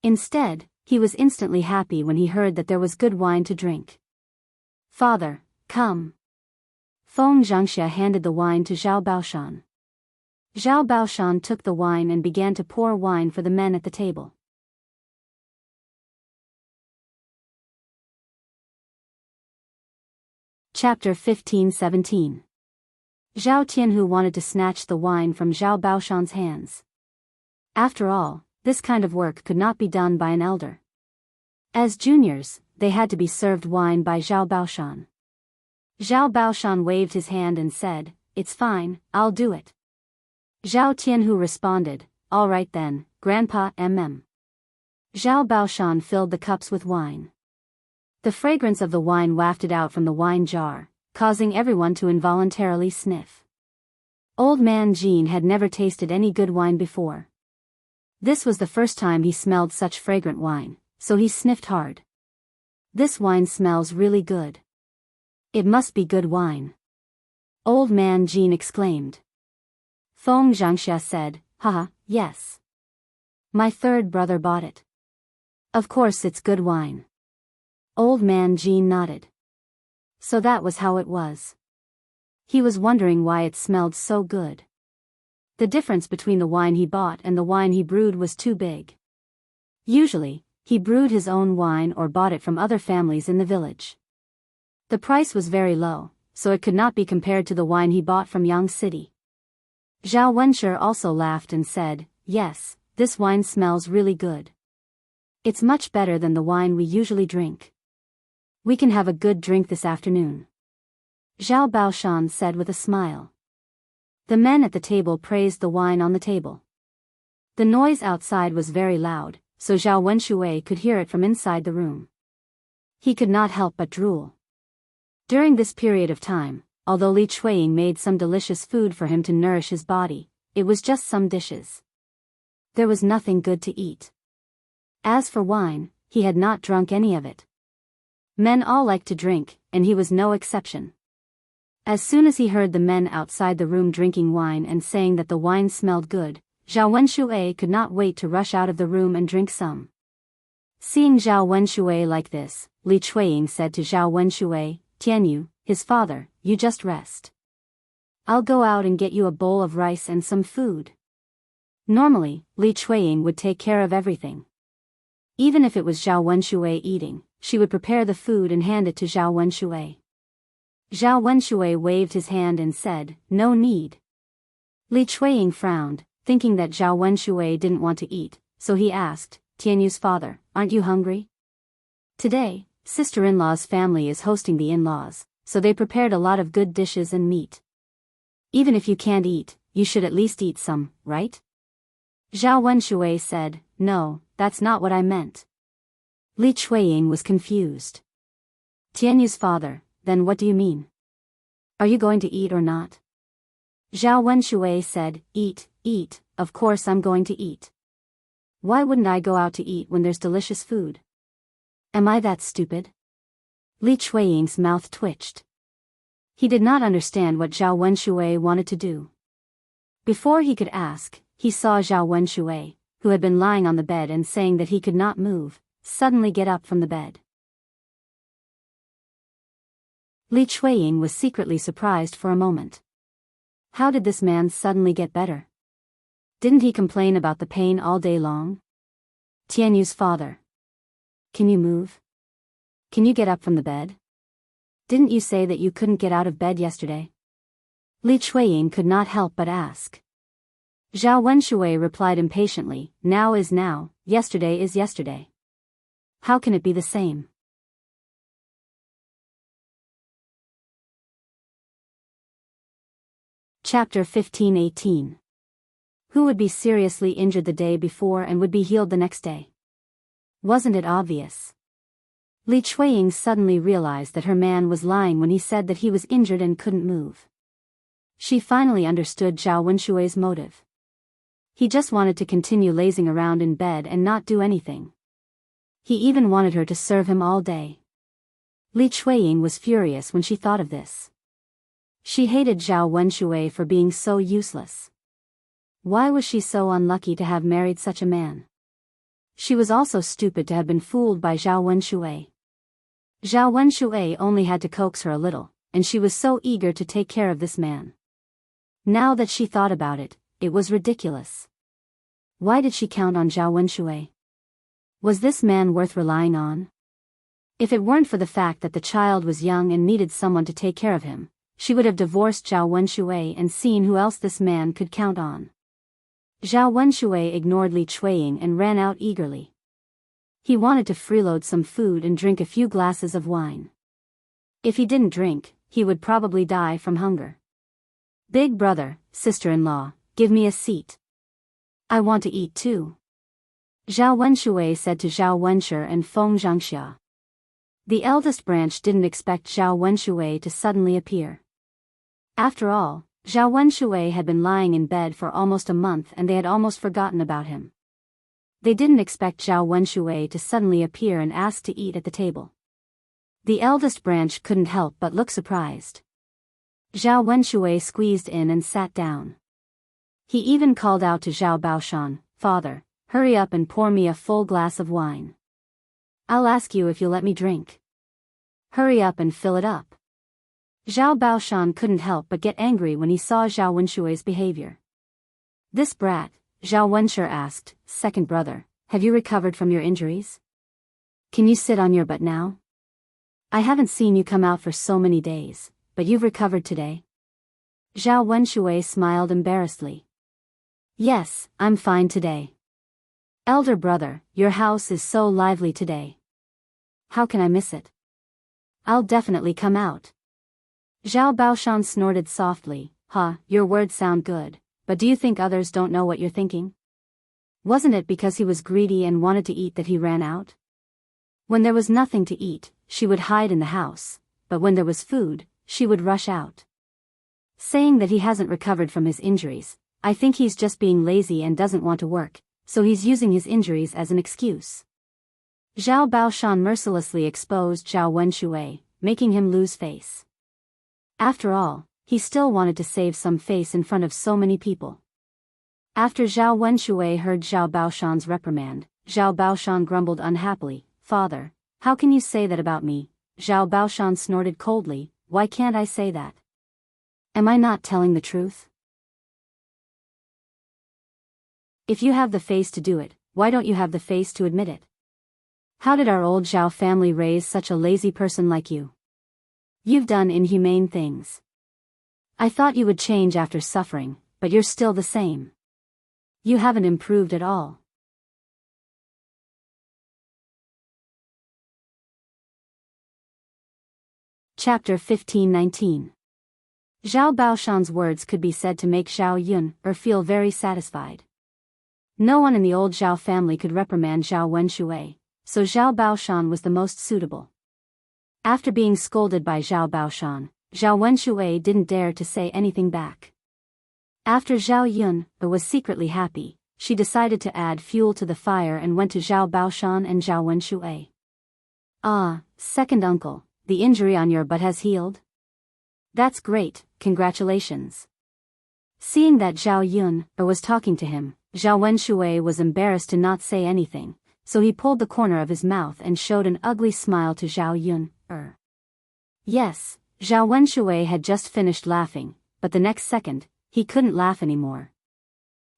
Instead, he was instantly happy when he heard that there was good wine to drink. Father, come. Feng Zhangxia handed the wine to Zhao Baoshan. Zhao Baoshan took the wine and began to pour wine for the men at the table. Chapter 15-17. Zhao Tianhu wanted to snatch the wine from Zhao Baoshan's hands. After all, this kind of work could not be done by an elder. As juniors, they had to be served wine by Zhao Baoshan. Zhao Baoshan waved his hand and said, it's fine, I'll do it. Zhao Tianhu responded, all right then, Grandpa mm. Zhao Baoshan filled the cups with wine. The fragrance of the wine wafted out from the wine jar, causing everyone to involuntarily sniff. Old man Jean had never tasted any good wine before. This was the first time he smelled such fragrant wine, so he sniffed hard. This wine smells really good. It must be good wine. Old man Jean exclaimed. Feng Zhangxia said, haha, yes. My third brother bought it. Of course it's good wine. Old man Jean nodded. So that was how it was. He was wondering why it smelled so good. The difference between the wine he bought and the wine he brewed was too big. Usually, he brewed his own wine or bought it from other families in the village. The price was very low, so it could not be compared to the wine he bought from Yang City. Zhao Wenshi also laughed and said, yes, This wine smells really good. It's much better than the wine we usually drink. We can have a good drink this afternoon. Zhao Baoshan said with a smile. The men at the table praised the wine on the table. The noise outside was very loud, so Zhao Wenshui could hear it from inside the room. He could not help but drool. During this period of time, although Li Chuiying made some delicious food for him to nourish his body, it was just some dishes. There was nothing good to eat. As for wine, he had not drunk any of it. Men all liked to drink, and he was no exception. As soon as he heard the men outside the room drinking wine and saying that the wine smelled good, Zhao Wenshui could not wait to rush out of the room and drink some. Seeing Zhao Wenshui like this, Li Chuiying said to Zhao Wenshui, Tianyu, his father, you just rest. I'll go out and get you a bowl of rice and some food. Normally, Li Chuiying would take care of everything. Even if it was Zhao Wenshui eating, she would prepare the food and hand it to Zhao Wenshui. Zhao Wenshui waved his hand and said, no need. Li Chuiying frowned, thinking that Zhao Wenshui didn't want to eat, so he asked, Tianyu's father, aren't you hungry? Today, sister-in-law's family is hosting the in-laws, so they prepared a lot of good dishes and meat. Even if you can't eat, you should at least eat some, right? Zhao Wenshui said, no, that's not what I meant. Li Chuiying was confused. Tianyu's father, then what do you mean? Are you going to eat or not? Zhao Wenshui said, eat, of course I'm going to eat. Why wouldn't I go out to eat when there's delicious food? Am I that stupid? Li Chuiying's mouth twitched. He did not understand what Zhao Wenshui wanted to do. Before he could ask, he saw Zhao Wenshui, who had been lying on the bed and saying that he could not move, suddenly get up from the bed. Li Chuiying was secretly surprised for a moment. How did this man suddenly get better? Didn't he complain about the pain all day long? Tianyu's father. Can you move? Can you get up from the bed? Didn't you say that you couldn't get out of bed yesterday? Li Chuiying could not help but ask. Zhao Wenshui replied impatiently, now is now, yesterday is yesterday. How can it be the same? Chapter 15-18. Who would be seriously injured the day before and would be healed the next day? Wasn't it obvious? Li Chuiying suddenly realized that her man was lying when he said that he was injured and couldn't move. She finally understood Zhao Wenshui's motive. He just wanted to continue lazing around in bed and not do anything. He even wanted her to serve him all day. Li Chuiying was furious when she thought of this. She hated Zhao Wenshui for being so useless. Why was she so unlucky to have married such a man? She was also stupid to have been fooled by Zhao Wenshui. Zhao Wenshui only had to coax her a little, and she was so eager to take care of this man. Now that she thought about it, it was ridiculous. Why did she count on Zhao Wenshui? Was this man worth relying on? If it weren't for the fact that the child was young and needed someone to take care of him, she would have divorced Zhao Wenshui and seen who else this man could count on. Zhao Wenshui ignored Li Chuiying and ran out eagerly. He wanted to freeload some food and drink a few glasses of wine. If he didn't drink, he would probably die from hunger. Big brother, sister-in-law, give me a seat. I want to eat too. Zhao Wenshui said to Zhao Wenshi and Feng Zhangxia. The eldest branch didn't expect Zhao Wenshui to suddenly appear. After all, Zhao Wenshui had been lying in bed for almost a month and they had almost forgotten about him. They didn't expect Zhao Wenshui to suddenly appear and ask to eat at the table. The eldest branch couldn't help but look surprised. Zhao Wenshui squeezed in and sat down. He even called out to Zhao Baoshan, Father, hurry up and pour me a full glass of wine. I'll ask you if you'll let me drink. Hurry up and fill it up. Zhao Baoshan couldn't help but get angry when he saw Zhao Wenshui's behavior. This brat, Zhao Wenshi asked, second brother, have you recovered from your injuries? Can you sit on your butt now? I haven't seen you come out for so many days, but you've recovered today. Zhao Wenshui smiled embarrassedly. Yes, I'm fine today. Elder brother, your house is so lively today. How can I miss it? I'll definitely come out. Zhao Baoshan snorted softly. Your words sound good, but do you think others don't know what you're thinking? Wasn't it because he was greedy and wanted to eat that he ran out? When there was nothing to eat, she would hide in the house, but when there was food, she would rush out. Saying that he hasn't recovered from his injuries, I think he's just being lazy and doesn't want to work, so he's using his injuries as an excuse. Zhao Baoshan mercilessly exposed Zhao Wenshui, making him lose face. After all, he still wanted to save some face in front of so many people. After Zhao Wenshui heard Zhao Baoshan's reprimand, Zhao Baoshan grumbled unhappily, "Father, how can you say that about me?" Zhao Baoshan snorted coldly, "Why can't I say that? Am I not telling the truth? If you have the face to do it, why don't you have the face to admit it? How did our old Zhao family raise such a lazy person like you? You've done inhumane things. I thought you would change after suffering, but you're still the same. You haven't improved at all." Chapter 15-19. Zhao Baoshan's words could be said to make Zhao Yun feel very satisfied. No one in the old Zhao family could reprimand Zhao Wenshui, so Zhao Baoshan was the most suitable. After being scolded by Zhao Baoshan, Zhao Wenshui didn't dare to say anything back. After Zhao Yun was secretly happy, she decided to add fuel to the fire and went to Zhao Baoshan and Zhao Wenshui. Second uncle, the injury on your butt has healed? That's great, congratulations. Seeing that Zhao Yun was talking to him, Zhao Wenshui was embarrassed to not say anything, so he pulled the corner of his mouth and showed an ugly smile to Zhao Yun. Yes, Zhao Wenshui had just finished laughing, but the next second, he couldn't laugh anymore.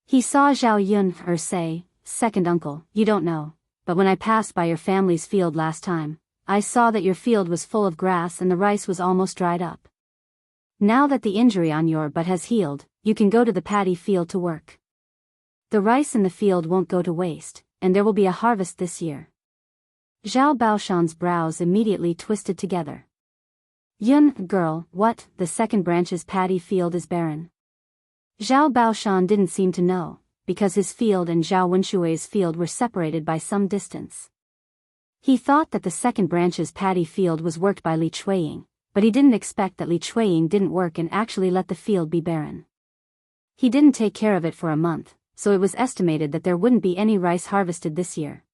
He saw Zhao Yun say, "Second uncle, you don't know, but when I passed by your family's field last time, I saw that your field was full of grass and the rice was almost dried up. Now that the injury on your butt has healed, you can go to the paddy field to work. The rice in the field won't go to waste, and there will be a harvest this year." Zhao Baoshan's brows immediately twisted together. "Yun, girl, what, the second branch's paddy field is barren?" Zhao Baoshan didn't seem to know, because his field and Zhao Wenshui's field were separated by some distance. He thought that the second branch's paddy field was worked by Li Chuiying, but he didn't expect that Li Chuiying didn't work and actually let the field be barren. He didn't take care of it for a month, so it was estimated that there wouldn't be any rice harvested this year.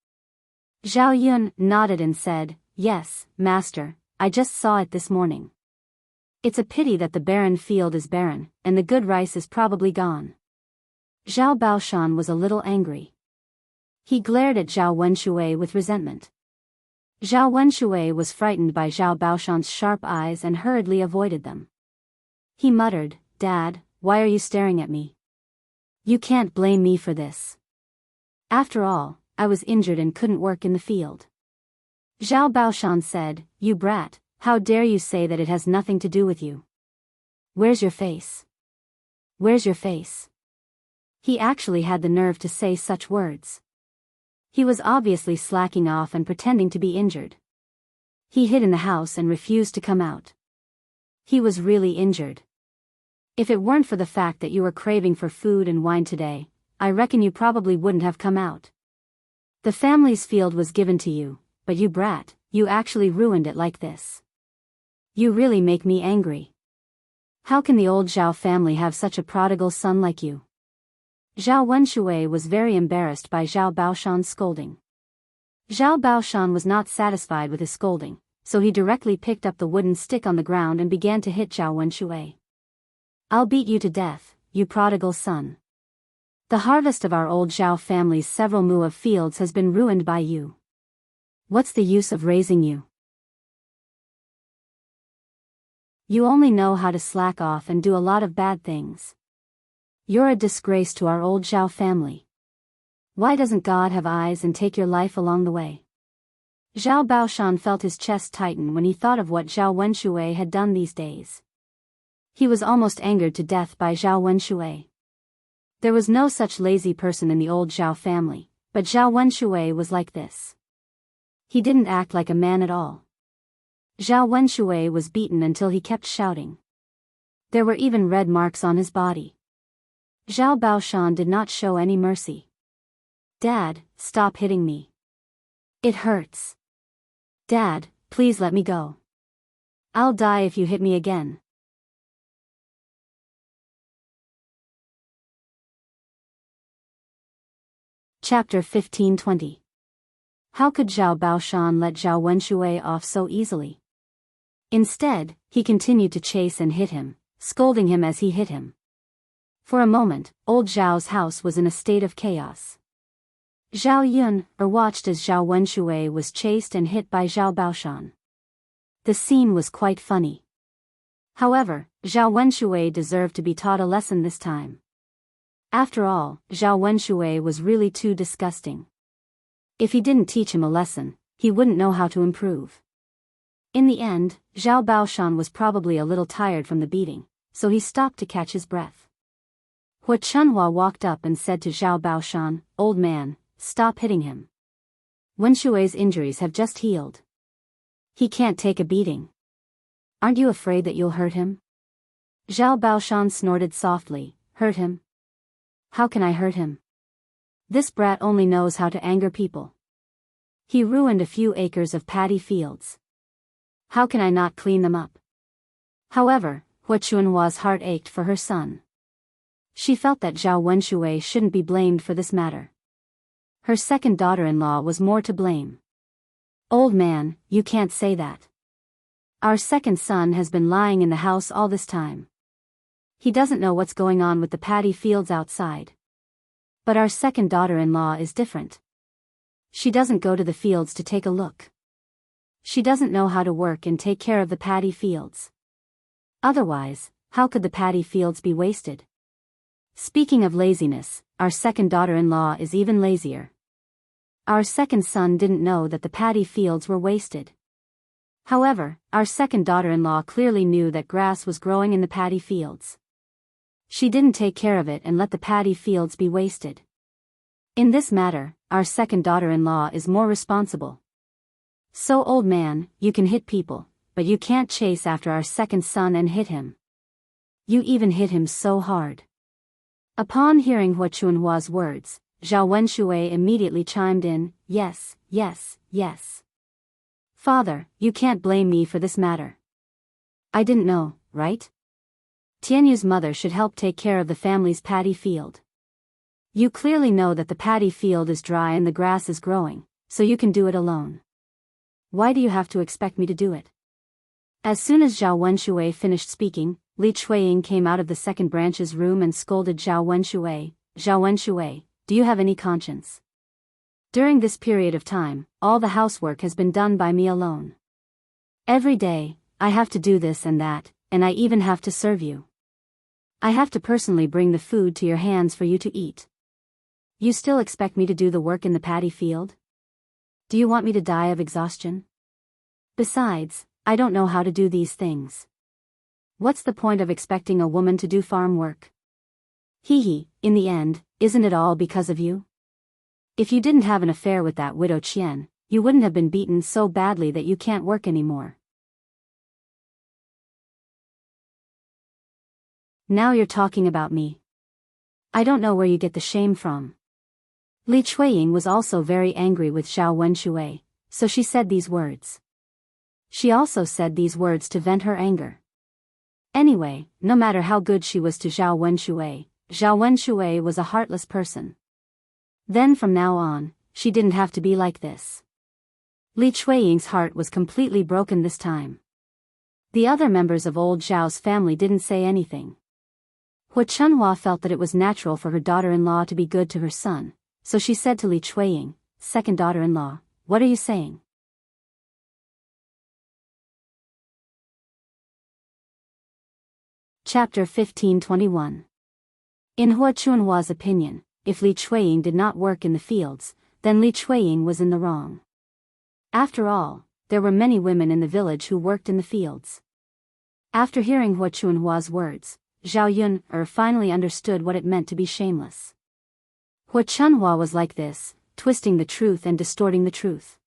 Zhao Yun nodded and said, "Yes, master, I just saw it this morning. It's a pity that the barren field is barren, and the good rice is probably gone." Zhao Baoshan was a little angry. He glared at Zhao Wenshui with resentment. Zhao Wenshui was frightened by Zhao Baoshan's sharp eyes and hurriedly avoided them. He muttered, "Dad, why are you staring at me? You can't blame me for this. After all, I was injured and couldn't work in the field." Zhao Baoshan said, "You brat, how dare you say that it has nothing to do with you? Where's your face? Where's your face?" He actually had the nerve to say such words. He was obviously slacking off and pretending to be injured. He hid in the house and refused to come out. He was really injured. "If it weren't for the fact that you were craving for food and wine today, I reckon you probably wouldn't have come out. The family's field was given to you, but you brat, you actually ruined it like this. You really make me angry. How can the old Zhao family have such a prodigal son like you?" Zhao Wenshui was very embarrassed by Zhao Baoshan's scolding. Zhao Baoshan was not satisfied with his scolding, so he directly picked up the wooden stick on the ground and began to hit Zhao Wenshui. "I'll beat you to death, you prodigal son. The harvest of our old Zhao family's several mu of fields has been ruined by you. What's the use of raising you? You only know how to slack off and do a lot of bad things. You're a disgrace to our old Zhao family. Why doesn't God have eyes and take your life along the way?" Zhao Baoshan felt his chest tighten when he thought of what Zhao Wenshui had done these days. He was almost angered to death by Zhao Wenshui. There was no such lazy person in the old Zhao family, But Zhao Wenshui was like this. He didn't act like a man at all. Zhao Wenshui was beaten until he kept shouting. There were even red marks on his body. Zhao Baoshan did not show any mercy. Dad, stop hitting me. It hurts. Dad, please let me go. I'll die if you hit me again. Chapter 15:20. How could Zhao Baoshan let Zhao Wenshui off so easily? Instead, he continued to chase and hit him, scolding him as he hit him. For a moment, old Zhao's house was in a state of chaos. Zhao Yun watched as Zhao Wenshui was chased and hit by Zhao Baoshan. The scene was quite funny. However, Zhao Wenshui deserved to be taught a lesson this time. After all, Zhao Wenshui was really too disgusting. If he didn't teach him a lesson, he wouldn't know how to improve. In the end, Zhao Baoshan was probably a little tired from the beating, so he stopped to catch his breath. Hua Chunhua walked up and said to Zhao Baoshan, "Old man, stop hitting him. Wenshui's injuries have just healed. He can't take a beating. Aren't you afraid that you'll hurt him?" Zhao Baoshan snorted softly. "Hurt him? How can I hurt him? This brat only knows how to anger people. He ruined a few acres of paddy fields. How can I not clean them up?" However, Hua Chunhua's heart ached for her son. She felt that Zhao Wenshui shouldn't be blamed for this matter. Her second daughter-in-law was more to blame. "Old man, you can't say that. Our second son has been lying in the house all this time. He doesn't know what's going on with the paddy fields outside. But our second daughter-in-law is different. She doesn't go to the fields to take a look. She doesn't know how to work and take care of the paddy fields. Otherwise, how could the paddy fields be wasted? Speaking of laziness, our second daughter-in-law is even lazier. Our second son didn't know that the paddy fields were wasted. However, our second daughter-in-law clearly knew that grass was growing in the paddy fields. She didn't take care of it and let the paddy fields be wasted. In this matter, our second daughter-in-law is more responsible. So old man, you can hit people, but you can't chase after our second son and hit him. You even hit him so hard." Upon hearing Hua Chunhua's words, Zhao Wenshui immediately chimed in, "Yes, yes, yes. Father, you can't blame me for this matter. I didn't know, right? Tianyu's mother should help take care of the family's paddy field. You clearly know that the paddy field is dry and the grass is growing, so you can do it alone. Why do you have to expect me to do it?" As soon as Zhao Wenshui finished speaking, Li Chuiying came out of the second branch's room and scolded Zhao Wenshui. "Zhao Wenshui, do you have any conscience? During this period of time, all the housework has been done by me alone. Every day, I have to do this and that, and I even have to serve you. I have to personally bring the food to your hands for you to eat. You still expect me to do the work in the paddy field? Do you want me to die of exhaustion? Besides, I don't know how to do these things. What's the point of expecting a woman to do farm work? Hee, in the end, isn't it all because of you? If you didn't have an affair with that widow Qian, you wouldn't have been beaten so badly that you can't work anymore. Now you're talking about me. I don't know where you get the shame from." Li Chuiying was also very angry with Zhao Wenshui, so she said these words. She also said these words to vent her anger. Anyway, no matter how good she was to Zhao Wenshui was a heartless person. Then from now on, she didn't have to be like this. Li Chuiying's heart was completely broken this time. The other members of old Zhao's family didn't say anything. Hua Chunhua felt that it was natural for her daughter-in-law to be good to her son, so she said to Li Chuiying, "Second daughter-in-law, what are you saying?" Chapter 15:21. In Hua Chunhua's opinion, if Li Chuiying did not work in the fields, then Li Chuiying was in the wrong. After all, there were many women in the village who worked in the fields. After hearing Hua Chunhua's words, Zhao Yun finally understood what it meant to be shameless. Hua Chunhua was like this, twisting the truth and distorting the truth.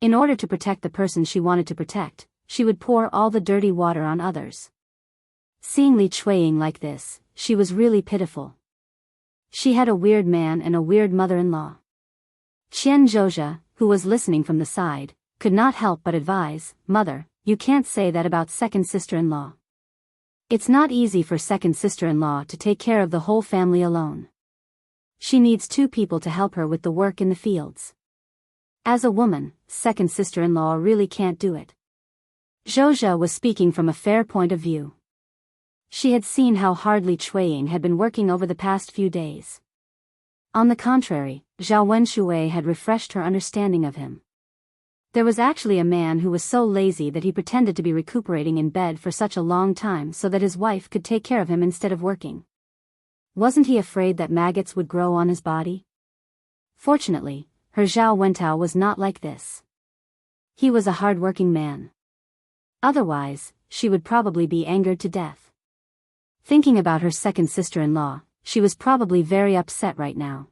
In order to protect the person she wanted to protect, she would pour all the dirty water on others. Seeing Li Chuiying like this, she was really pitiful. She had a weird man and a weird mother-in-law. Qian Zhozha, who was listening from the side, could not help but advise, "Mother, you can't say that about second sister-in-law. It's not easy for second sister-in-law to take care of the whole family alone. She needs 2 people to help her with the work in the fields. As a woman, second sister-in-law really can't do it." Zhozha was speaking from a fair point of view. She had seen how hard Li Chuiying had been working over the past few days. On the contrary, Zhao Wenshui had refreshed her understanding of him. There was actually a man who was so lazy that he pretended to be recuperating in bed for such a long time so that his wife could take care of him instead of working. Wasn't he afraid that maggots would grow on his body? Fortunately, her Zhao Wentao was not like this. He was a hard-working man. Otherwise, she would probably be angered to death. Thinking about her second sister-in-law, she was probably very upset right now.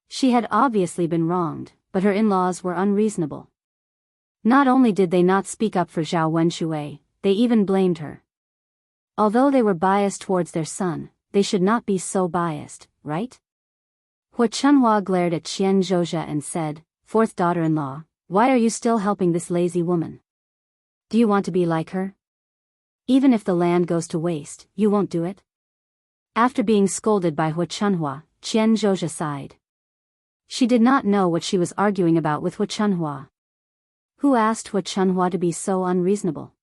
She had obviously been wronged, but her in-laws were unreasonable. Not only did they not speak up for Zhao Wenshui, they even blamed her. Although they were biased towards their son, they should not be so biased, right? Hua Chunhua glared at Qian Zhozha and said, "Fourth daughter-in-law, why are you still helping this lazy woman? Do you want to be like her? Even if the land goes to waste, you won't do it?" After being scolded by Hua Chunhua, Qian Zhozha sighed. She did not know what she was arguing about with Hua Chunhua. Who asked Hua Chunhua to be so unreasonable?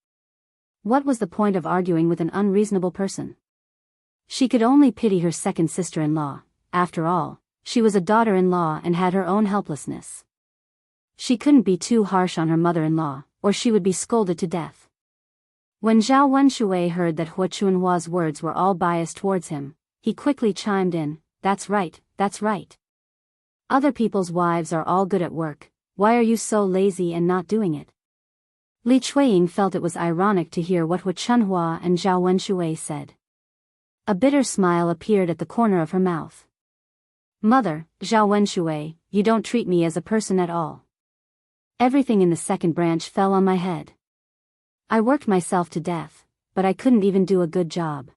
What was the point of arguing with an unreasonable person? She could only pity her second sister-in-law. After all, she was a daughter-in-law and had her own helplessness. She couldn't be too harsh on her mother-in-law, or she would be scolded to death. When Zhao Wenshui heard that Hua Chunhua's words were all biased towards him, he quickly chimed in, "That's right, that's right. Other people's wives are all good at work, why are you so lazy and not doing it?" Li Chuiying felt it was ironic to hear what Hua Chunhua and Zhao Wenshui said. A bitter smile appeared at the corner of her mouth. "Mother, Zhao Wenshui, you don't treat me as a person at all. Everything in the second branch fell on my head. I worked myself to death, but I couldn't even do a good job.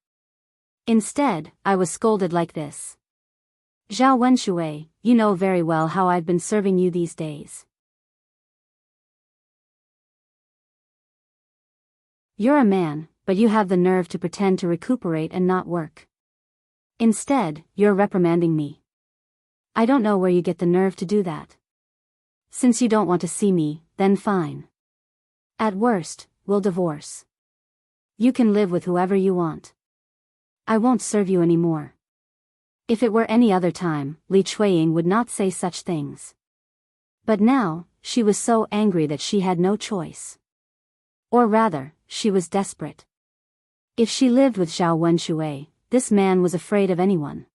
Instead, I was scolded like this. Zhao Wenshui, you know very well how I've been serving you these days. You're a man, but you have the nerve to pretend to recuperate and not work. Instead, you're reprimanding me. I don't know where you get the nerve to do that. Since you don't want to see me, then fine. At worst, we'll divorce. You can live with whoever you want. I won't serve you anymore." If it were any other time, Li Chuiying would not say such things. But now, she was so angry that she had no choice. Or rather, she was desperate. If she lived with Zhao Wenshui, this man was afraid of anyone.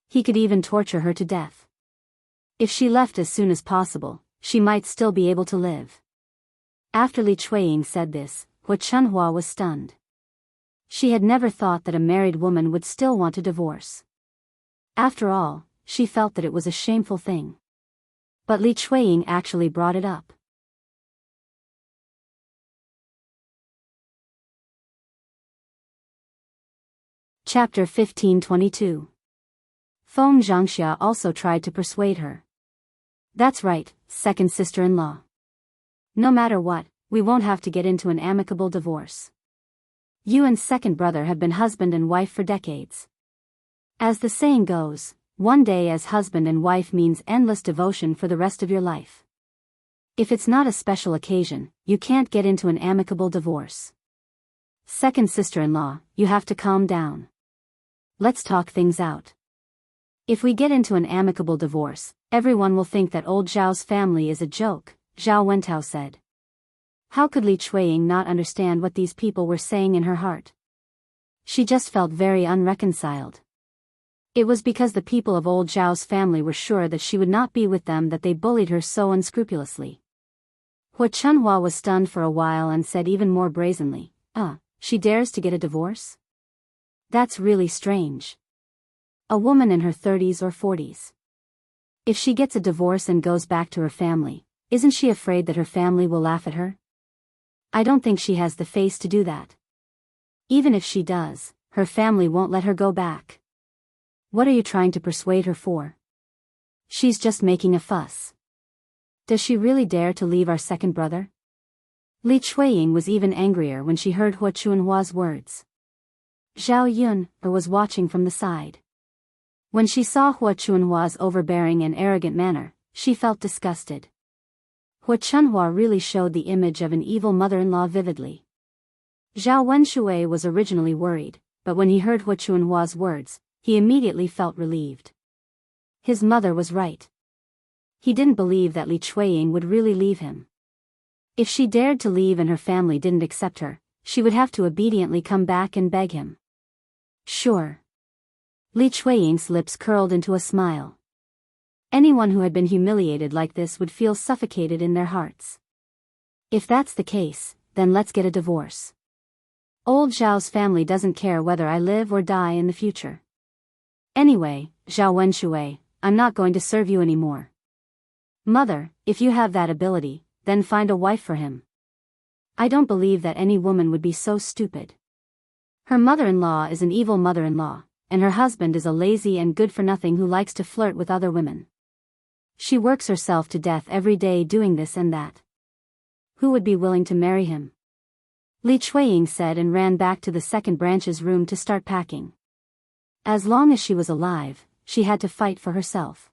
He could even torture her to death. If she left as soon as possible, she might still be able to live. After Li Chuiying said this, Hua Chunhua was stunned. She had never thought that a married woman would still want a divorce. After all, she felt that it was a shameful thing. But Li Chuiying actually brought it up. Chapter 1522. Feng Zhangxia also tried to persuade her. That's right, second sister-in-law. No matter what, we won't have to get into an amicable divorce. You and second brother have been husband and wife for decades. As the saying goes, one day as husband and wife means endless devotion for the rest of your life. If it's not a special occasion, you can't get into an amicable divorce. Second sister-in-law, you have to calm down. Let's talk things out. If we get into an amicable divorce, everyone will think that old Zhao's family is a joke, Zhao Wentao said. How could Li Chuiying not understand what these people were saying in her heart? She just felt very unreconciled. It was because the people of old Zhao's family were sure that she would not be with them that they bullied her so unscrupulously. Hua Chunhua was stunned for a while and said even more brazenly, she dares to get a divorce? That's really strange. A woman in her 30s or 40s. If she gets a divorce and goes back to her family, isn't she afraid that her family will laugh at her? I don't think she has the face to do that. Even if she does, her family won't let her go back. What are you trying to persuade her for? She's just making a fuss. Does she really dare to leave our second brother? Li Chuiying was even angrier when she heard Hua Chunhua's words. Zhao Yun was watching from the side. When she saw Hua Chunhua's overbearing and arrogant manner, she felt disgusted. Hua Chunhua really showed the image of an evil mother-in-law vividly. Zhao Wenshui was originally worried, but when he heard Hua Chunhua's words, he immediately felt relieved. His mother was right. He didn't believe that Li Chuiying would really leave him. If she dared to leave and her family didn't accept her, she would have to obediently come back and beg him. Sure. Li Chuiying's lips curled into a smile. Anyone who had been humiliated like this would feel suffocated in their hearts. If that's the case, then let's get a divorce. Old Zhao's family doesn't care whether I live or die in the future. Anyway, Zhao Wenshui, I'm not going to serve you anymore. Mother, if you have that ability, then find a wife for him. I don't believe that any woman would be so stupid. Her mother-in-law is an evil mother-in-law, and her husband is a lazy and good-for-nothing who likes to flirt with other women. She works herself to death every day doing this and that. Who would be willing to marry him? Li Chuiying said and ran back to the second branch's room to start packing. As long as she was alive, she had to fight for herself.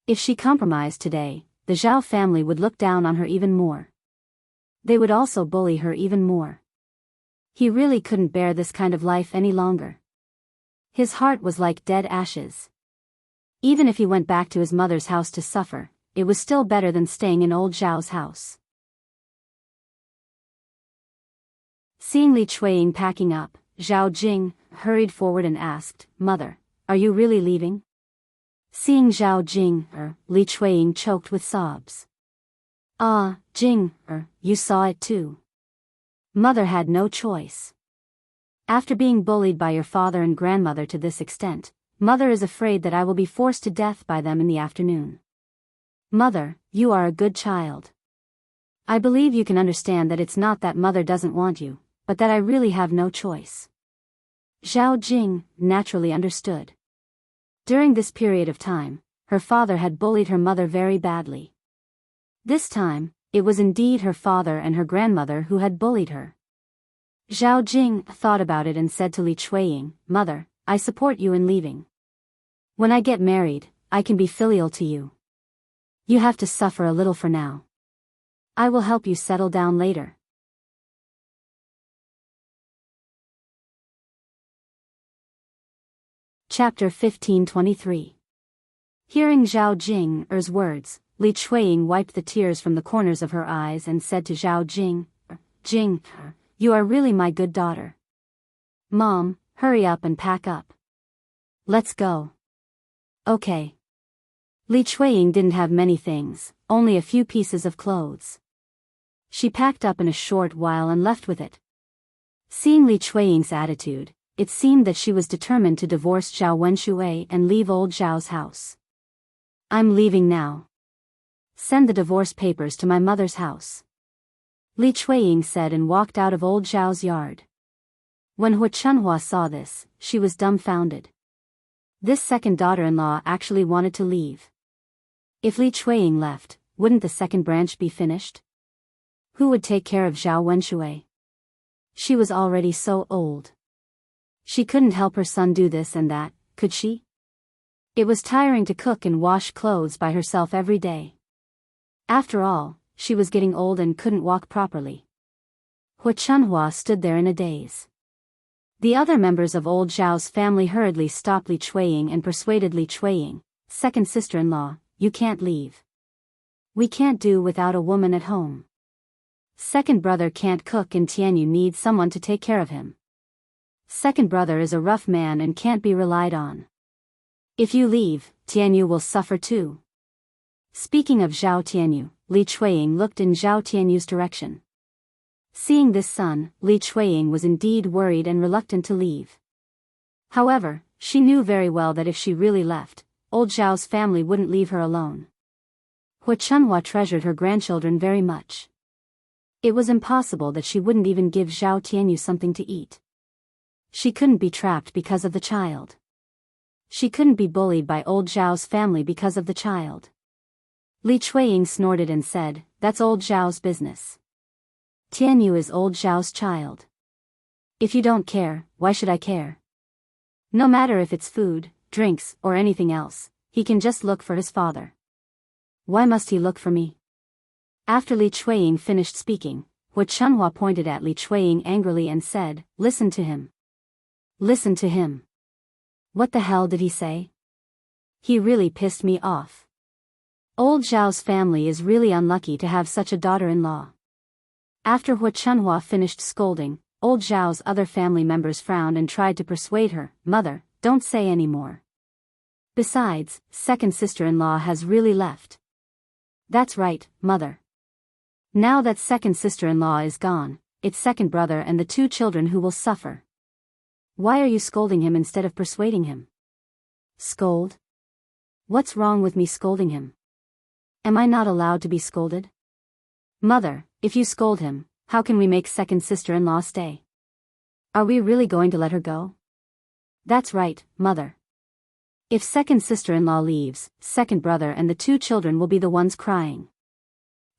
If she compromised today, the Zhao family would look down on her even more. They would also bully her even more. He really couldn't bear this kind of life any longer. His heart was like dead ashes. Even if he went back to his mother's house to suffer, it was still better than staying in old Zhao's house. Seeing Li Chuiying packing up, Zhao Jing hurried forward and asked, "Mother, are you really leaving?" Seeing Zhao Jing, Li Chuiying choked with sobs. "Ah, Jing, you saw it too." Mother had no choice. After being bullied by your father and grandmother to this extent, Mother is afraid that I will be forced to death by them in the afternoon. Mother, you are a good child. I believe you can understand that it's not that Mother doesn't want you, but that I really have no choice. Zhao Jing naturally understood. During this period of time, her father had bullied her mother very badly. This time, it was indeed her father and her grandmother who had bullied her. Zhao Jing thought about it and said to Li Chuiying, "Mother, I support you in leaving. When I get married, I can be filial to you. You have to suffer a little for now. I will help you settle down later." Chapter 1523. Hearing Zhao Jing's words, Li Chuiying wiped the tears from the corners of her eyes and said to Zhao Jing, "Jing, you are really my good daughter. Mom, hurry up and pack up. Let's go." Okay. Li Chuiying didn't have many things, only a few pieces of clothes. She packed up in a short while and left with it. Seeing Li Chuiying's attitude, it seemed that she was determined to divorce Zhao Wenshui and leave old Zhao's house. "I'm leaving now. Send the divorce papers to my mother's house," Li Chuiying said and walked out of old Zhao's yard. When Hua Chunhua saw this, she was dumbfounded. This second daughter-in-law actually wanted to leave. If Li Chuiying left, wouldn't the second branch be finished? Who would take care of Zhao Wenshui? She was already so old. She couldn't help her son do this and that, could she? It was tiring to cook and wash clothes by herself every day. After all, she was getting old and couldn't walk properly. Hua Chunhua stood there in a daze. The other members of old Zhao's family hurriedly stopped Li Chuiying and persuaded Li Chuiying, "Second sister-in-law, you can't leave. We can't do without a woman at home. Second brother can't cook and Tianyu needs someone to take care of him. Second brother is a rough man and can't be relied on. If you leave, Tianyu will suffer too." Speaking of Zhao Tianyu, Li Chuiying looked in Zhao Tianyu's direction. Seeing this son, Li Chuiying was indeed worried and reluctant to leave. However, she knew very well that if she really left, old Zhao's family wouldn't leave her alone. Hua Chunhua treasured her grandchildren very much. It was impossible that she wouldn't even give Zhao Tianyu something to eat. She couldn't be trapped because of the child. She couldn't be bullied by old Zhao's family because of the child. Li Chuiying snorted and said, "That's old Zhao's business. Tianyu is old Zhao's child. If you don't care, why should I care? No matter if it's food, drinks, or anything else, he can just look for his father. Why must he look for me?" After Li Chuiying finished speaking, Hua Chunhua pointed at Li Chuiying angrily and said, "Listen to him. Listen to him. What the hell did he say? He really pissed me off. Old Zhao's family is really unlucky to have such a daughter-in-law." After Hua Chunhua finished scolding, old Zhao's other family members frowned and tried to persuade her, "Mother, don't say any more. Besides, second sister-in-law has really left." "That's right, mother. Now that second sister-in-law is gone, it's second brother and the two children who will suffer. Why are you scolding him instead of persuading him?" "Scold? What's wrong with me scolding him? Am I not allowed to be scolded?" "Mother, if you scold him, how can we make second sister-in-law stay? Are we really going to let her go?" "That's right, mother. If second sister-in-law leaves, second brother and the two children will be the ones crying.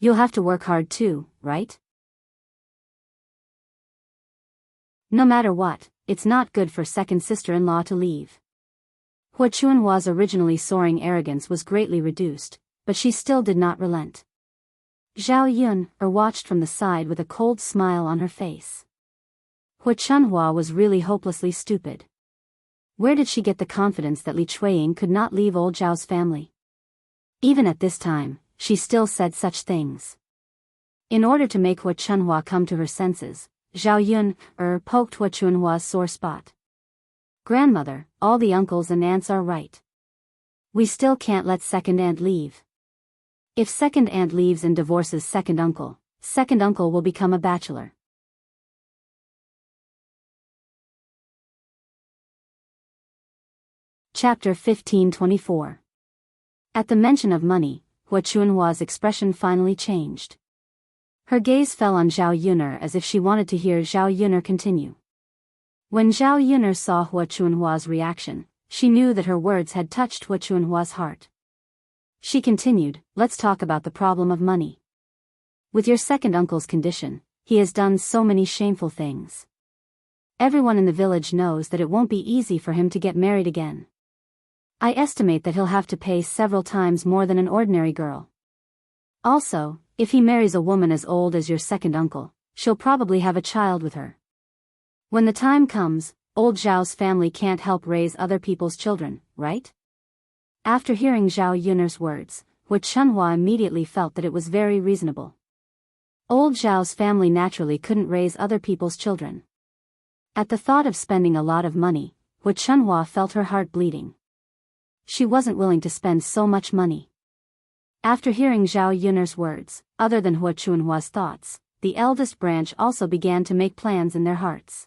You'll have to work hard too, right? No matter what, it's not good for second sister-in-law to leave." Hua Chunhua's originally soaring arrogance was greatly reduced, but she still did not relent. Zhao Yun watched from the side with a cold smile on her face. Hua Chunhua was really hopelessly stupid. Where did she get the confidence that Li Chuiying could not leave old Zhao's family? Even at this time, she still said such things. In order to make Hua Chunhua come to her senses, Zhao Yun poked Hua Chunhua's sore spot. "Grandmother, all the uncles and aunts are right. We still can't let second aunt leave. If second aunt leaves and divorces second uncle will become a bachelor." Chapter 1524. At the mention of money, Hua Chunhua's expression finally changed. Her gaze fell on Zhao Yuner as if she wanted to hear Zhao Yuner continue. When Zhao Yuner saw Hua Chunhua's reaction, she knew that her words had touched Hua Chunhua's heart. She continued, "Let's talk about the problem of money. With your second uncle's condition, he has done so many shameful things. Everyone in the village knows that it won't be easy for him to get married again. I estimate that he'll have to pay several times more than an ordinary girl. Also, if he marries a woman as old as your second uncle, she'll probably have a child with her. When the time comes, old Zhao's family can't help raise other people's children, right?" After hearing Zhao Yuner's words, Hua Chunhua immediately felt that it was very reasonable. Old Zhao's family naturally couldn't raise other people's children. At the thought of spending a lot of money, Hua Chunhua felt her heart bleeding. She wasn't willing to spend so much money. After hearing Zhao Yuner's words, other than Hua Chunhua's thoughts, the eldest branch also began to make plans in their hearts.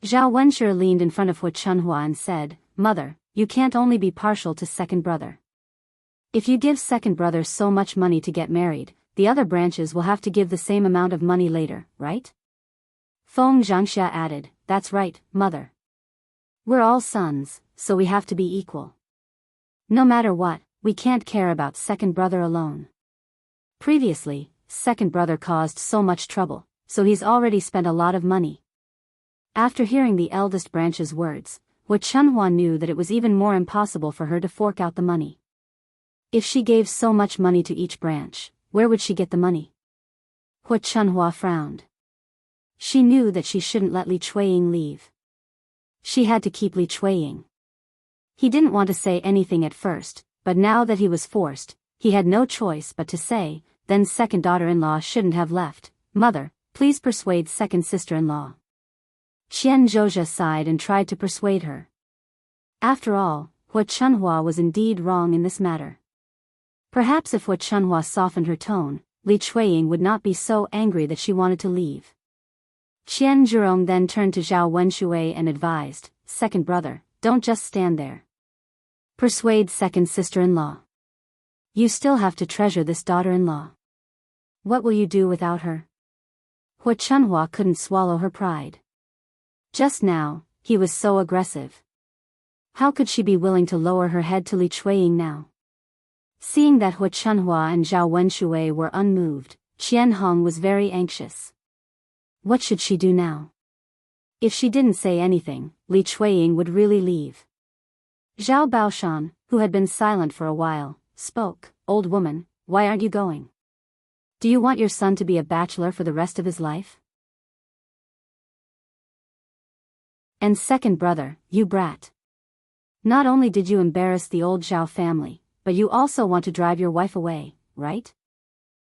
Zhao Wenshi leaned in front of Hua Chunhua and said, "Mother, you can't only be partial to second brother. If you give second brother so much money to get married, the other branches will have to give the same amount of money later, right?" Feng Zhangxia added, "That's right, mother. We're all sons, so we have to be equal. No matter what, we can't care about second brother alone. Previously, second brother caused so much trouble, so he's already spent a lot of money." After hearing the eldest branch's words, Hua Chunhua knew that it was even more impossible for her to fork out the money. If she gave so much money to each branch, where would she get the money? Hua Chunhua frowned. She knew that she shouldn't let Li Chuiying leave. She had to keep Li Chuiying. He didn't want to say anything at first, but now that he was forced, he had no choice but to say, "Then second daughter-in-law shouldn't have left. Mother, please persuade second sister-in-law." Qian Zhozha sighed and tried to persuade her. After all, Hua Chunhua was indeed wrong in this matter. Perhaps if Hua Chunhua softened her tone, Li Chuiying would not be so angry that she wanted to leave. Qian Zhurong then turned to Zhao Wenshi and advised, "Second brother, don't just stand there. Persuade second sister-in-law. You still have to treasure this daughter-in-law. What will you do without her? Hua Chunhua couldn't swallow her pride. Just now, he was so aggressive. How could she be willing to lower her head to Li Chuiying now? Seeing that Hua Chunhua and Zhao Wenshui were unmoved, Qian Hong was very anxious. What should she do now? If she didn't say anything, Li Chuiying would really leave. Zhao Baoshan, who had been silent for a while, spoke. Old woman, why aren't you going? Do you want your son to be a bachelor for the rest of his life? And second brother, you brat. Not only did you embarrass the old Zhao family, but you also want to drive your wife away, right?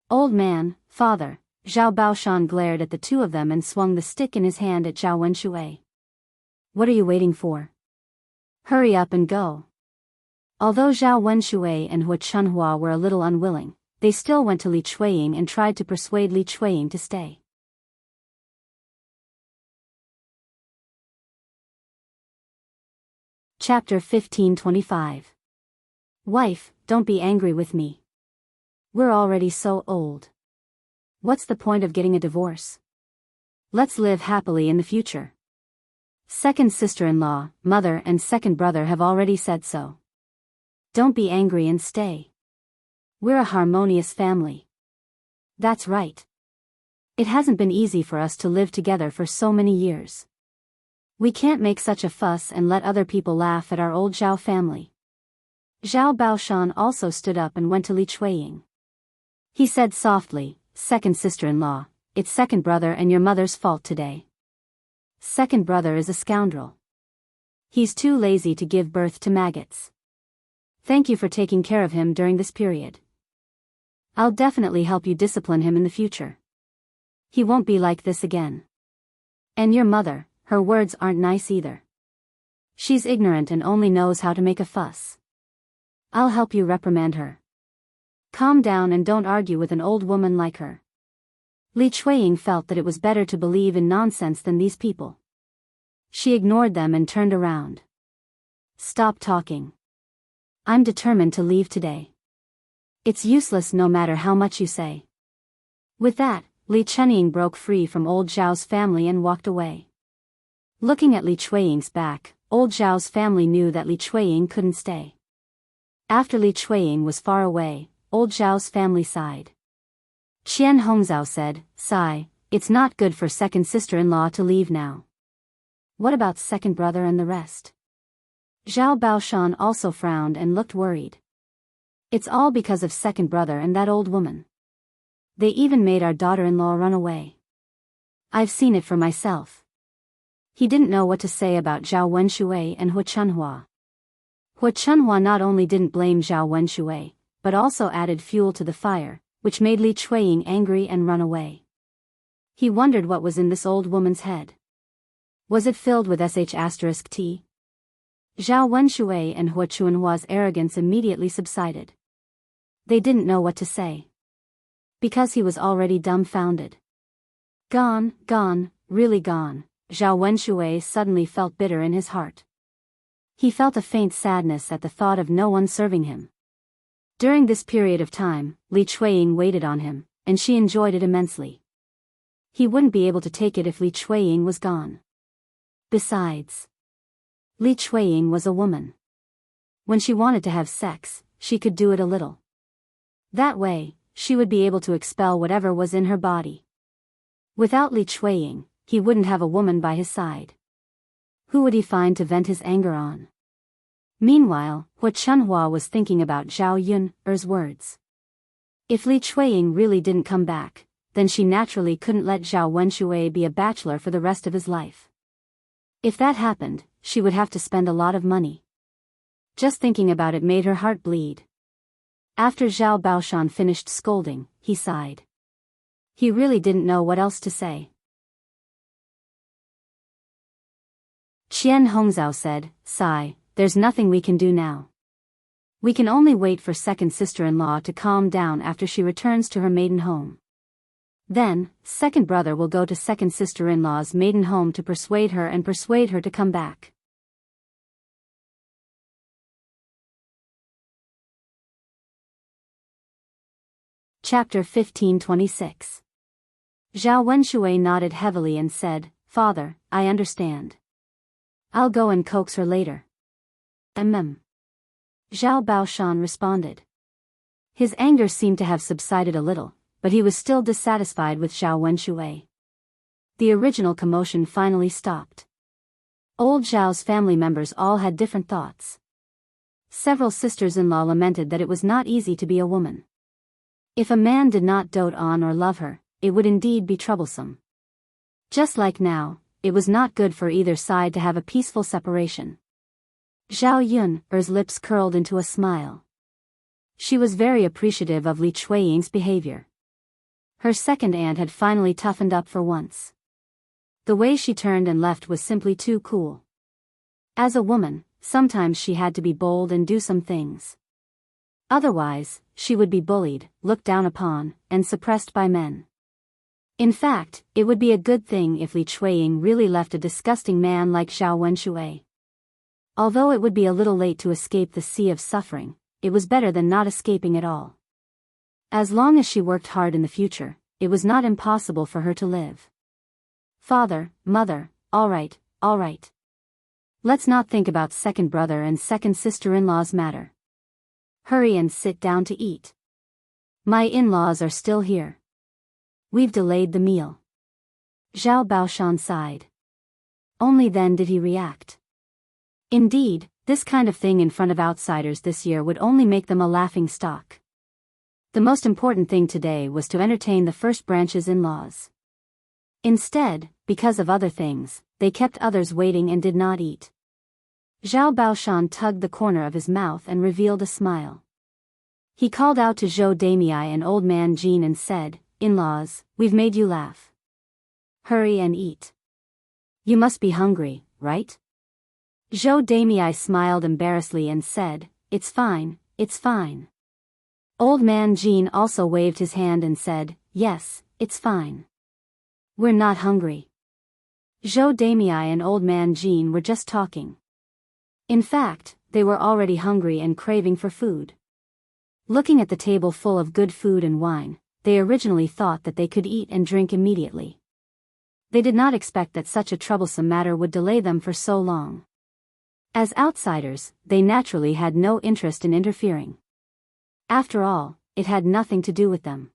Old man, father, Zhao Baoshan glared at the two of them and swung the stick in his hand at Zhao Wenshui. What are you waiting for? Hurry up and go. Although Zhao Wenshui and Hua Chunhua were a little unwilling, they still went to Li Chuiying and tried to persuade Li Chuiying to stay. Chapter 1525. Wife, don't be angry with me. We're already so old. What's the point of getting a divorce? Let's live happily in the future. Second sister-in-law, mother and second brother have already said so. Don't be angry and stay. We're a harmonious family. That's right. It hasn't been easy for us to live together for so many years. We can't make such a fuss and let other people laugh at our old Zhao family. Zhao Baoshan also stood up and went to Li Chuiying. He said softly, second sister-in-law, it's second brother and your mother's fault today. Second brother is a scoundrel. He's too lazy to give birth to maggots. Thank you for taking care of him during this period. I'll definitely help you discipline him in the future. He won't be like this again. And your mother, her words aren't nice either. She's ignorant and only knows how to make a fuss. I'll help you reprimand her. Calm down and don't argue with an old woman like her. Li Chuiying felt that it was better to believe in nonsense than these people. She ignored them and turned around. Stop talking. I'm determined to leave today. It's useless no matter how much you say. With that, Li Chuiying broke free from old Zhao's family and walked away. Looking at Li Chuiying's back, old Zhao's family knew that Li Chuiying couldn't stay. After Li Chuiying was far away, old Zhao's family sighed. Qian Hongzhao said, sigh, it's not good for second sister-in-law to leave now. What about second brother and the rest? Zhao Baoshan also frowned and looked worried. It's all because of second brother and that old woman. They even made our daughter-in-law run away. I've seen it for myself. He didn't know what to say about Zhao Wenshui and Hua Chunhua. Hua Chunhua not only didn't blame Zhao Wenshui, but also added fuel to the fire, which made Li Chuiying angry and run away. He wondered what was in this old woman's head. Was it filled with sh*t? Zhao Wenshui and Hua Chunhua's arrogance immediately subsided. They didn't know what to say. Because he was already dumbfounded. Gone, really gone, Zhao Wenshui suddenly felt bitter in his heart. He felt a faint sadness at the thought of no one serving him. During this period of time, Li Chuiying waited on him, and she enjoyed it immensely. He wouldn't be able to take it if Li Chuiying was gone. Besides, Li Chuiying was a woman. When she wanted to have sex, she could do it a little. That way, she would be able to expel whatever was in her body. Without Li Chuiying, he wouldn't have a woman by his side. Who would he find to vent his anger on? Meanwhile, Hua Chunhua was thinking about Zhao Yun's words. If Li Chuiying really didn't come back, then she naturally couldn't let Zhao Wenshui be a bachelor for the rest of his life. If that happened, she would have to spend a lot of money. Just thinking about it made her heart bleed. After Zhao Baoshan finished scolding, he sighed. He really didn't know what else to say. Qian Hongzhao said, sigh, there's nothing we can do now. We can only wait for second sister-in-law to calm down after she returns to her maiden home. Then, second brother will go to second sister-in-law's maiden home to persuade her to come back. Chapter 1526. Zhao Wenshui nodded heavily and said, "Father, I understand. I'll go and coax her later." Zhao Baoshan responded. His anger seemed to have subsided a little, but he was still dissatisfied with Zhao Wenshui. The original commotion finally stopped. Old Zhao's family members all had different thoughts. Several sisters-in-law lamented that it was not easy to be a woman. If a man did not dote on or love her, it would indeed be troublesome. Just like now, it was not good for either side to have a peaceful separation. Zhao Yun's lips curled into a smile. She was very appreciative of Li Chueying's behavior. Her second aunt had finally toughened up for once. The way she turned and left was simply too cool. As a woman, sometimes she had to be bold and do some things. Otherwise, she would be bullied, looked down upon, and suppressed by men. In fact, it would be a good thing if Li Chueying really left a disgusting man like Zhao Wenshui. Although it would be a little late to escape the sea of suffering, it was better than not escaping at all. As long as she worked hard in the future, it was not impossible for her to live. Father, mother, all right. Let's not think about second brother and second sister-in-law's matter. Hurry and sit down to eat. My in-laws are still here. We've delayed the meal. Zhao Baoshan sighed. Only then did he react. Indeed, this kind of thing in front of outsiders this year would only make them a laughing stock. The most important thing today was to entertain the first branch's in-laws. Instead, because of other things, they kept others waiting and did not eat. Zhao Baoshan tugged the corner of his mouth and revealed a smile. He called out to Zhou Damei and old man Jean and said, "In-laws, we've made you laugh. Hurry and eat. You must be hungry, right?" Zhou Damei smiled embarrassedly and said, It's fine. Old man Jean also waved his hand and said, "Yes, it's fine. We're not hungry." Zhou Damei and old man Jean were just talking. In fact, they were already hungry and craving for food. Looking at the table full of good food and wine, they originally thought that they could eat and drink immediately. They did not expect that such a troublesome matter would delay them for so long. As outsiders, they naturally had no interest in interfering. After all, it had nothing to do with them.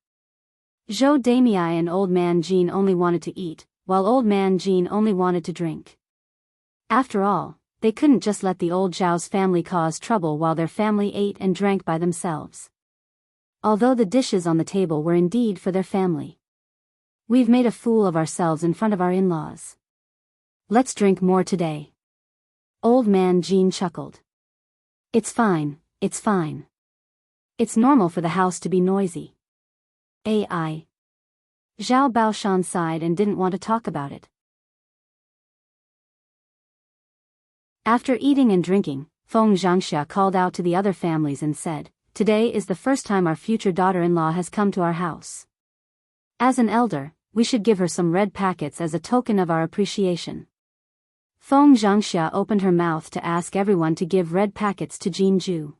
Zhou Damei and old man Jean only wanted to eat, while old man Jean only wanted to drink. After all, they couldn't just let the old Zhao's family cause trouble while their family ate and drank by themselves. Although the dishes on the table were indeed for their family. We've made a fool of ourselves in front of our in-laws. Let's drink more today. Old man Jean chuckled. It's fine. It's normal for the house to be noisy. Zhao Baoshan sighed and didn't want to talk about it. After eating and drinking, Feng Zhangxia called out to the other families and said, "Today is the first time our future daughter-in-law has come to our house. As an elder, we should give her some red packets as a token of our appreciation." Feng Zhangxia opened her mouth to ask everyone to give red packets to Jianghu.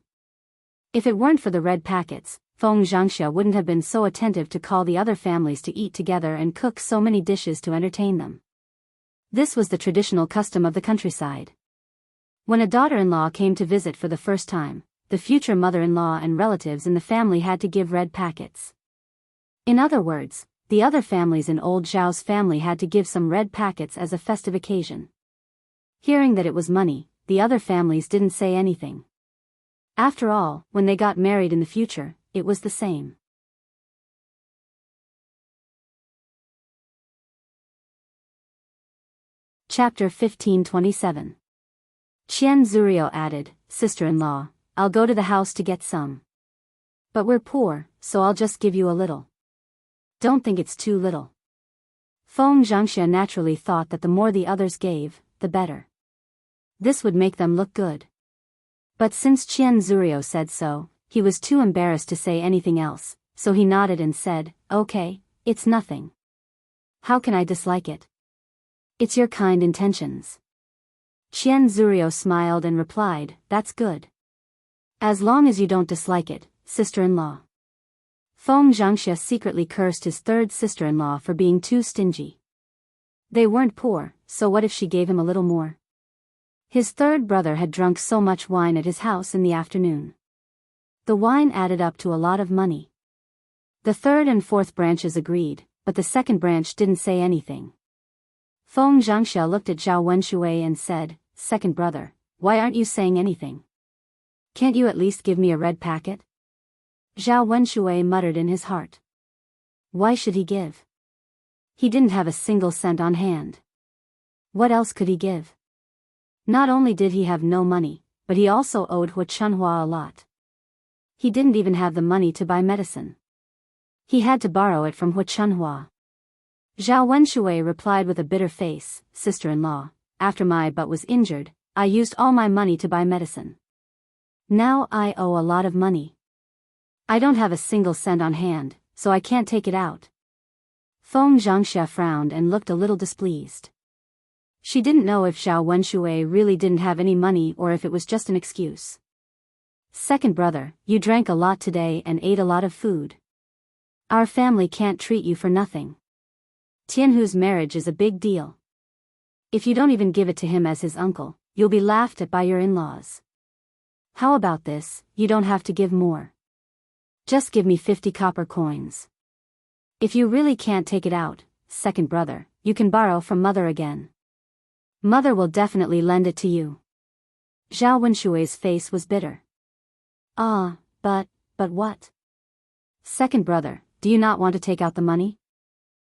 If it weren't for the red packets, Feng Zhangxia wouldn't have been so attentive to call the other families to eat together and cook so many dishes to entertain them. This was the traditional custom of the countryside. When a daughter-in-law came to visit for the first time, the future mother-in-law and relatives in the family had to give red packets. In other words, the other families in old Zhao's family had to give some red packets as a festive occasion. Hearing that it was money, the other families didn't say anything. After all, when they got married in the future, it was the same. Chapter 1527. Qian Zurio added, "Sister-in-law, I'll go to the house to get some. But we're poor, so I'll just give you a little. Don't think it's too little." Feng Zhangxia naturally thought that the more the others gave, the better. This would make them look good. But since Qian Zurio said so, he was too embarrassed to say anything else, so he nodded and said, "Okay, it's nothing. How can I dislike it? It's your kind intentions." Qian Zurio smiled and replied, "That's good. As long as you don't dislike it, sister-in-law." Feng Zhangxia secretly cursed his third sister-in-law for being too stingy. They weren't poor, so what if she gave him a little more? His third brother had drunk so much wine at his house in the afternoon. The wine added up to a lot of money. The third and fourth branches agreed, but the second branch didn't say anything. Feng Zhangxia looked at Zhao Wenshui and said, "Second brother, why aren't you saying anything? Can't you at least give me a red packet?" Zhao Wenshui muttered in his heart. Why should he give? He didn't have a single cent on hand. What else could he give? Not only did he have no money, but he also owed Hu Chunhua a lot. He didn't even have the money to buy medicine. He had to borrow it from Hu Chunhua. Zhao Wenshui replied with a bitter face, "Sister-in-law, after my butt was injured, I used all my money to buy medicine. Now I owe a lot of money. I don't have a single cent on hand, so I can't take it out." Feng Zhangxia frowned and looked a little displeased. She didn't know if Zhao Wenshui really didn't have any money or if it was just an excuse. "Second brother, you drank a lot today and ate a lot of food. Our family can't treat you for nothing. Tianhu's marriage is a big deal. If you don't even give it to him as his uncle, you'll be laughed at by your in-laws. How about this, you don't have to give more. Just give me 50 copper coins. If you really can't take it out, second brother, you can borrow from mother again. Mother will definitely lend it to you." Zhao Wenshui's face was bitter. But what? Second brother, do you not want to take out the money?"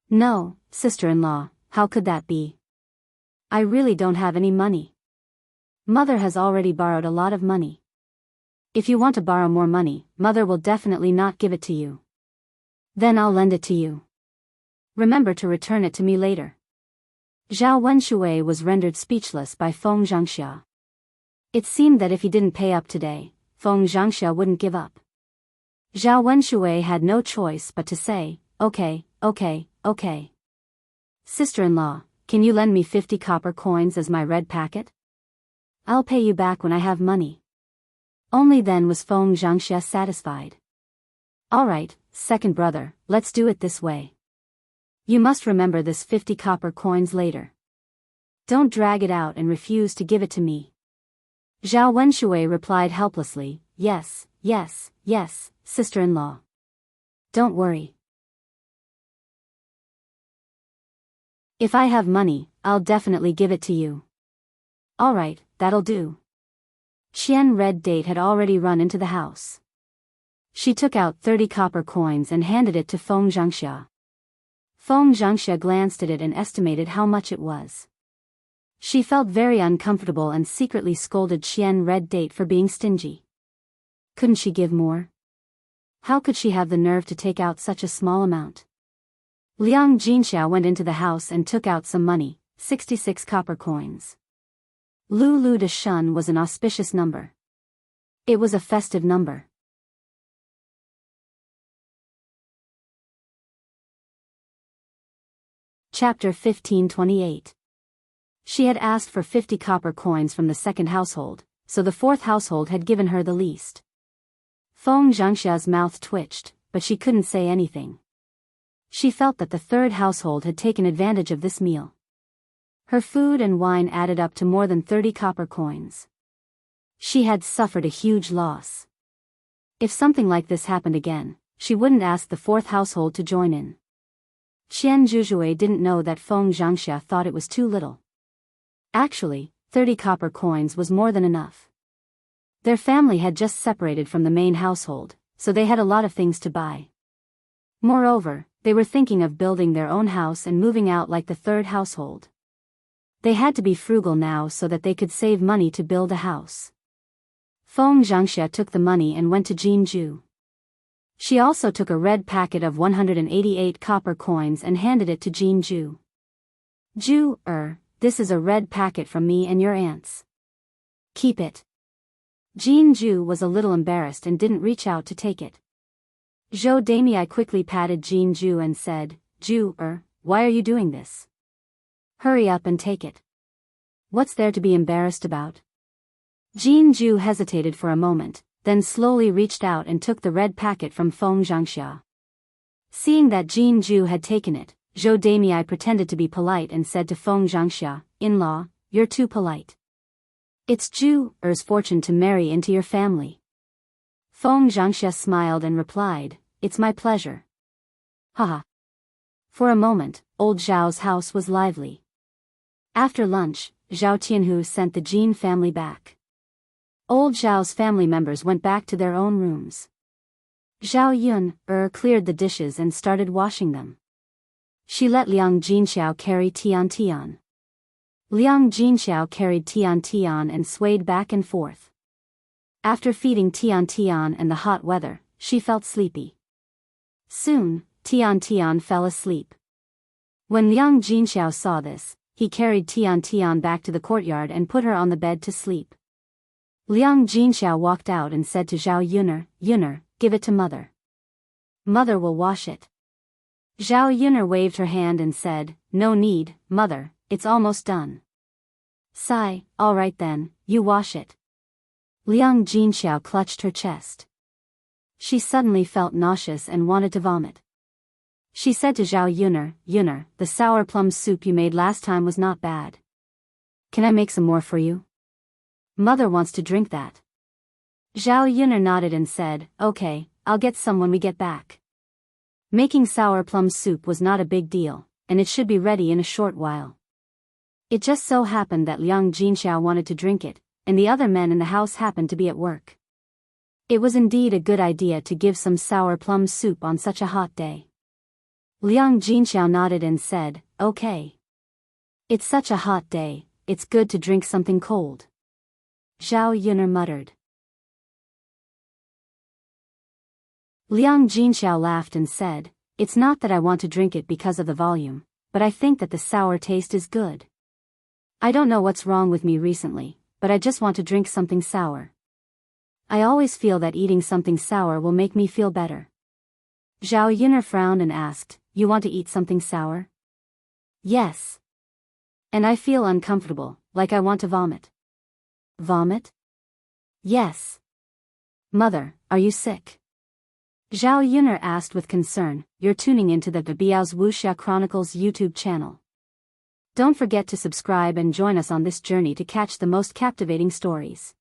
"No, sister-in-law, how could that be? I really don't have any money. Mother has already borrowed a lot of money. If you want to borrow more money, mother will definitely not give it to you. Then I'll lend it to you. Remember to return it to me later." Zhao Wenshui was rendered speechless by Feng Zhangxia. It seemed that if he didn't pay up today, Feng Zhangxia wouldn't give up. Zhao Wenshui had no choice but to say, okay. "Sister-in-law, can you lend me 50 copper coins as my red packet? I'll pay you back when I have money." Only then was Feng Zhangxia satisfied. "Alright, second brother, let's do it this way. You must remember this 50 copper coins later. Don't drag it out and refuse to give it to me." Zhao Wenshui replied helplessly, yes, sister-in-law. Don't worry. If I have money, I'll definitely give it to you." "Alright, that'll do." Qian Red Date had already run into the house. She took out 30 copper coins and handed it to Feng Zhangxia. Feng Zhangxia glanced at it and estimated how much it was. She felt very uncomfortable and secretly scolded Qian Red Date for being stingy. Couldn't she give more? How could she have the nerve to take out such a small amount? Liang Jinxiao went into the house and took out some money, 66 copper coins. Lu de Shun was an auspicious number. It was a festive number. Chapter 1528. She had asked for 50 copper coins from the second household, so the fourth household had given her the least. Feng Zhangxia's mouth twitched, but she couldn't say anything. She felt that the third household had taken advantage of this meal. Her food and wine added up to more than 30 copper coins. She had suffered a huge loss. If something like this happened again, she wouldn't ask the fourth household to join in. Qian Zhuzhui didn't know that Feng Zhangxia thought it was too little. Actually, 30 copper coins was more than enough. Their family had just separated from the main household, so they had a lot of things to buy. Moreover, they were thinking of building their own house and moving out like the third household. They had to be frugal now so that they could save money to build a house. Feng Zhangxia took the money and went to Jianghu. She also took a red packet of 188 copper coins and handed it to Jianghu. This is a red packet from me and your aunts. Keep it." Jianghu was a little embarrassed and didn't reach out to take it. Zhou Damei quickly patted Jianghu and said, Why are you doing this? Hurry up and take it. What's there to be embarrassed about?" Jianghu hesitated for a moment, then slowly reached out and took the red packet from Feng Zhangxia. Seeing that Jianghu had taken it, Zhou Damei pretended to be polite and said to Feng Zhangxia, "In-law, you're too polite. It's Zhu's fortune to marry into your family." Feng Zhangxia smiled and replied, "It's my pleasure." Haha. For a moment, old Zhao's house was lively. After lunch, Zhao Tianhu sent the Jin family back. Old Zhao's family members went back to their own rooms. Zhao Yun cleared the dishes and started washing them. She let Liang Jinxiao carry Tian Tian. Liang Jinxiao carried Tian Tian and swayed back and forth. After feeding Tian Tian and the hot weather, she felt sleepy. Soon, Tian Tian fell asleep. When Liang Jinxiao saw this, he carried Tian Tian back to the courtyard and put her on the bed to sleep. Liang Jinxiao walked out and said to Zhao Yuner, "Give it to mother. Mother will wash it." Zhao Yuner waved her hand and said, "No need, mother, it's almost done." "Sigh, all right then, you wash it." Liang Jinxiao clutched her chest. She suddenly felt nauseous and wanted to vomit. She said to Zhao Yuner, "The sour plum soup you made last time was not bad. Can I make some more for you? Mother wants to drink that." Zhao Yuner nodded and said, "Okay, I'll get some when we get back." Making sour plum soup was not a big deal, and it should be ready in a short while. It just so happened that Liang Jinxiao wanted to drink it, and the other men in the house happened to be at work. It was indeed a good idea to give some sour plum soup on such a hot day. Liang Jinxiao nodded and said, "Okay. It's such a hot day, it's good to drink something cold." Zhao Yuner muttered. Liang Jinxiao laughed and said, "It's not that I want to drink it because of the volume, but I think that the sour taste is good. I don't know what's wrong with me recently, but I just want to drink something sour. I always feel that eating something sour will make me feel better." Zhao Yuner frowned and asked, "You want to eat something sour?" "Yes. And I feel uncomfortable, like I want to vomit." "Vomit?" "Yes. Mother, are you sick?" Zhao Yuner asked with concern. You're tuning into the Biyao's Wuxia Chronicles YouTube channel. Don't forget to subscribe and join us on this journey to catch the most captivating stories.